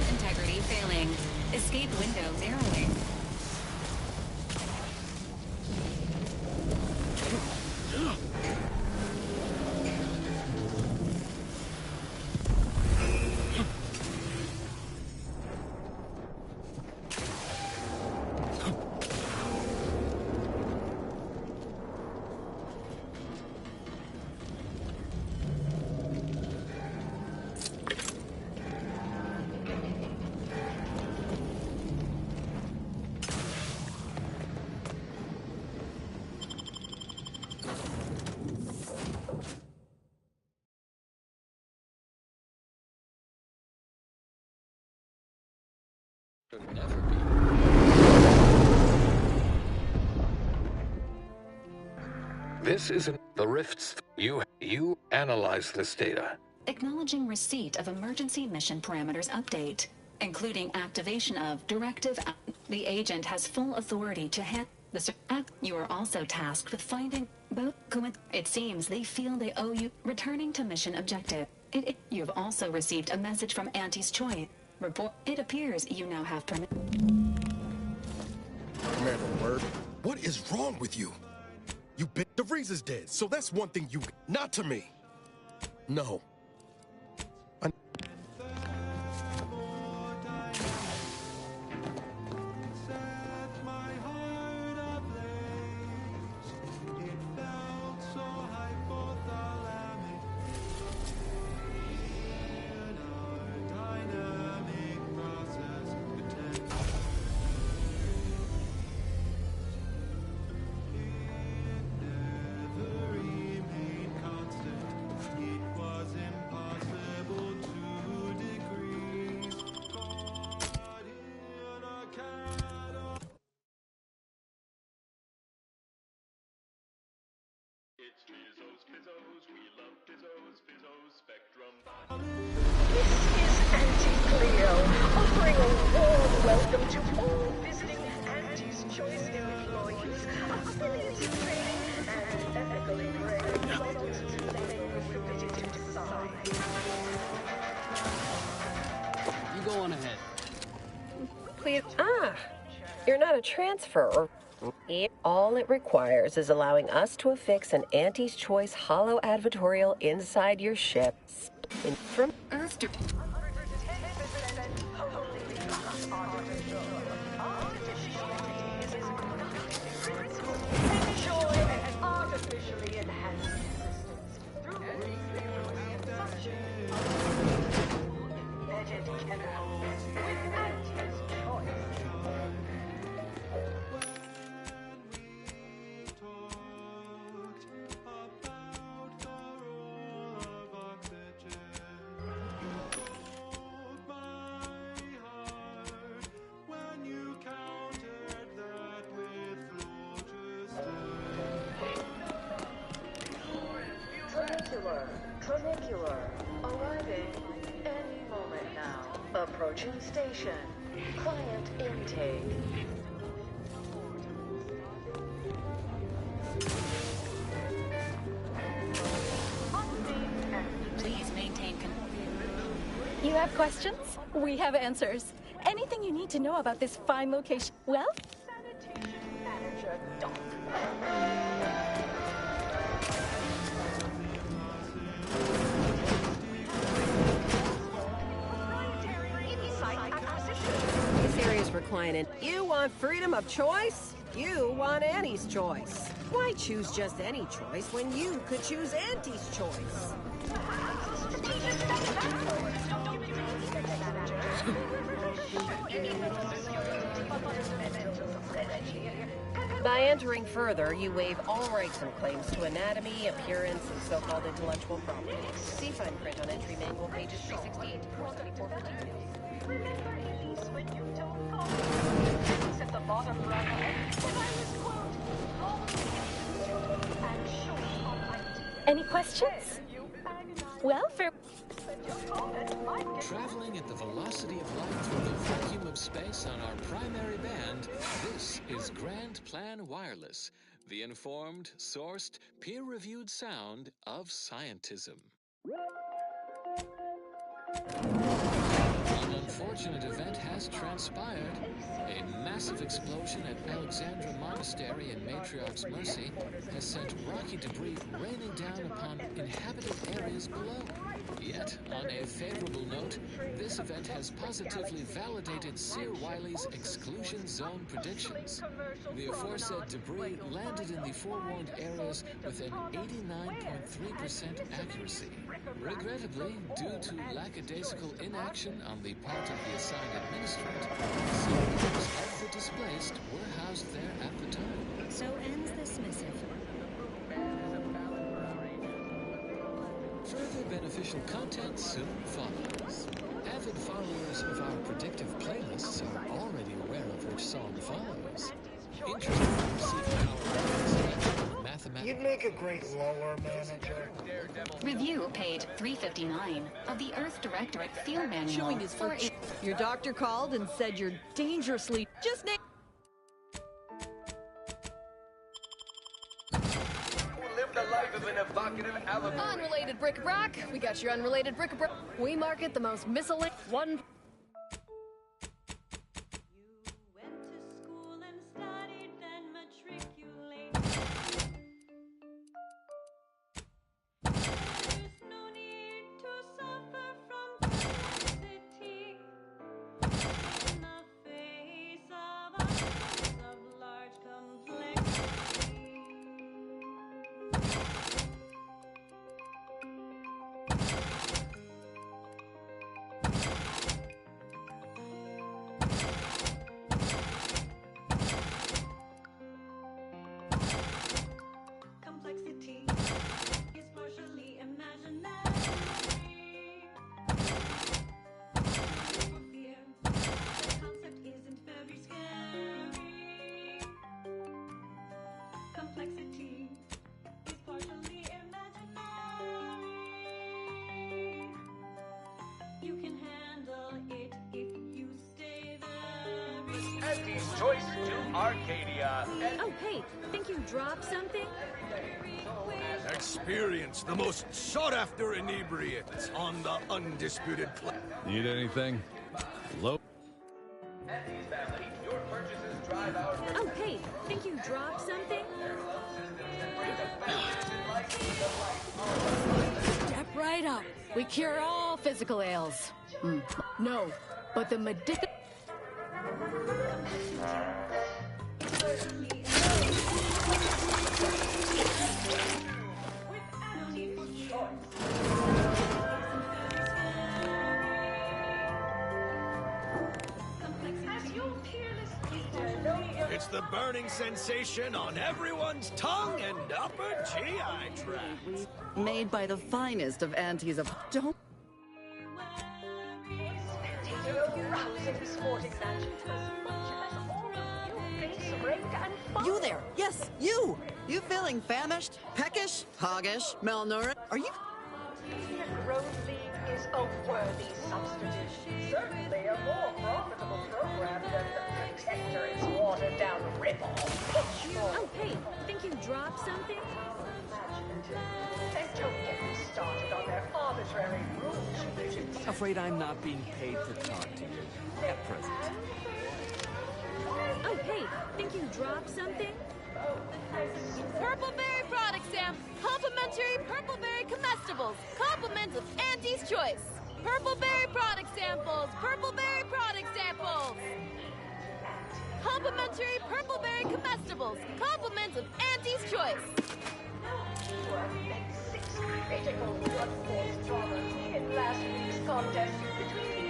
Integrity failing. Escape window narrowing. This isn't the rifts. You analyze this data. Acknowledging receipt of emergency mission parameters update, including activation of directive. The agent has full authority to handle the You are also tasked with finding both. It seems they feel they owe you returning to mission objective. You have also received a message from Auntie's Choice. Report. It appears you now have permission. Commander Word, what is wrong with you? DeVries is dead, so that's one thing you... Not to me. No. Was This is Auntie Cleo, offering a warm welcome to all visiting Auntie's Choice employees, affiliates in trading, and ethically graded products they were permitted to decide. You go on ahead. Please. You're not a transfer. All it requires is allowing us to affix an Auntie's Choice hollow advertorial inside your ship. From Earth to... Enjoy an artificially enhanced existence through embedded chemicals with Auntie's Choice. Tranicular, arriving any moment now. Approaching station. Client intake. Please maintain You have questions? We have answers. Anything you need to know about this fine location? Well? Sanitation manager, Doc. This area's for client. You want freedom of choice? You want Annie's choice. Why choose just any choice when you could choose Auntie's choice? By entering further, you waive all rights and claims to anatomy, appearance, and so-called intellectual property. See fine print on entry manual pages 368 to 474 for details. Remember, Elise, when you don't call it's at the bottom right, when I was quote, and show on my Any questions? Well, for... Traveling at the velocity of light through the vacuum of space on our primary band, this is Grand Plan Wireless, the informed, sourced, peer-reviewed sound of scientism. An unfortunate event has transpired. A massive explosion at Alexandra Monastery in Matriarch's Mercy has sent rocky debris raining down upon inhabited areas below. Yet, on a favorable note, this event has positively validated Seer Wiley's exclusion zone predictions. The aforesaid debris landed in the forewarned areas with an 89.3% accuracy. Regrettably, due to lackadaisical inaction on the part of the assigned administrator, some members of the displaced were housed there at the time. So ends this missive. Further beneficial content soon follows. Avid followers of our predictive playlists are already aware of which song follows. Interested in receiving our mathematical... You'd make a great lore manager. Review page 359 of the Earth Directorate Field Manual. Chewing is for your doctor called and said you're dangerously just na- Unrelated bric-a-brac. We got your unrelated bric-a-brac. We market the most miscellaneous one. Andy's Choice to Arcadia. Oh, hey, think you dropped something? Experience the most sought-after inebriates on the undisputed play. Need anything? Low. Andy's family, your purchases drive our... Oh, hey, think you dropped something? Step right up. We cure all physical ails. No, but the medicinal... It's the burning sensation on everyone's tongue and upper GI tract. Made by the finest of aunties of... Don't... You there! Yes, you! You feeling famished, peckish, hoggish, malnourished? Are you... Road League is a worthy substitute. Certainly a more profitable program than the Protector its watered-down rip-off. Oh, hey, think you dropped something? And don't get me started on their arbitrary rule changes. Afraid I'm not being paid to talk to you at present. Oh, hey, think you dropped something? Purple berry product sample. Complimentary purple berry comestibles. Compliments of Auntie's Choice. Purple berry product samples. Purple berry product samples. Complimentary purple berry comestibles. Compliments of Auntie's Choice. Six critical workforce dramas in last week's contest between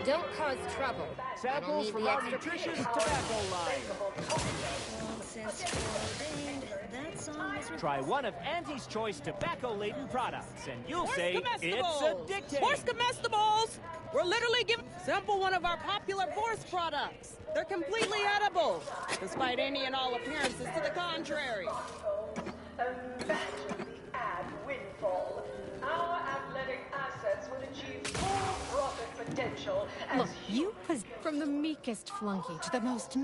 Don't cause trouble. Samples from our nutritious tobacco line. Try one of Auntie's Choice tobacco-laden products, and you'll say it's addictive. Horse comestibles! We're literally giving... Sample one of our popular horse products. They're completely edible, despite any and all appearances to the contrary. and windfall. Our athletic assets would achieve full profit potential as Look, you from the meekest flunky to the most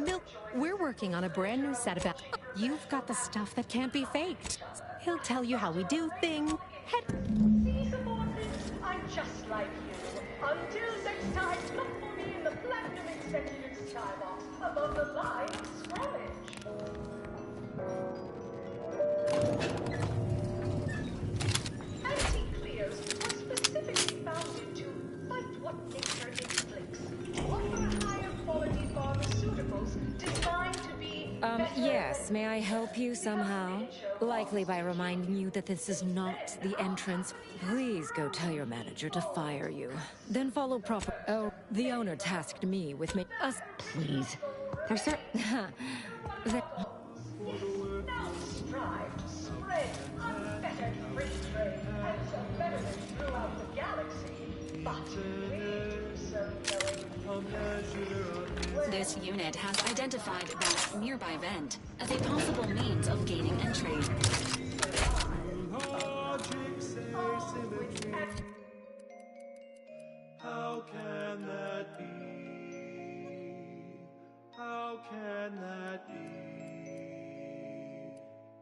We're working on a brand new set about... You've got the stuff that can't be faked. He'll tell you how we do things. See, subordinates, I'm just like you. Until next time, look for me in the Platinum Executive Skybox above the line of scrummage. Anti-clears were specifically founded to fight what nature inflicts. Offer higher quality pharmaceuticals designed to be... Yes, may I help you somehow? Likely by reminding you that this is not the entrance. Please go tell your manager to fire you. Then follow proper... Oh, the owner tasked me with us... Please. There's certain... Now strive to spread unfettered free trade and so betterment throughout the galaxy. But we do so knowing... This unit has identified that nearby vent as a possible means of gaining entry. How can that be? How can that be?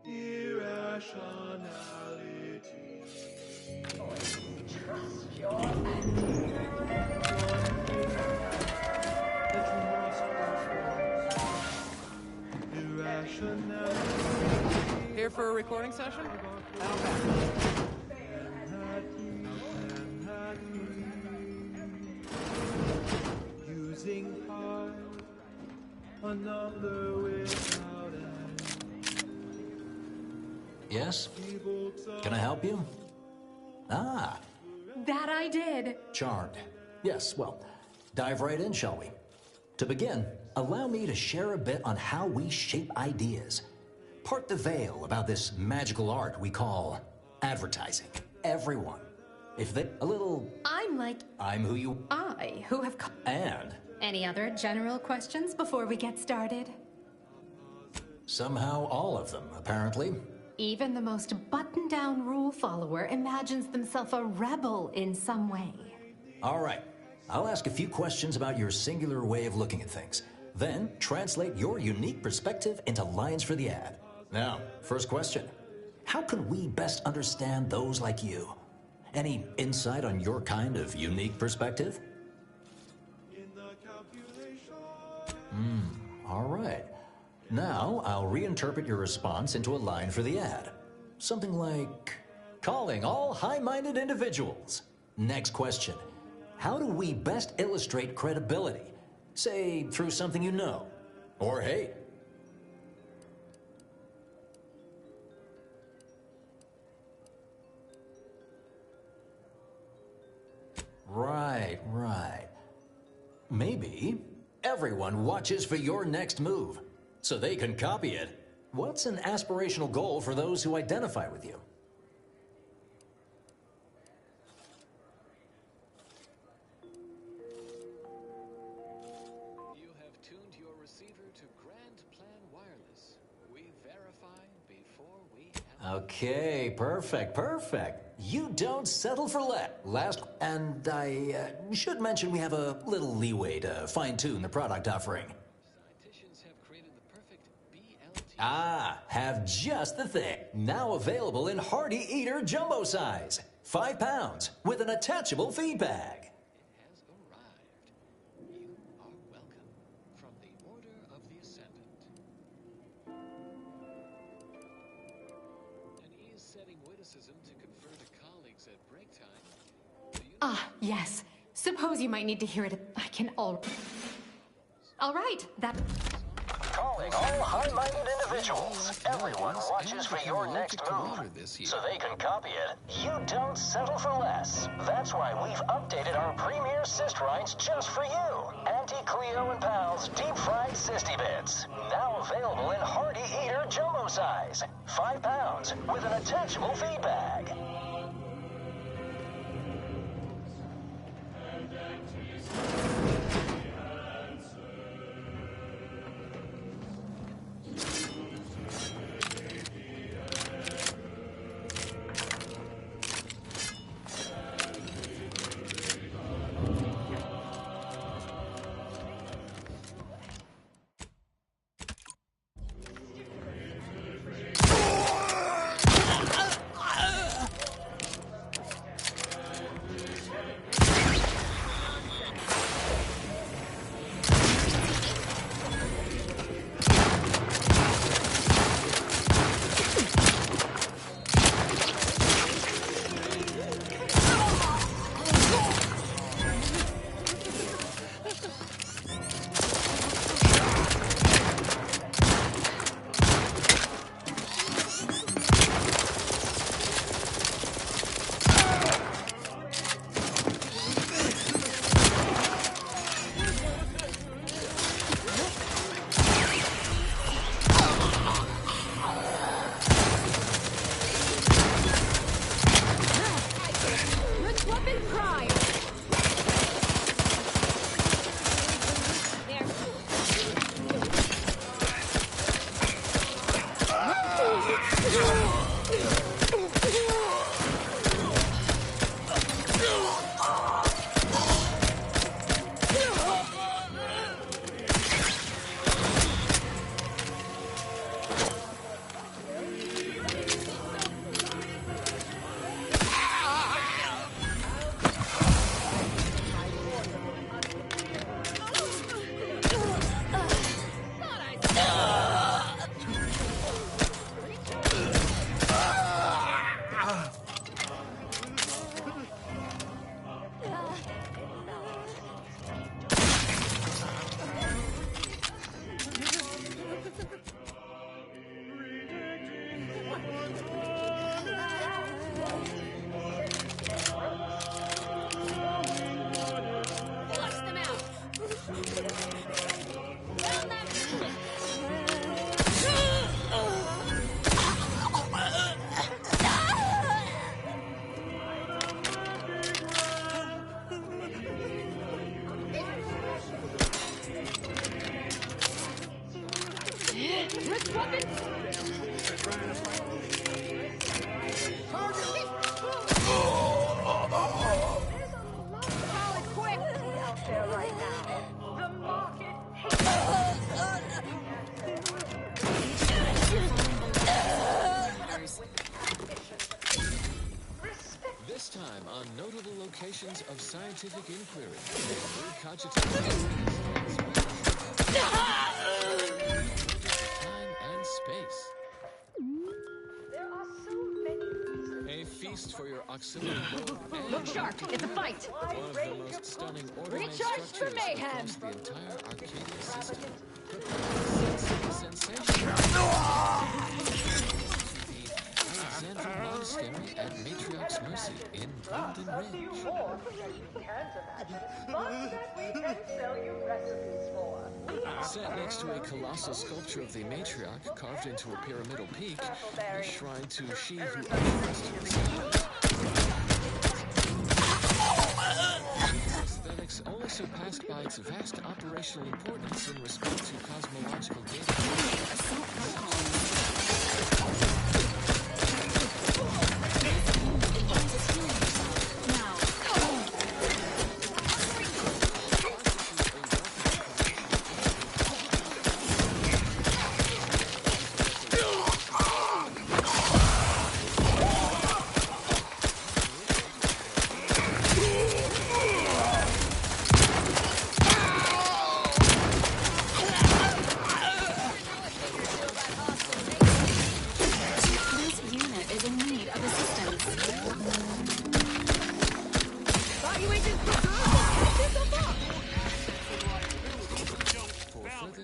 Irrationality. Trust your Here for a recording session? Using heart, a number without end. Yes? Can I help you? Ah, That I did. charmed. Yes, well, dive right in, shall we? To begin, allow me to share a bit on how we shape ideas. Part the veil about this magical art we call advertising. Everyone. If they... a little... I'm who you... I, who have... And Any other general questions before we get started? somehow all of them, apparently. Even the most buttoned-down rule follower imagines themselves a rebel in some way. All right, I'll ask a few questions about your singular way of looking at things. Then, translate your unique perspective into lines for the ad. Now, first question. How can we best understand those like you? Any insight on your kind of unique perspective? All right. Now, I'll reinterpret your response into a line for the ad. Something like, calling all high-minded individuals. Next question. How do we best illustrate credibility? Say, through something you know, or hate. Right. Maybe everyone watches for your next move, so they can copy it. What's an aspirational goal for those who identify with you? You have tuned your receiver to Grand Plan Wireless. We verify before we have... Okay, perfect. You don't settle for last. And I should mention we have a little leeway to fine-tune the product offering. Scientists have created the perfect BLT. Have just the thing. Now available in Hearty Eater Jumbo size. 5 pounds with an attachable feed bag. It has arrived. You are welcome from the Order of the Ascendant. An ease-setting witticism to confer to colleagues at break time. Yes. Suppose you might need to hear it. I can all right, that... Calling all high-minded individuals. Everyone watches for your next move, so they can copy it. You don't settle for less. That's why we've updated our premier cyst rinds just for you. Anti-Cleo and Pal's deep-fried Cysty Bits. Now available in Hearty Eater Jumbo size. 5 pounds with an attachable feed bag. implications of scientific inquiry. Recogitating time and space. There are so many reasons. A feast for your auxiliary lobe. Look sharp! It's a fight! One of the most stunning order-made Recharge for structures mayhem! across the entire Arcadia system. Sensation. Alexandra Monastery at Matriarch's Mercy in Golden A few Ridge. more you can't imagine, but that we can sell you recipes for. Set next to a colossal sculpture of the matriarch carved into a pyramidal peak, a shrine to she who ushers the stars. Aesthetics only surpassed by its vast operational importance in respect to cosmological data.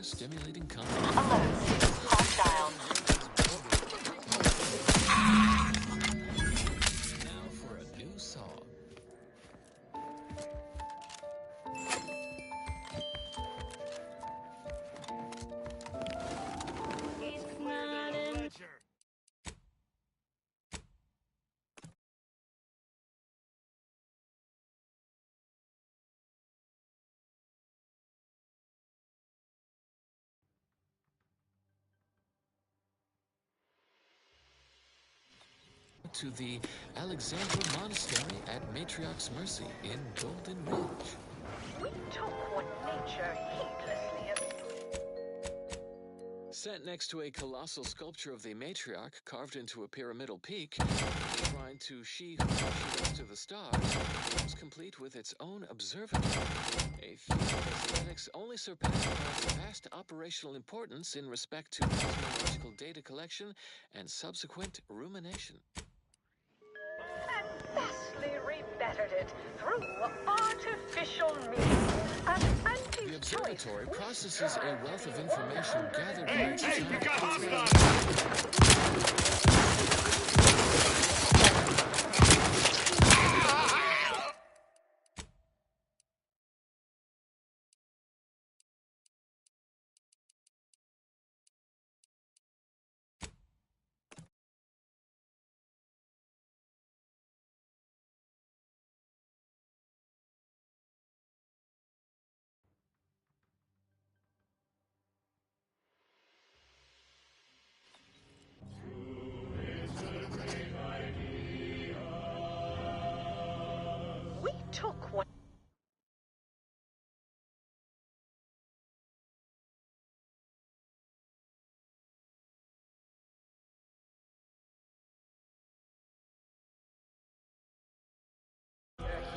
Stimulating content. Hostile. Now for a new song. To the Alexandra Monastery at Matriarch's Mercy in Golden Ridge. We took what nature heedlessly. Set next to a colossal sculpture of the matriarch carved into a pyramidal peak, a shrine to she who ushers us to the stars, comes complete with its own observatory. A feat of aesthetics only surpassed by its vast operational importance in respect to cosmological data collection and subsequent rumination. And vastly rebettered it through artificial means. The observatory processes a wealth of information gathered by its we got hostiles! We took what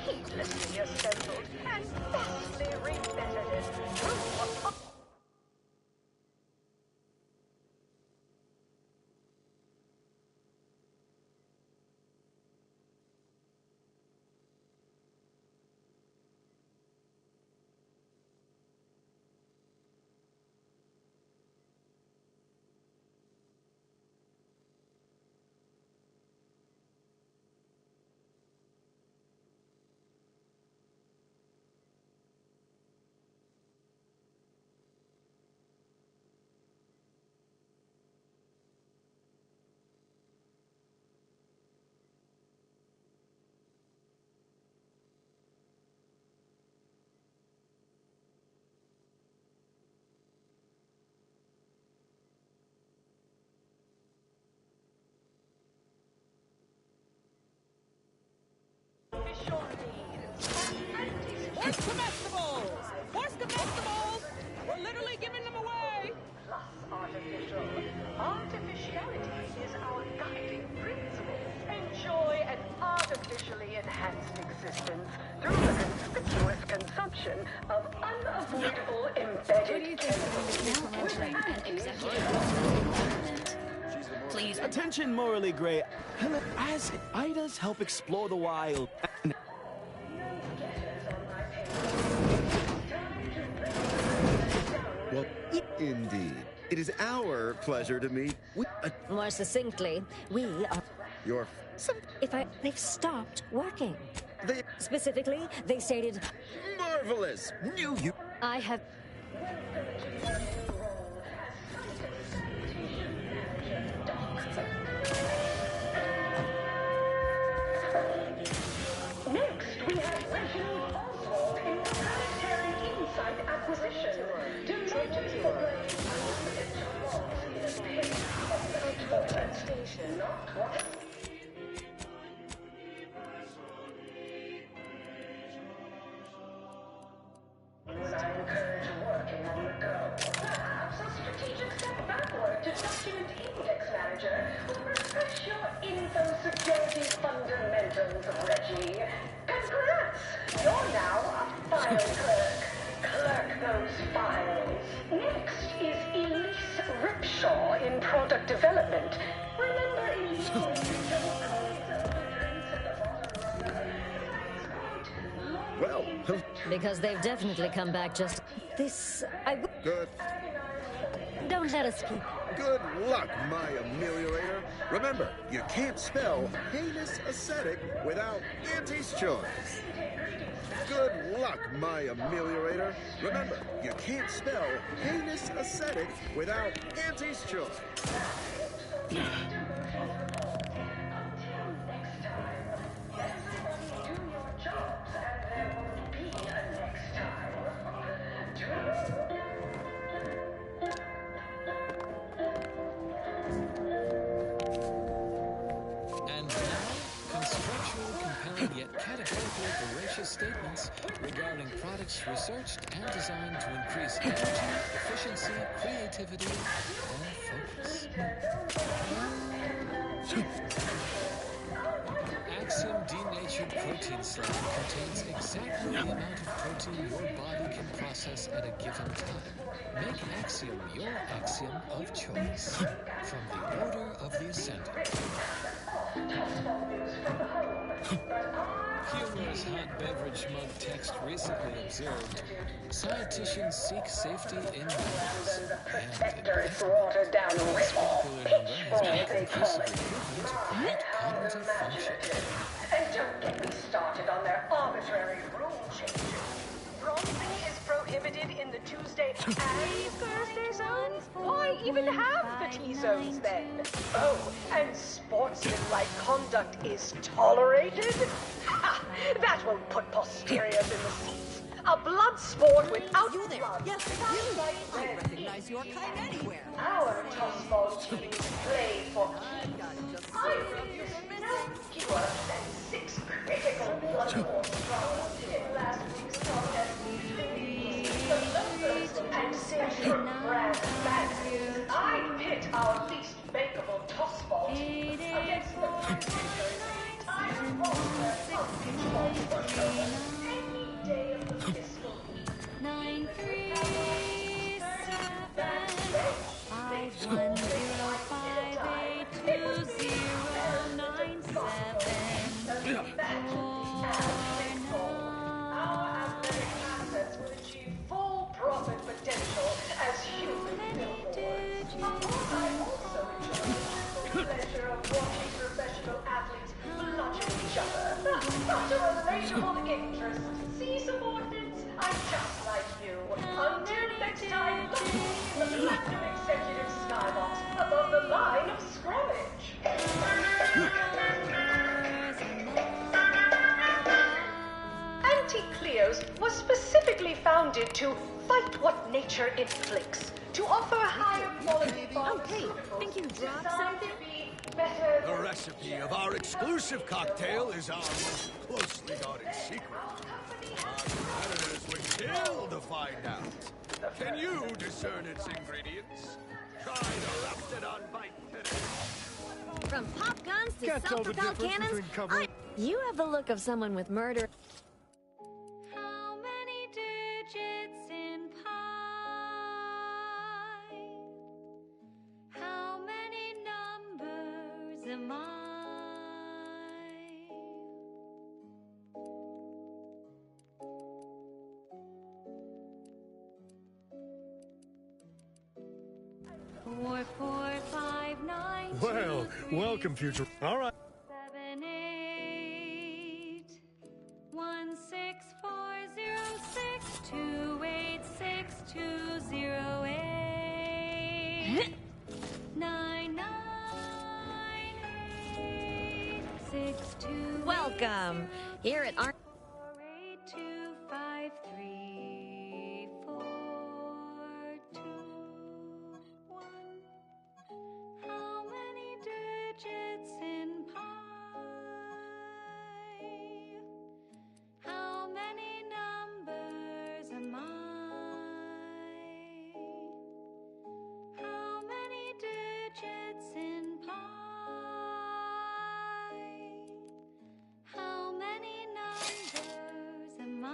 heedlessly assembled and vastly rebettered it through Horse comestibles! Horse comestibles! We're literally giving them away! plus artificial. Artificiality is our guiding principle. Enjoy an artificially enhanced existence Please. Attention, morally gray. Hello, as Idas help explore the wild. Well, indeed. It is our pleasure to meet. More succinctly, we are. Your. They've stopped working. They. Specifically, they stated. Marvelous! You. I have. Next, we have Reginald Oswald in planetary insight acquisition. Delighted for station, not what. When I encourage working on the go, perhaps a strategic step backward to document index manager will refresh your info security fundamentals, Reggie. Congrats! You're now a file clerk. Clerk those files. Next is Elise Ripshaw in product development. Remember Elise? Well. Because they've definitely come back just. This. Good. Don't let us keep. Good luck, my ameliorator. Remember, you can't spell heinous ascetic without Auntie's choice. Good luck, my ameliorator. Remember, you can't spell heinous ascetic without Auntie's choice. And now, constructual, compelling, yet categorically veracious statements regarding products researched and designed to increase energy, efficiency, creativity, and focus. Axiom denatured protein slab contains exactly the amount of protein your body can process at a given time. Make Axiom your axiom of choice. From the Order of the Ascendant. Humorous hot beverage mug text recently observed, scienticians seek safety in numbers. And It's watered down this popular number has been conclusively proven to promote cognitive function. And don't get me started on their arbitrary rule changes. Bronzing is prohibited in the Tuesday and Thursday zones? Why even have the T-zones then? Oh, and sportsmanlike conduct is tolerated? Ha! That will put posteriors in the seats. A blood sport without you there. Blood. Yes, you. I recognize your kind anywhere. Our tossball team played for keeps. I produced no fewer than 6 critical blood sports rounds in last week's contest. The Locust and Central brand magazines. I pit our least makeable tossball team against the entire roster of baseball pushovers any day of the fiscal week. 937-510-00974. Full profit potential as human billboards. Of course, I also enjoy the pleasure of watching professional athletes bludgeon each other. Such a relatable interest. See, subordinates, I'm just like you. Until next time, look for me in the platinum executive skybox above the line of scrummage. Anti-Cleos was specifically founded to fight what nature inflicts, to offer higher quality pharmaceuticals. Think you dropped something? The recipe of our exclusive cocktail is our most closely guarded secret. Our competitors would kill to find out. Can you discern its ingredients? Try the Raptidon Bite today. From pop guns to Can't tell the self-propelled difference cannons, between cover- you have the look of someone with murder. How many digits in pi? 4459. Well, welcome, future. All right. 16406286208 99862. Welcome. Here at our 4825342. How many digits in pi? How many numbers am I? How many digits in pi? How many numbers am I?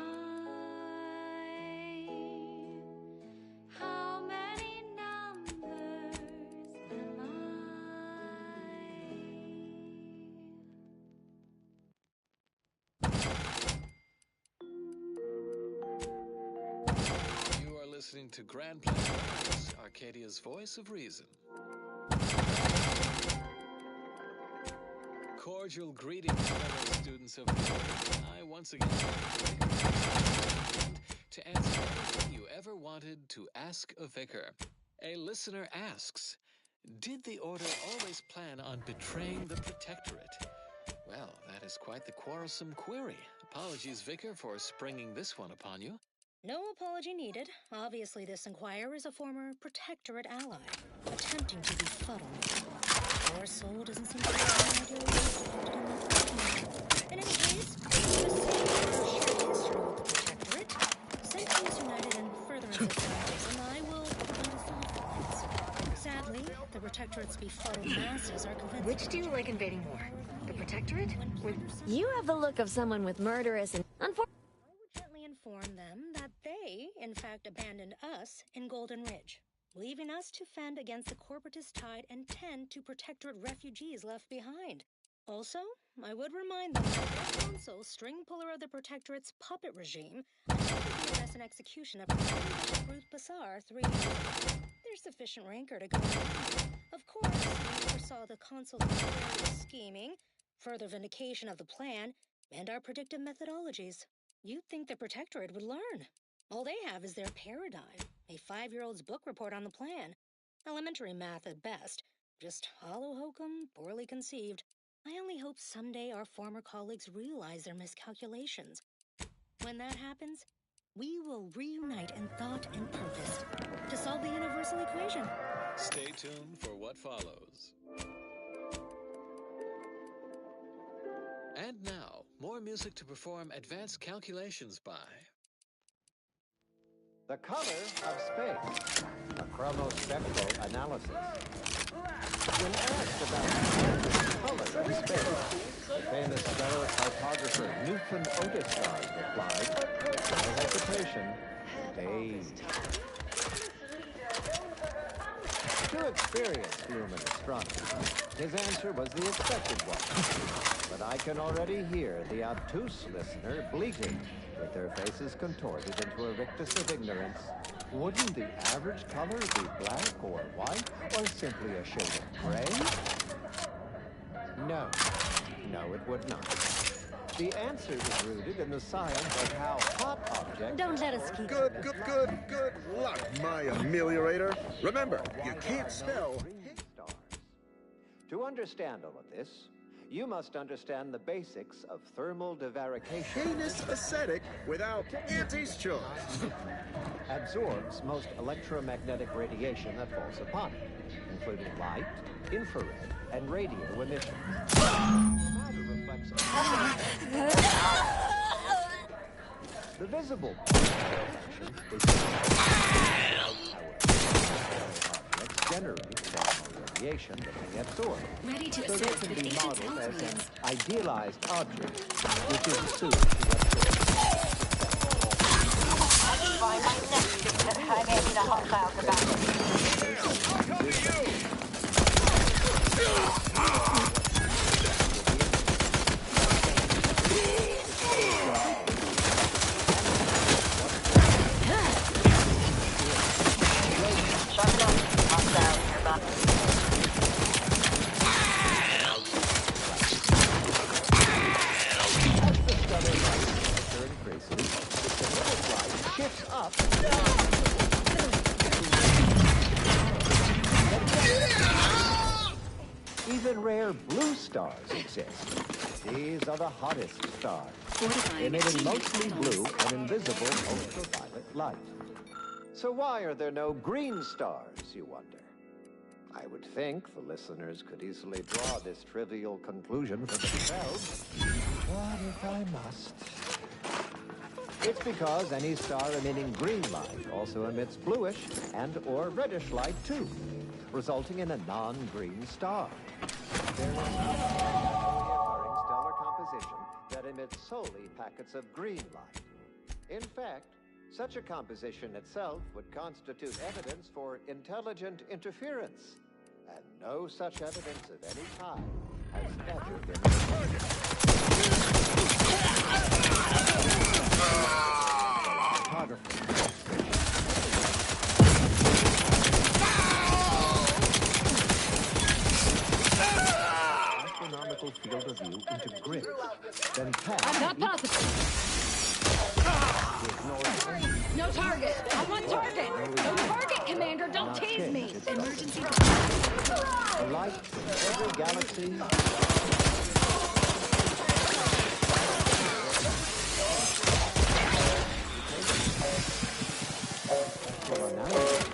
How many numbers am I? You are listening to Grand Plan Rise, Arcadia's voice of reason. Cordial greetings, fellow students of the Order. I once again to answer anything you ever wanted to ask a vicar. A listener asks, did the Order always plan on betraying the Protectorate? Well, that is quite the quarrelsome query. Apologies, Vicar, for springing this one upon you. No apology needed. Obviously, this inquirer is a former Protectorate ally, attempting to befuddle me. Poor soul doesn't seem to be ideally depicted in that document. In any case, the shared history with the Protectorate, Sentients United in furtherance of boundaries, and I will provide a thoughtful answer. Sadly, the Protectorate's befuddled masses are convinced. Which do you like invading more? The Protectorate? You have the look of someone with murderous and Gently inform them that they, in fact, abandoned us in Golden Ridge, leaving us to fend against the corporatist tide and tend to Protectorate refugees left behind. Also, I would remind them that their consul, string puller of the Protectorate's puppet regime, attempted the arrest and execution of President Bishop Ruth Bassar 3 years ago. There's sufficient rancor to go around. Of course, we foresaw the consul's scheming, further vindication of the plan, and our predictive methodologies. You'd think the Protectorate would learn. All they have is their paradigm, a 5-year-old's book report on the plan. Elementary math at best, just hollow hokum, poorly conceived. I only hope someday our former colleagues realize their miscalculations. When that happens, we will reunite in thought and purpose to solve the universal equation. Stay tuned for what follows. And now, more music to perform advanced calculations by. The color of space, a chronospectral analysis. When asked about the color of space, the famous stereotypographer Newton Otisgard replied, no hesitation, beige. To experienced lumen astronomers, his answer was the expected one. But I can already hear the obtuse listener bleating, with their faces contorted into a rictus of ignorance. Wouldn't the average color be black or white, or simply a shade of gray? No, it would not. The answer is rooted in the science of how hot objects... Don't let us keep... Good luck, my ameliorator. Remember, you can't spell... stars. To understand all of this, you must understand the basics of thermal divarication. Heinous ascetic without Auntie's choice. Absorbs most electromagnetic radiation that falls upon it, including light, infrared, and radio emissions. Matter reflects the visible reflection is objects generate thermal radiation that they absorb. Ready to So they assess can with be agent's modeled as an algorithms. idealized object, which is assumed to absorb. I can find my next that hang in the hot clouds about Even rare blue stars exist. These are the hottest stars, emitting mostly blue and invisible ultraviolet light. So why are there no green stars, you wonder? I would think the listeners could easily draw this trivial conclusion for themselves. What if I must? It's because any star emitting green light also emits bluish and or reddish light too, resulting in a non-green star. There is no occurring stellar composition that emits solely packets of green light. In fact, such a composition itself would constitute evidence for intelligent interference, and no such evidence of any kind has ever been recorded. Astronomical field of view into grid, then pass. I'm not positive. No target! I'm on target! No target, Commander! Don't tease me! Emergency... The light of every galaxy...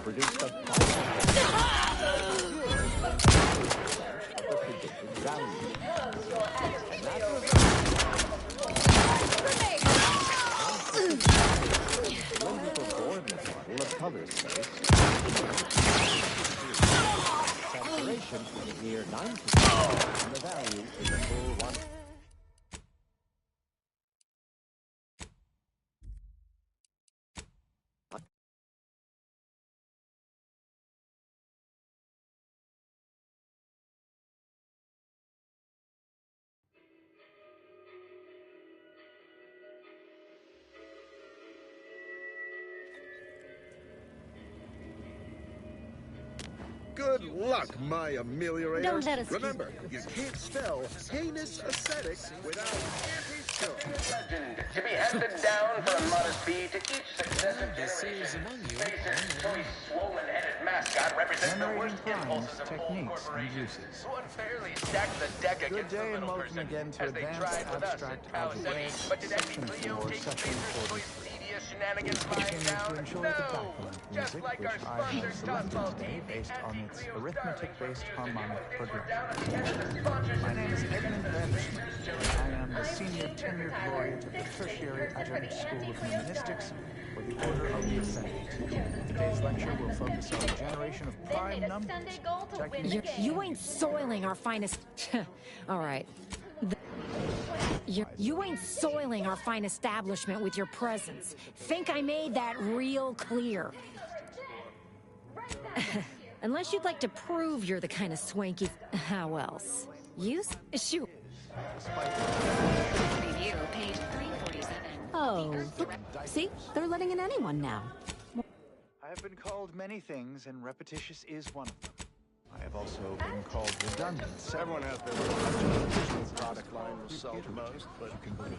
produced a predicted value. Of color space. Saturation is near 9%, and the value is a full 1. Good luck, my ameliorator. Don't let us... Remember, you can't spell heinous ascetics without anti-choice. To be handed down for a modest fee to each successive generation. Spacer's choice swollen-headed mascot represents the worst impulses of old corporations who unfairly stacked the deck against the little person as they tried with us at Palisade. But did Eddie Cleo take Spacer's choice devious shenanigans lying down? No! Just like our sponsor's tossball team, based on its arithmetic-based harmonic progression. My name is Edmund Vanderschmidt, and I am the senior tenured laureate of the Tertiary Adjunct School of Humanistics for the Order of the Ascendant. Today's lecture will focus on the generation of prime numbers. You ain't soiling our finest... All right. You ain't soiling our fine establishment with your presence. Think I made that real clear. Unless you'd like to prove you're the kind of swanky... How else? Shoot. Review, page 347. Oh, look. See? They're letting in anyone now. I have been called many things, and repetitious is one of them. I have also been called redundant. Everyone has their which product line will sell the most, but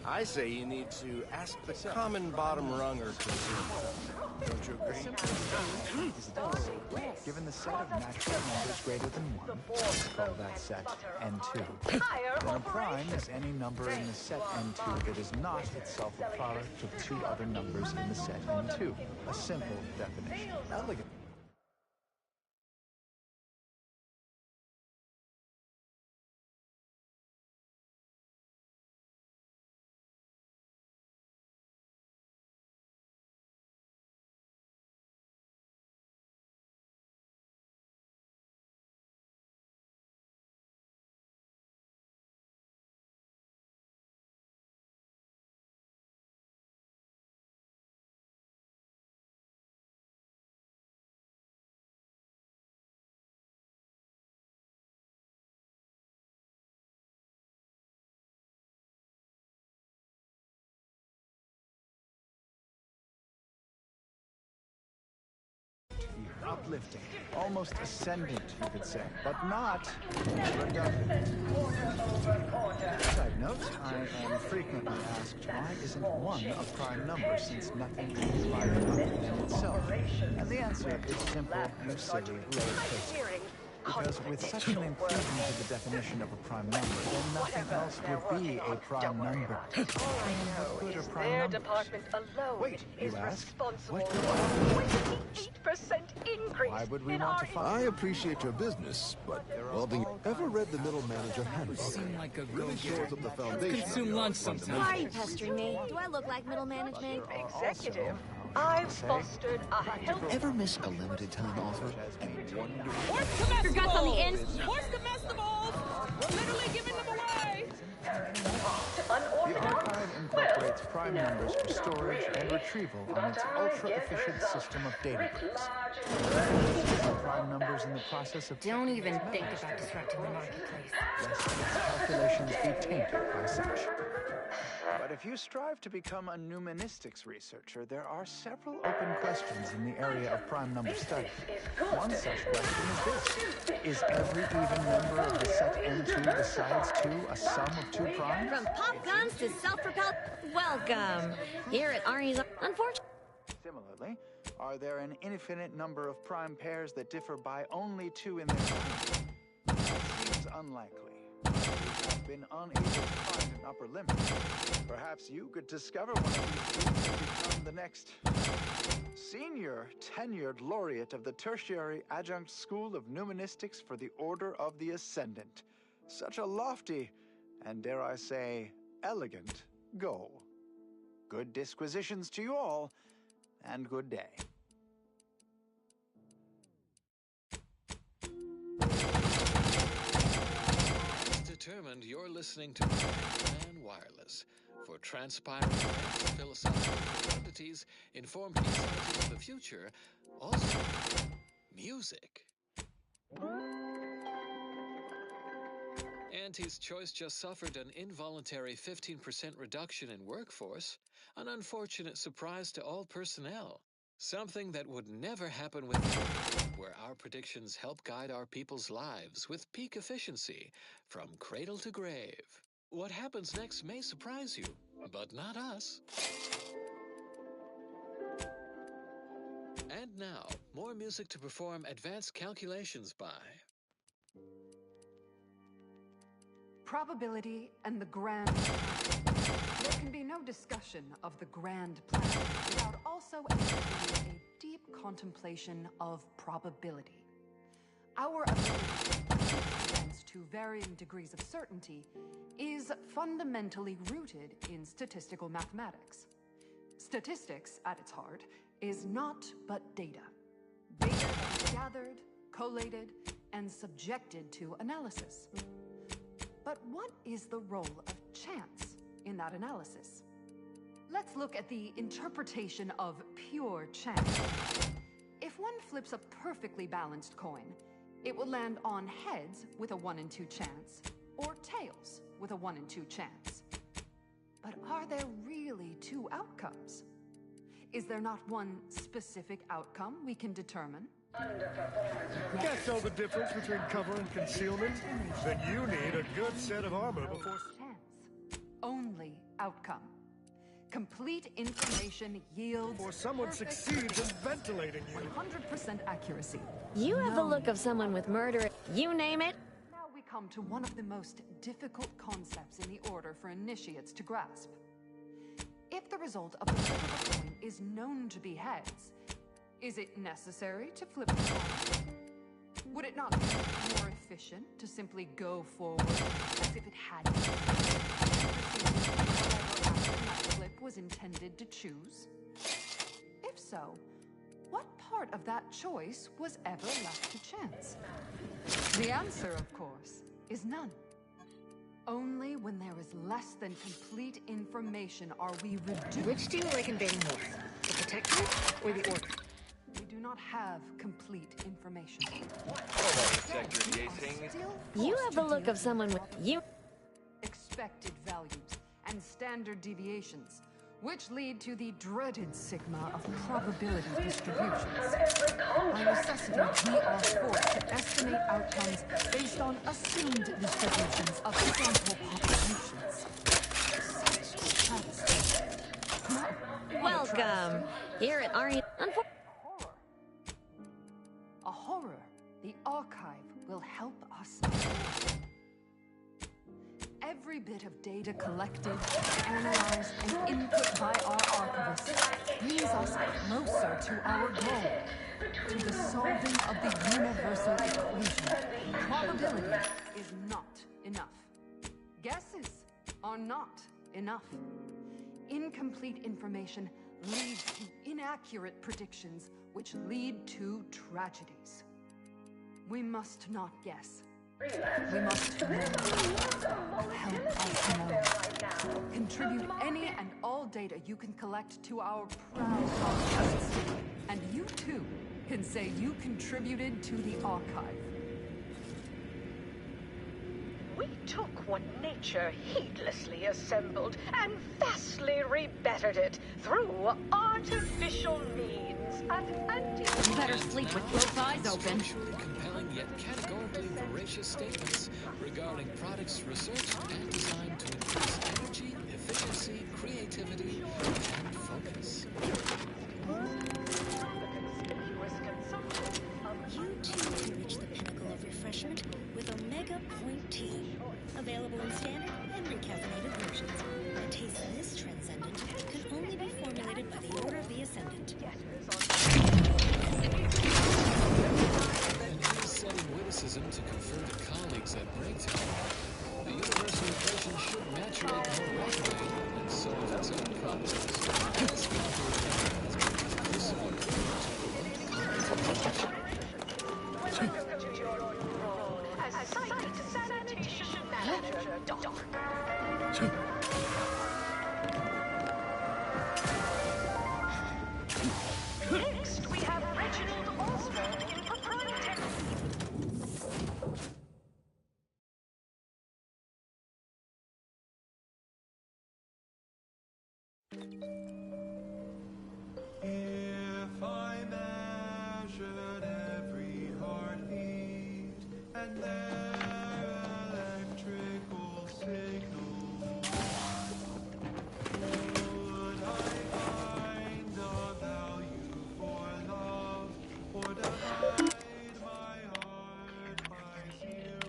I say you need to ask the common bottom runger consumer. Don't you agree? Given the set of natural numbers greater than 1, let's call that set N2. Then a prime is any number in the set N2 that is not itself a product of two other numbers in the set N2. A simple definition. Elegant. Uplifting, almost ascendant, you could say, but not redundant. Side note, I am frequently asked, why isn't 1 a prime number since nothing is larger than itself? And the answer is simple, you silly lowercase. Because with such an inclusion to the definition of a prime number, then nothing else would be a prime number. What good are prime Their numbers? department alone Wait, is you ask? responsible What for a 28% increase. Why would we in want our to find? I appreciate your business, but well, do you ever read the Middle Manager Handbook? Seem like a Really shores up the foundation. Consume lunch sometime. Why are you pestering me? Do I look like middle management? Executive, I've fostered a healthy... Ever miss a limited time offer and wonder? Your guts on the end. Horse comestibles! We're literally giving them away! The archive incorporates prime numbers for storage and retrieval on its ultra-efficient system of databases. Prime numbers in the process of... Don't even think about disrupting the marketplace. Lest its calculations be tainted by such. But if you strive to become a numanistics researcher, there are several open questions in the area of prime number study. One such question is this: is every even number of the set N2 besides 2 a sum of 2 primes? From pop guns to self-propelled... Welcome. Here at Arnie's... Unfortunately... Similarly, are there an infinite number of prime pairs that differ by only 2 in their size? That seems unlikely. I've been unable to find an upper limit. Perhaps you could discover one of these groups and become the next senior tenured laureate of the Tertiary Adjunct School of Numanistics for the Order of the Ascendant. Such a lofty, and dare I say, elegant goal. Good disquisitions to you all, and good day. Determined you're listening to Man Wireless for transpiring events, philosophical profundities, informed insights into the future, also music. Auntie's Choice just suffered an involuntary 15% reduction in workforce, an unfortunate surprise to all personnel. Something that would never happen with where our predictions help guide our people's lives with peak efficiency from cradle to grave. What happens next may surprise you, but not us. And now, more music to perform advanced calculations by. Probability and the grand plan. There can be no discussion of the grand plan without also entering a deep contemplation of probability. Our ability to predict events to varying degrees of certainty is fundamentally rooted in statistical mathematics. Statistics, at its heart, is not but data. Data that is gathered, collated, and subjected to analysis. But what is the role of chance in that analysis? Let's look at the interpretation of pure chance. If one flips a perfectly balanced coin, it will land on heads with a 1 in 2 chance, or tails with a 1 in 2 chance. But are there really 2 outcomes? Is there not one specific outcome we can determine? Can't tell the difference between cover and concealment? Then you need a good set of armor before... Chance. Only outcome. Complete information yields... Or someone succeeds in ventilating you. 100% accuracy. You have the look of someone with murder... You name it. Now we come to one of the most difficult concepts in the order for initiates to grasp. If the result of the flip of a coin is known to be heads, is it necessary to flip the coin? Would it not be more efficient to simply go forward as if it had been? Whatever action that flip was intended to choose? If so, what part of that choice was ever left to chance? The answer, of course, is none. Only when there is less than complete information are we reduced... Which do you like invading more? The Protectorate or the Order? We do not have complete information. You have the look of someone with... You... Expected values and standard deviations, which lead to the dreaded sigma of probability distributions. By necessity, we are forced to estimate outcomes based on assumed distributions of sample populations. Such travesty. Welcome. Here at Arnie... A horror. The archive will help us. Every bit of data collected, analyzed, and input by our archivists brings us closer to our goal, to the solving of the universal equation. Probability is not enough. Guesses are not enough. Incomplete information leads to inaccurate predictions, which lead to tragedies. We must not guess. We must know. Help us know. Contribute any and all data you can collect to our proud podcast. And you too can say you contributed to the archive. We took what nature heedlessly assembled and vastly rebettered it through artificial means and You better sleep with both eyes open. Structurally compelling yet categorically voracious statements regarding products researched and designed to increase energy, efficiency, creativity, and focus. You too can reach the pinnacle of refreshment with Omega Point Tea. Available in standard and recaffeinated versions. A taste this transcendent can only be formulated by the Order of the Ascendant. And is setting witticism to confer to colleagues at breakdown. The universal equation should maturate more rapidly and solve its own problems. This has been increasingly clear to promote competition. As site sanitation manager, Doc. Next, we have Reginald Osborne in proprietary. If I measured every heartbeat and their electrical signals, would I find a value for love or divide my heart by zero?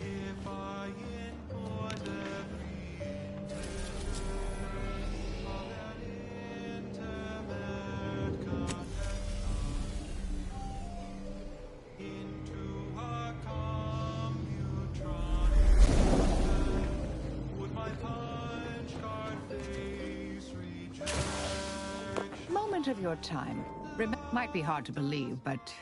If I input every integer of an intimate connection into a computronic system, would my punch card face rejection? Moment of your time. Might be hard to believe, but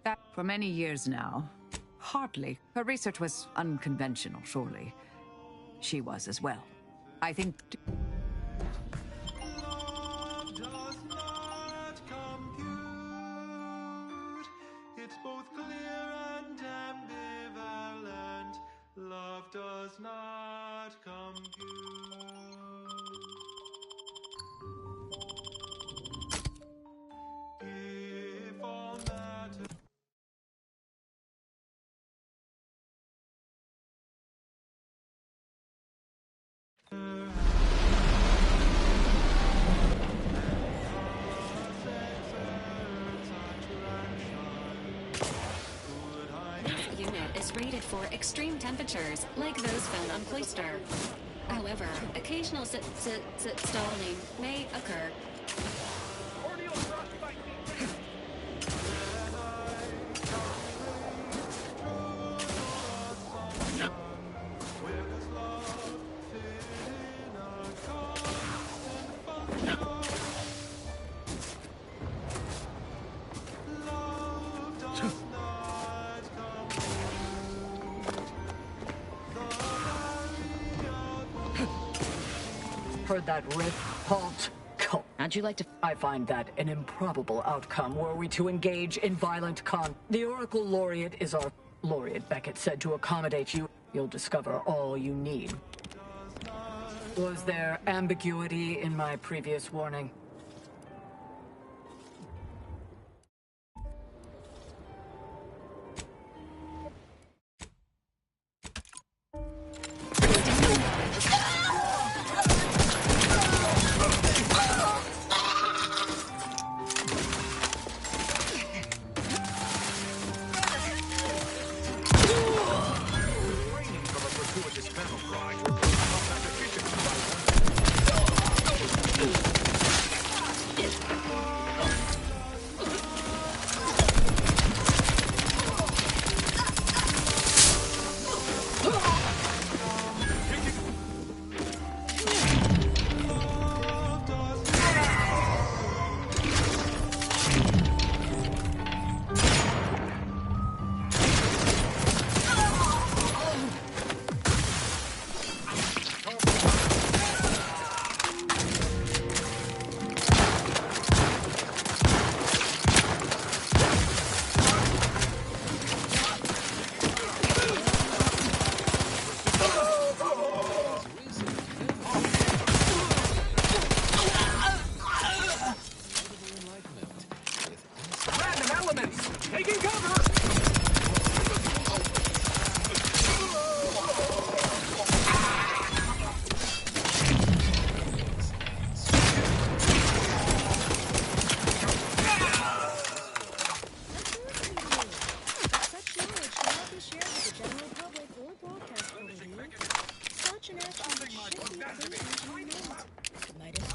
that for many years now. Hardly. Her research was unconventional, surely. She was as well. I think... Love does not compute. It's both clear and ambivalent. Love does not compute. If all matter This unit is rated for extreme temperatures, like those found on Cloister. However, occasional stalling may occur. Heard that riff? Halt. How'd you like to... I find that an improbable outcome were we to engage in violent The Oracle Laureate is our... Laureate Beckett said to accommodate you. You'll discover all you need. Was there ambiguity in my previous warning? elements! Taking cover! Such knowledge cannot be shared with the general public or broadcast for review. Such an action should be blatantly annulled. Might as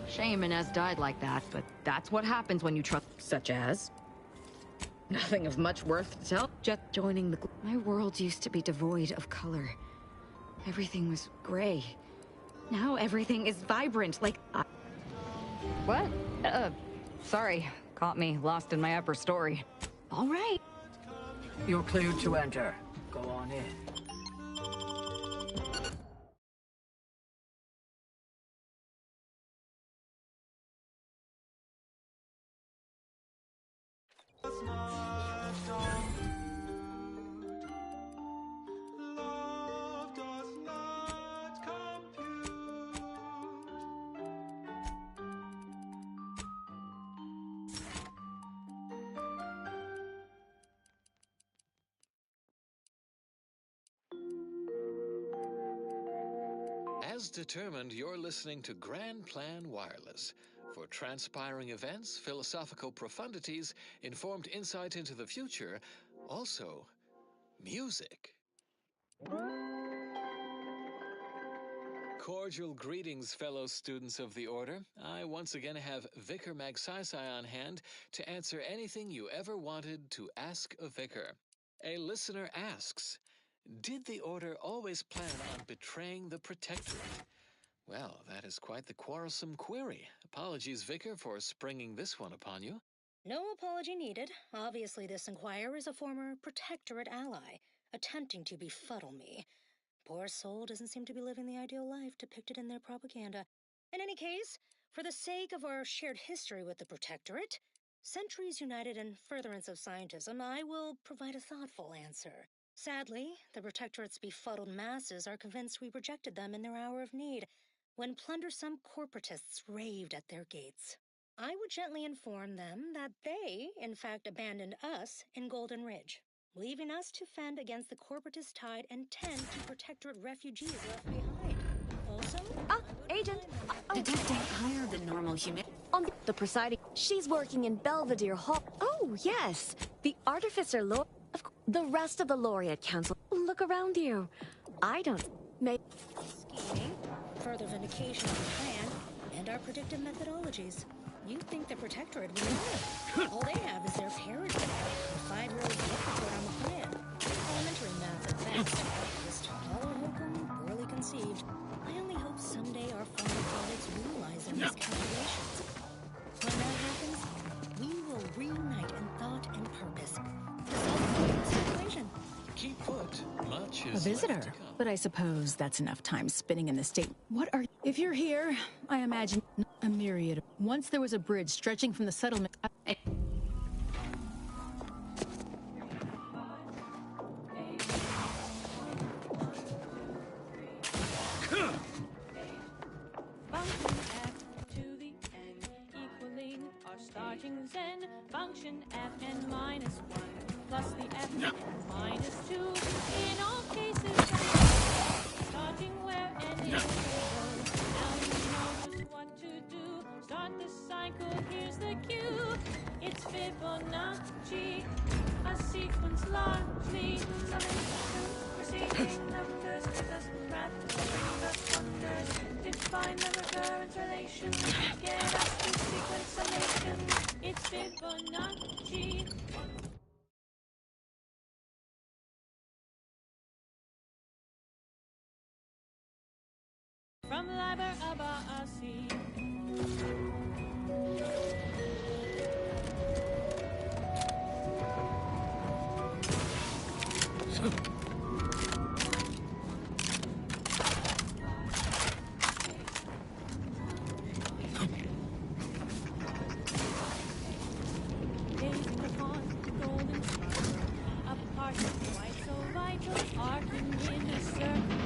Shame Inez died like that, but that's what happens when you trust. Such as? Nothing of much worth to tell. Just joining the. My world used to be devoid of color. Everything was gray. Now everything is vibrant, like. What? Sorry. Caught me lost in my upper story. All right. You're cleared to enter. Go on in. Love does not compute. As determined, you're listening to Grand Plan Wireless. For transpiring events, philosophical profundities, informed insight into the future, also music. Cordial greetings, fellow students of the Order. I once again have Vicar Magsaysay on hand to answer anything you ever wanted to ask a vicar. A listener asks, did the Order always plan on betraying the Protectorate? Well, that is quite the quarrelsome query. Apologies, Vicar, for springing this one upon you. No apology needed. Obviously, this inquirer is a former Protectorate ally, attempting to befuddle me. Poor soul doesn't seem to be living the ideal life depicted in their propaganda. In any case, for the sake of our shared history with the Protectorate, centuries united in furtherance of scientism, I will provide a thoughtful answer. Sadly, the Protectorate's befuddled masses are convinced we rejected them in their hour of need, when plundersome corporatists raved at their gates. I would gently inform them that they, in fact, abandoned us in Golden Ridge, leaving us to fend against the corporatist tide and tend to Protectorate refugees left behind. Also, Agent! Detecting higher than normal human. On the presiding... She's working in Belvedere Hall. Oh, yes! The Artificer Lord... The rest of the Laureate Council. Look around you. I don't... Scheming, further vindication of the plan, and our predictive methodologies. You'd think the Protectorate would know. All they have is their paradigm, the 5-year-old book report on the plan. Elementary math at best. Just hollow hokum, poorly conceived. I only hope someday our former colleagues realize their miscalculations. When that happens, we will reunite in thought and purpose to solve this equation. Keep put. Much A is visitor, left to come. but I suppose that's enough time spinning in the state. What are... If you're here, I imagine a myriad of... Once there was a bridge stretching from the settlement... Starting Zen, function Fn minus 1, plus the Fn minus 2. In all cases, starting where N is 0. Now you know just what to do. Start the cycle, here's the cue. It's Fibonacci, a sequence largely proceeding numbers with us, rattling us wonders. Define the recurrence relation, get us to sequence summation. It's Fibonacci. Fibonacci. From Liber Abasi. Gazing upon the golden star, a particle quite so vital, arcing in a circle,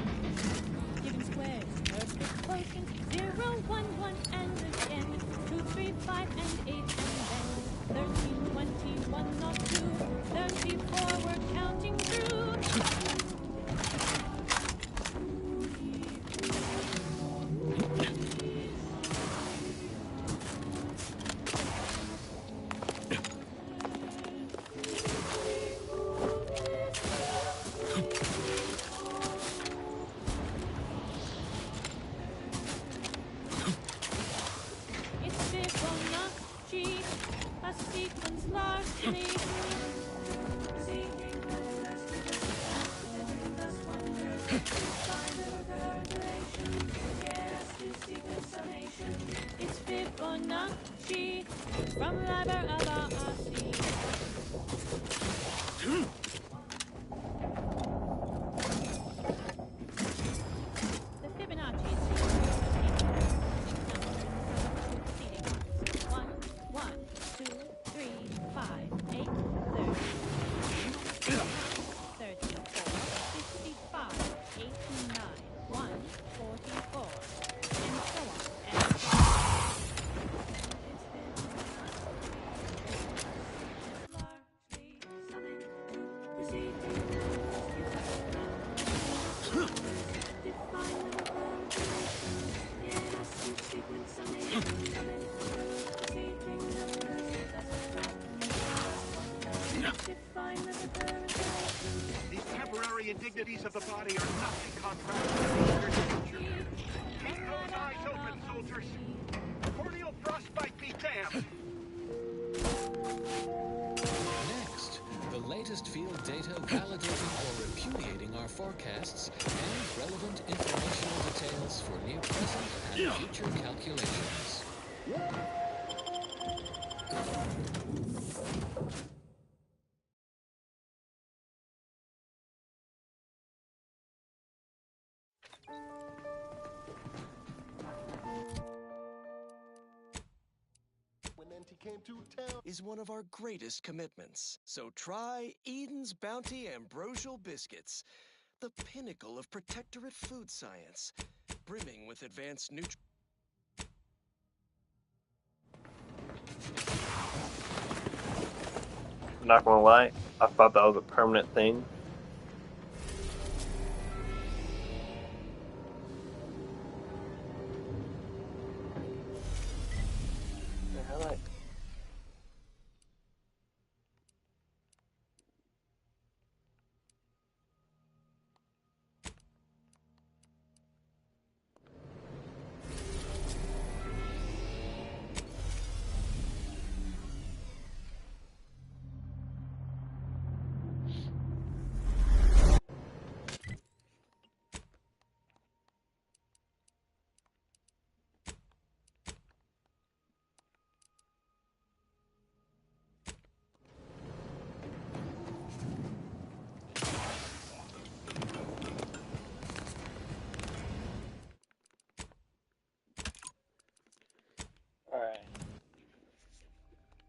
giving squares perfect quotients, 0, 1, 1, and again, 2, 3, 5, and 8, and then 13, 21, not 2, 34, we're counting through. It's Fibonacci, a sequence largely. It's Fibonacci from Liber Abasi. The Fibonacci sequence 1, 1, 2, 3, 5, 8, 30, 34, 55, 89, 1, 44, and so on. These temporary indignities of the body are not in contrast to the future. Keep those eyes open, soldiers. Corneal frostbite be damned. Next, the latest field data validating or repudiating our forecasts and relevant informational details for near present and future calculations. Came to town is one of our greatest commitments. So try Eden's Bounty Ambrosial Biscuits, the pinnacle of protectorate food science, brimming with advanced nutrients. I'm not gonna lie, I thought that was a permanent thing